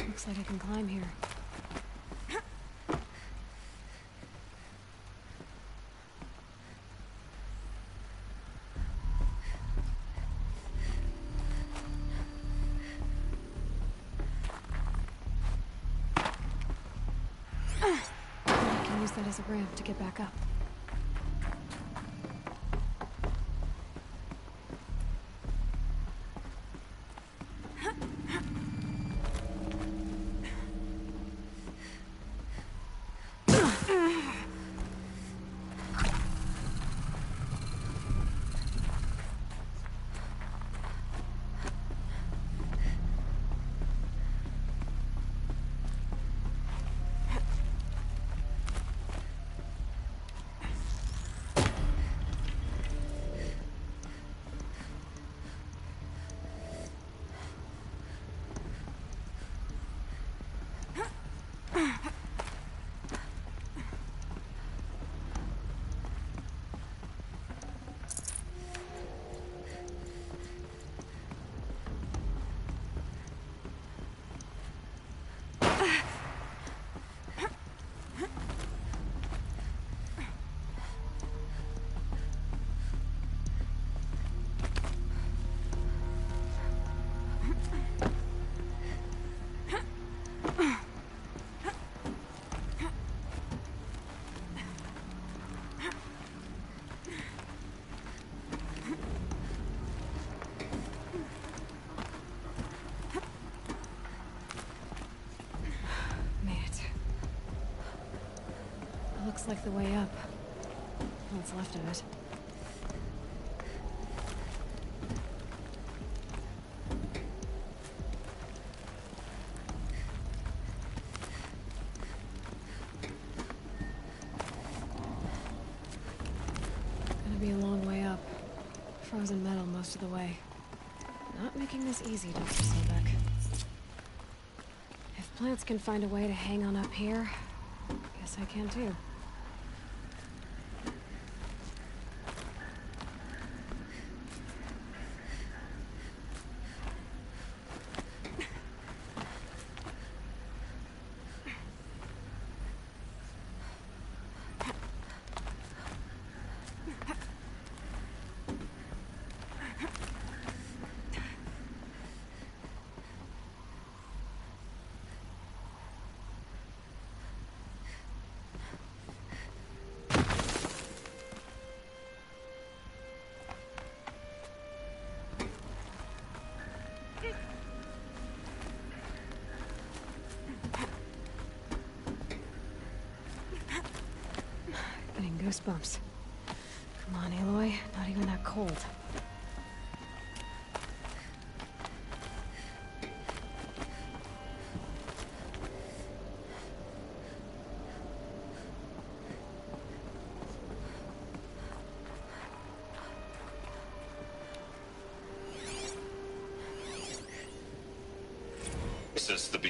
Looks like I can climb here. I can use that as a ramp to get back up. Looks like the way up. What's left of it. Gonna be a long way up. Frozen metal most of the way. Not making this easy, Dr. Sobek. If plants can find a way to hang on up here, guess I can too. Getting goosebumps. Come on, Aloy. Not even that cold.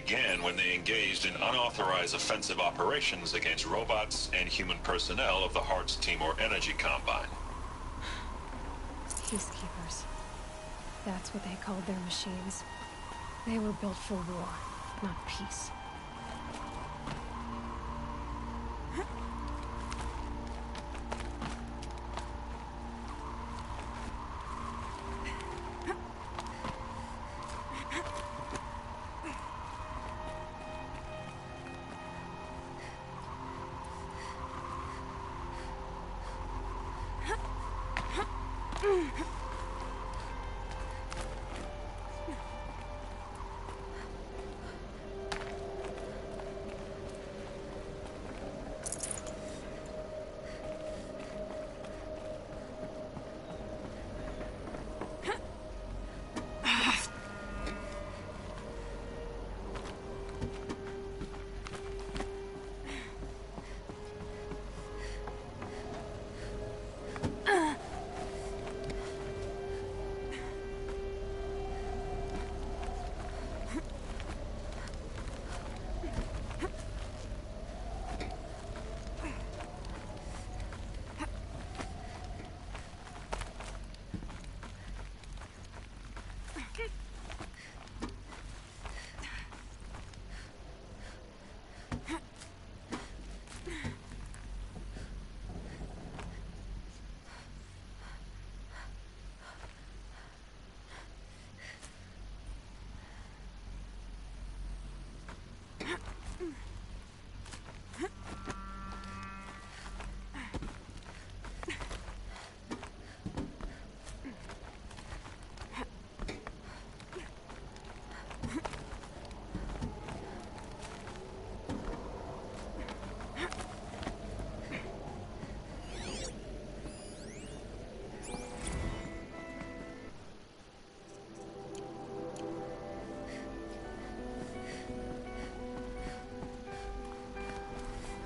began when they engaged in unauthorized offensive operations against robots and human personnel of the Hearts Timor Energy Combine. Peacekeepers. That's what they called their machines. They were built for war, not peace.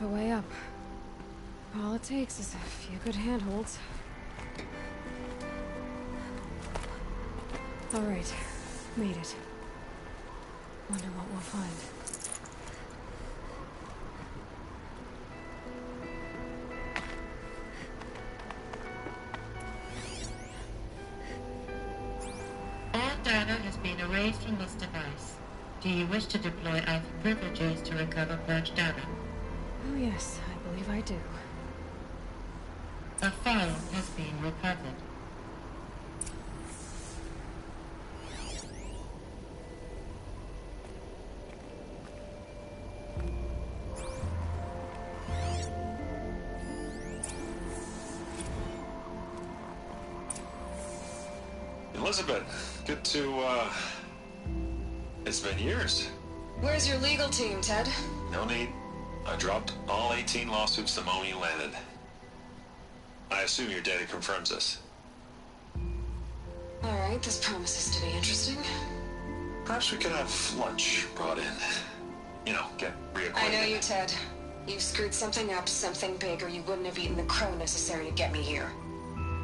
A way up. All it takes is a few good handholds. All right, made it. Wonder what we'll find. All data has been erased from this device. Do you wish to deploy Alpha privileges to recover purged data? Oh yes, I believe I do. A file has been recovered. Elizabeth, good to, it's been years. Where's your legal team, Ted? No need. I dropped all 18 lawsuits the moment you landed. I assume your data confirms this. All right, this promises to be interesting. Perhaps we could have lunch brought in. You know, get reacquainted. I know you, Ted. You've screwed something up, something big, or you wouldn't have eaten the crow necessary to get me here.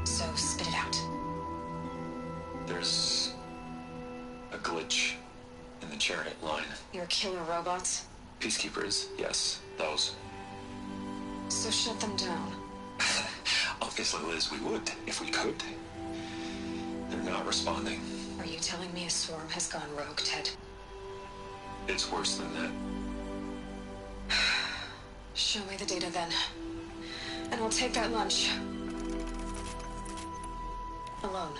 So, spit it out. There's a glitch in the chariot line. Your killer robots? Peacekeepers, yes, those. So shut them down. Obviously, Liz, we would, if we could. They're not responding. Are you telling me a swarm has gone rogue, Ted? It's worse than that. Show me the data then. And I'll take that lunch. Alone.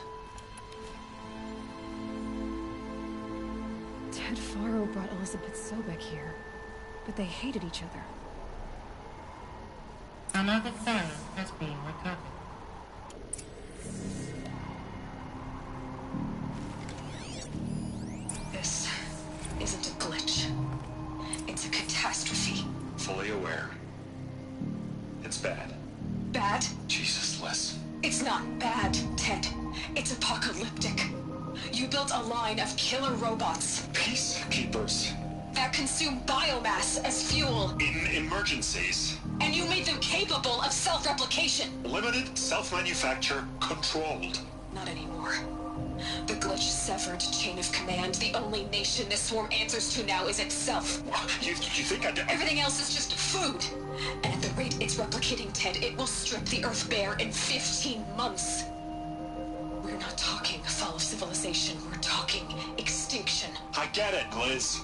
Ted Faro brought Elizabeth Sobek here, but they hated each other. Another file has been recovered. This isn't a glitch. It's a catastrophe. Fully aware. It's bad. Bad? Jesus, Liz. It's not bad, Ted. It's apocalyptic. You built a line of killer robots. Peacekeepers. That consume biomass as fuel. In emergencies. And you made them capable of self-replication. Limited, self-manufacture, controlled. Not anymore. The glitch severed chain of command. The only nation this swarm answers to now is itself. You think Everything else is just food. And at the rate it's replicating, Ted, it will strip the Earth bare in 15 months. We're not talking fall of civilization. We're talking extinction. I get it, Liz.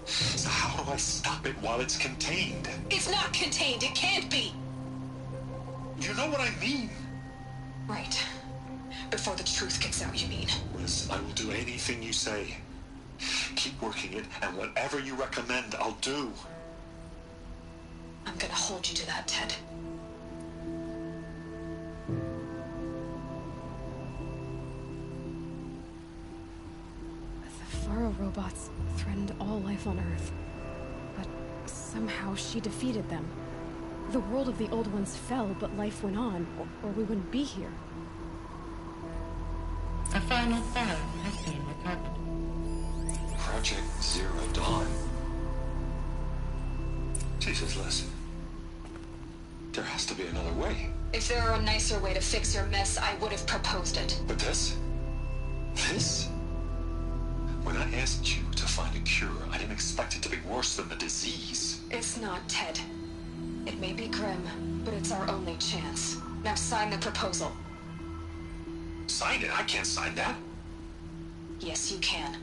So how do I stop it while it's contained? It's not contained. It can't be. You know what I mean? Right. Before the truth gets out, you mean? Liz, I will do anything you say. Keep working it, and whatever you recommend, I'll do. I'm gonna hold you to that, Ted. The Faro robots threatened all life on Earth. But somehow she defeated them. The world of the old ones fell, but life went on, or we wouldn't be here. A final file has been recovered. Project Zero Dawn. Jesus, Liz. There has to be another way. If there were a nicer way to fix your mess, I would have proposed it. But this? This? When I asked you to find a cure, I didn't expect it to be worse than the disease. It's not, Ted. It may be grim, but it's our only chance. Now sign the proposal. Sign it? I can't sign that. Yes, you can.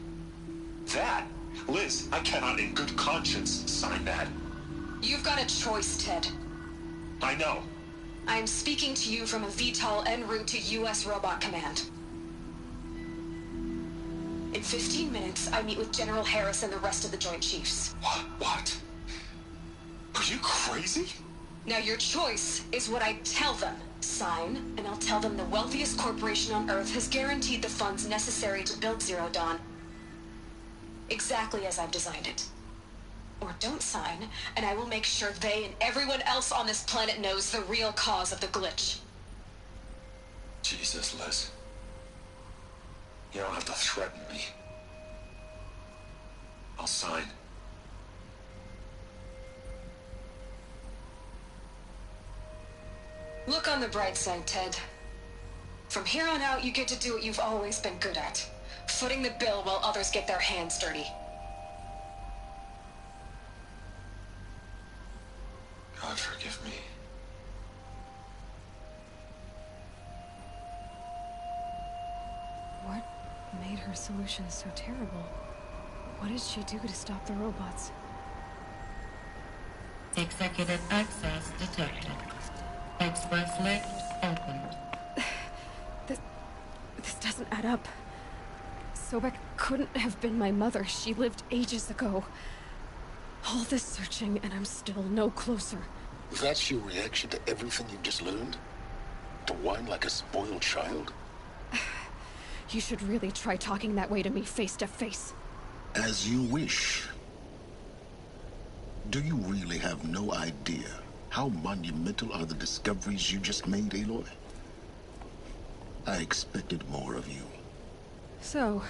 That? Liz, I cannot in good conscience sign that. You've got a choice, Ted. I know. I am speaking to you from a VTOL en route to U.S. Robot Command. In 15 minutes, I meet with General Harris and the rest of the Joint Chiefs. What? Are you crazy? Now your choice is what I tell them. Sign, and I'll tell them the wealthiest corporation on Earth has guaranteed the funds necessary to build Zero Dawn. Exactly as I've designed it. Or don't sign, and I will make sure they and everyone else on this planet knows the real cause of the glitch. Jesus, Liz. You don't have to threaten me. I'll sign. Look on the bright side, Ted. From here on out, you get to do what you've always been good at. Footing the bill while others get their hands dirty. God forgive me. What made her solution so terrible? What did she do to stop the robots? Executive access detected. Express lift opened. This doesn't add up. Sobek couldn't have been my mother. She lived ages ago. All this searching, and I'm still no closer. That's your reaction to everything you've just learned? To whine like a spoiled child? You should really try talking that way to me face to face. As you wish. Do you really have no idea how monumental are the discoveries you just made, Aloy? I expected more of you. So,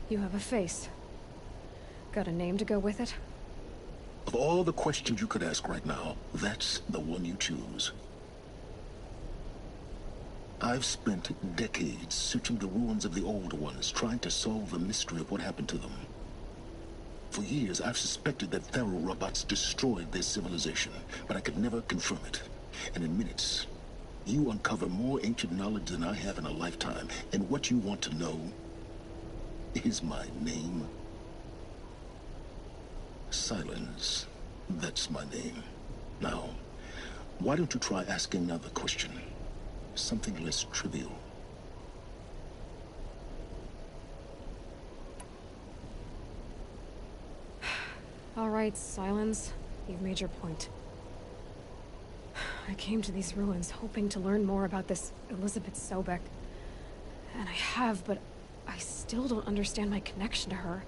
you have a face. Got a name to go with it? Of all the questions you could ask right now, that's the one you choose. I've spent decades searching the ruins of the old ones, trying to solve the mystery of what happened to them. For years, I've suspected that Faro robots destroyed their civilization, but I could never confirm it. And in minutes, you uncover more ancient knowledge than I have in a lifetime. And what you want to know is my name. Silence. That's my name. Now, why don't you try asking another question? Something less trivial. All right, Silence. You've made your point. I came to these ruins hoping to learn more about this Elizabeth Sobek. And I have, but I still don't understand my connection to her.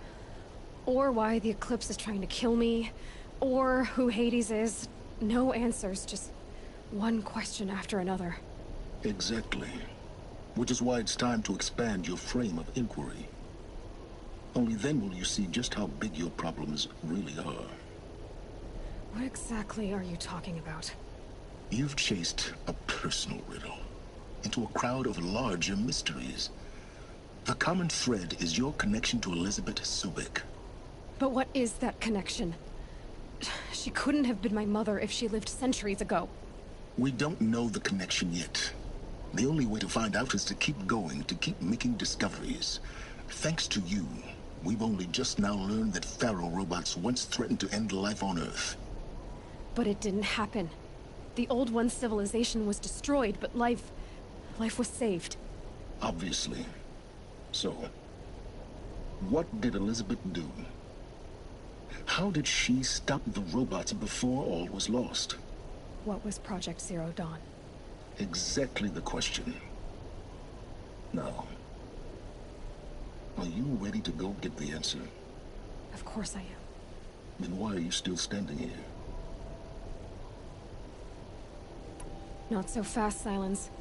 Or why the Eclipse is trying to kill me. Or who Hades is. No answers, just one question after another. Exactly. Which is why it's time to expand your frame of inquiry. Only then will you see just how big your problems really are. What exactly are you talking about? You've chased a personal riddle into a crowd of larger mysteries. The common thread is your connection to Elizabeth Sobek. But what is that connection? She couldn't have been my mother if she lived centuries ago. We don't know the connection yet. The only way to find out is to keep going, to keep making discoveries. Thanks to you, we've only just now learned that Pharaoh robots once threatened to end life on Earth. But it didn't happen. The Old One's civilization was destroyed, but life was saved. Obviously. So, what did Elizabeth do? How did she stop the robots before all was lost? What was Project Zero Dawn? Exactly the question. Now, are you ready to go get the answer? Of course I am. Then why are you still standing here? Not so fast, Silence.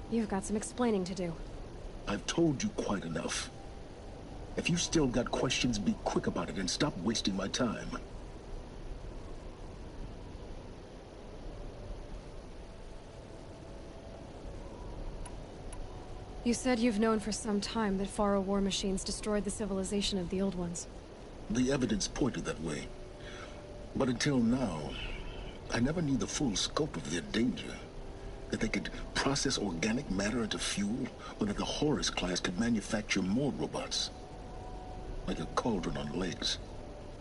You've got some explaining to do. I've told you quite enough. If you still got questions, be quick about it and stop wasting my time. You said you've known for some time that Pharaoh war machines destroyed the civilization of the Old Ones. The evidence pointed that way. But until now, I never knew the full scope of their danger. That they could process organic matter into fuel, or that the Horus class could manufacture more robots. Like a cauldron on legs.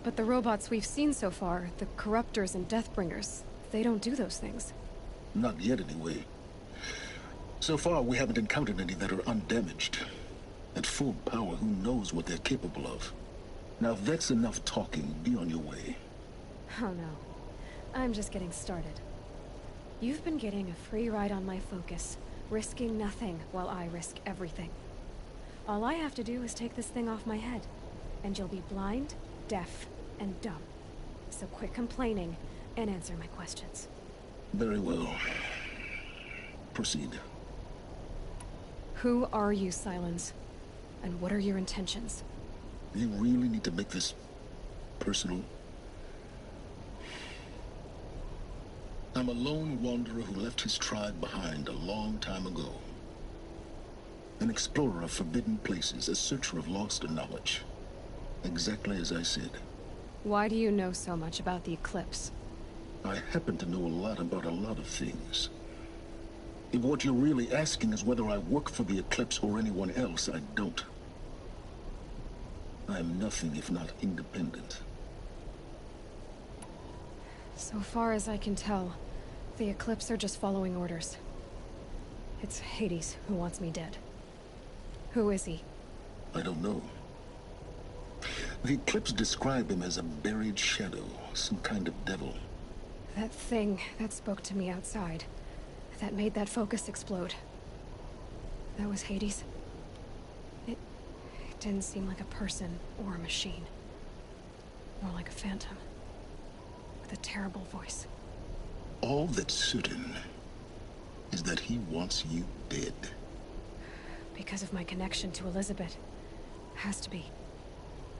But the robots we've seen so far, the Corruptors and Deathbringers, they don't do those things. Not yet, anyway. So far, we haven't encountered any that are undamaged. At full power, who knows what they're capable of? Now, if that's enough talking, be on your way. Oh no. I'm just getting started. You've been getting a free ride on my focus, risking nothing while I risk everything. All I have to do is take this thing off my head, and you'll be blind, deaf, and dumb. So quit complaining and answer my questions. Very well. Proceed. Who are you, Silence? And what are your intentions? You really need to make this personal? I'm a lone wanderer who left his tribe behind a long time ago. An explorer of forbidden places, a searcher of lost knowledge. Exactly as I said. Why do you know so much about the Eclipse? I happen to know a lot about a lot of things. If what you're really asking is whether I work for the Eclipse or anyone else, I don't. I am nothing if not independent. So far as I can tell, the Eclipse are just following orders. It's Hades who wants me dead. Who is he? I don't know. The Eclipse describe him as a buried shadow, some kind of devil. That thing that spoke to me outside, that made that focus explode. That was Hades. It didn't seem like a person or a machine. More like a phantom. With a terrible voice. All that's certain is that he wants you dead. Because of my connection to Elizabeth. Has to be.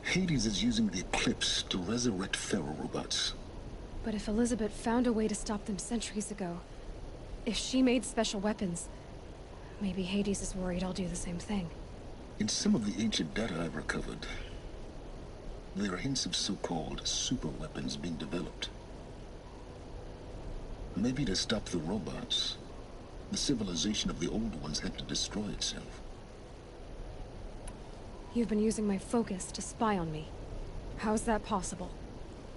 Hades is using the Eclipse to resurrect Pharaoh robots. But if Elizabeth found a way to stop them centuries ago, if she made special weapons, maybe Hades is worried I'll do the same thing. In some of the ancient data I've recovered, there are hints of so-called super weapons being developed. Maybe to stop the robots, the civilization of the Old Ones had to destroy itself. You've been using my focus to spy on me. How's that possible?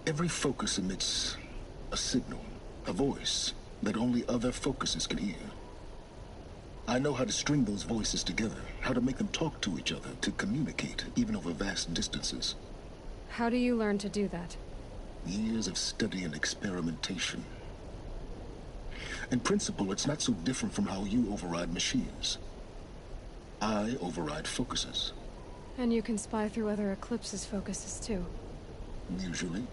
Every focus emits a signal, a voice, that only other focuses can hear. I know how to string those voices together, how to make them talk to each other, to communicate, even over vast distances. How do you learn to do that? Years of study and experimentation. In principle, it's not so different from how you override machines. I override focuses. And you can spy through other Eclipse's focuses too. Usually.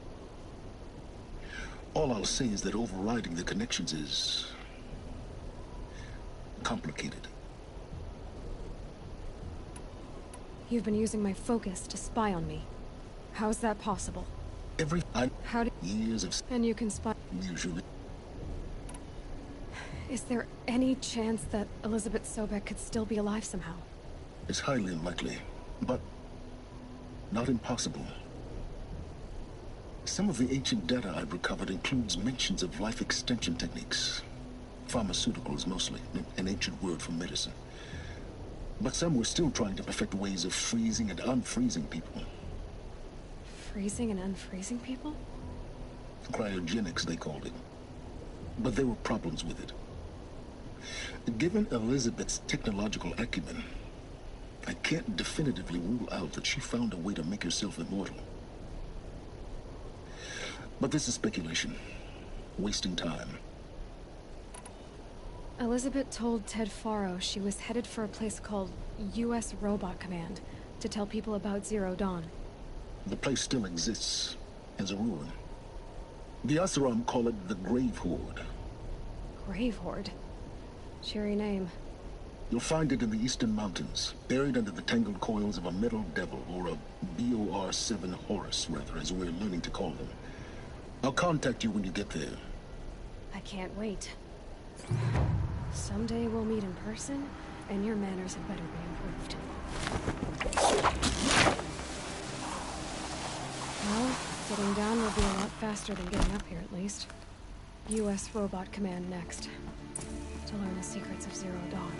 All I'll say is that overriding the connections is complicated. You've been using my focus to spy on me. How's that possible? How do years of and you can spy usually. Is there any chance that Elizabeth Sobek could still be alive somehow? It's highly unlikely, but not impossible. Some of the ancient data I've recovered includes mentions of life extension techniques. Pharmaceuticals, mostly, an ancient word for medicine. But some were still trying to perfect ways of freezing and unfreezing people. Freezing and unfreezing people? Cryogenics, they called it. But there were problems with it. Given Elizabeth's technological acumen, I can't definitively rule out that she found a way to make herself immortal. But this is speculation. Wasting time. Elizabeth told Ted Faro she was headed for a place called U.S. Robot Command to tell people about Zero Dawn. The place still exists as a ruin. The Asaram call it the Grave Horde. Grave Horde? Cheery name. You'll find it in the Eastern Mountains, buried under the tangled coils of a metal devil, or a BOR-7 Horus, rather, as we're learning to call them. I'll contact you when you get there. I can't wait. Someday we'll meet in person, and your manners had better be improved. Well, getting down will be a lot faster than getting up here, at least. U.S. Robot Command next. To learn the secrets of Zero Dawn.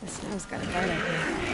Snow's got a bite out here.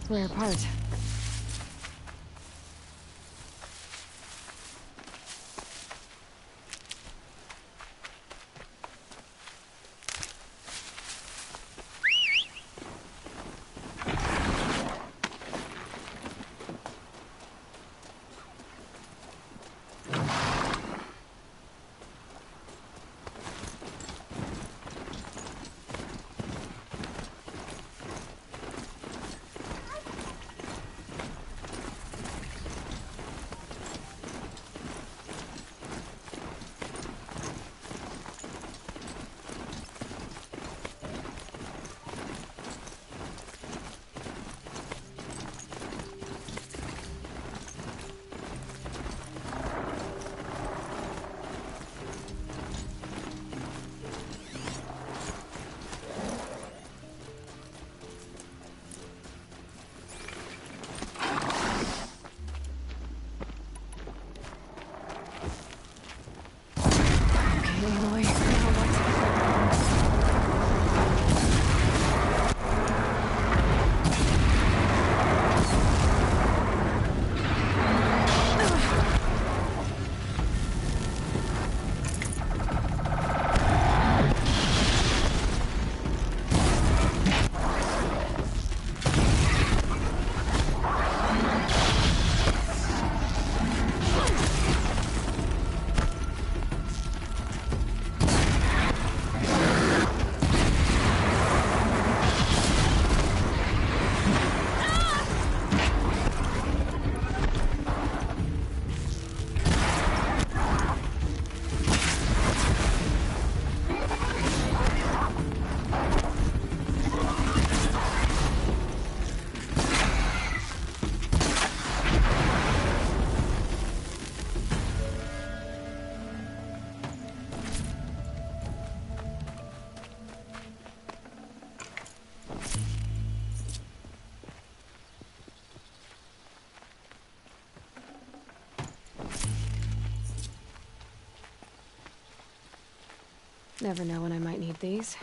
Rare part. Never know when I might need these.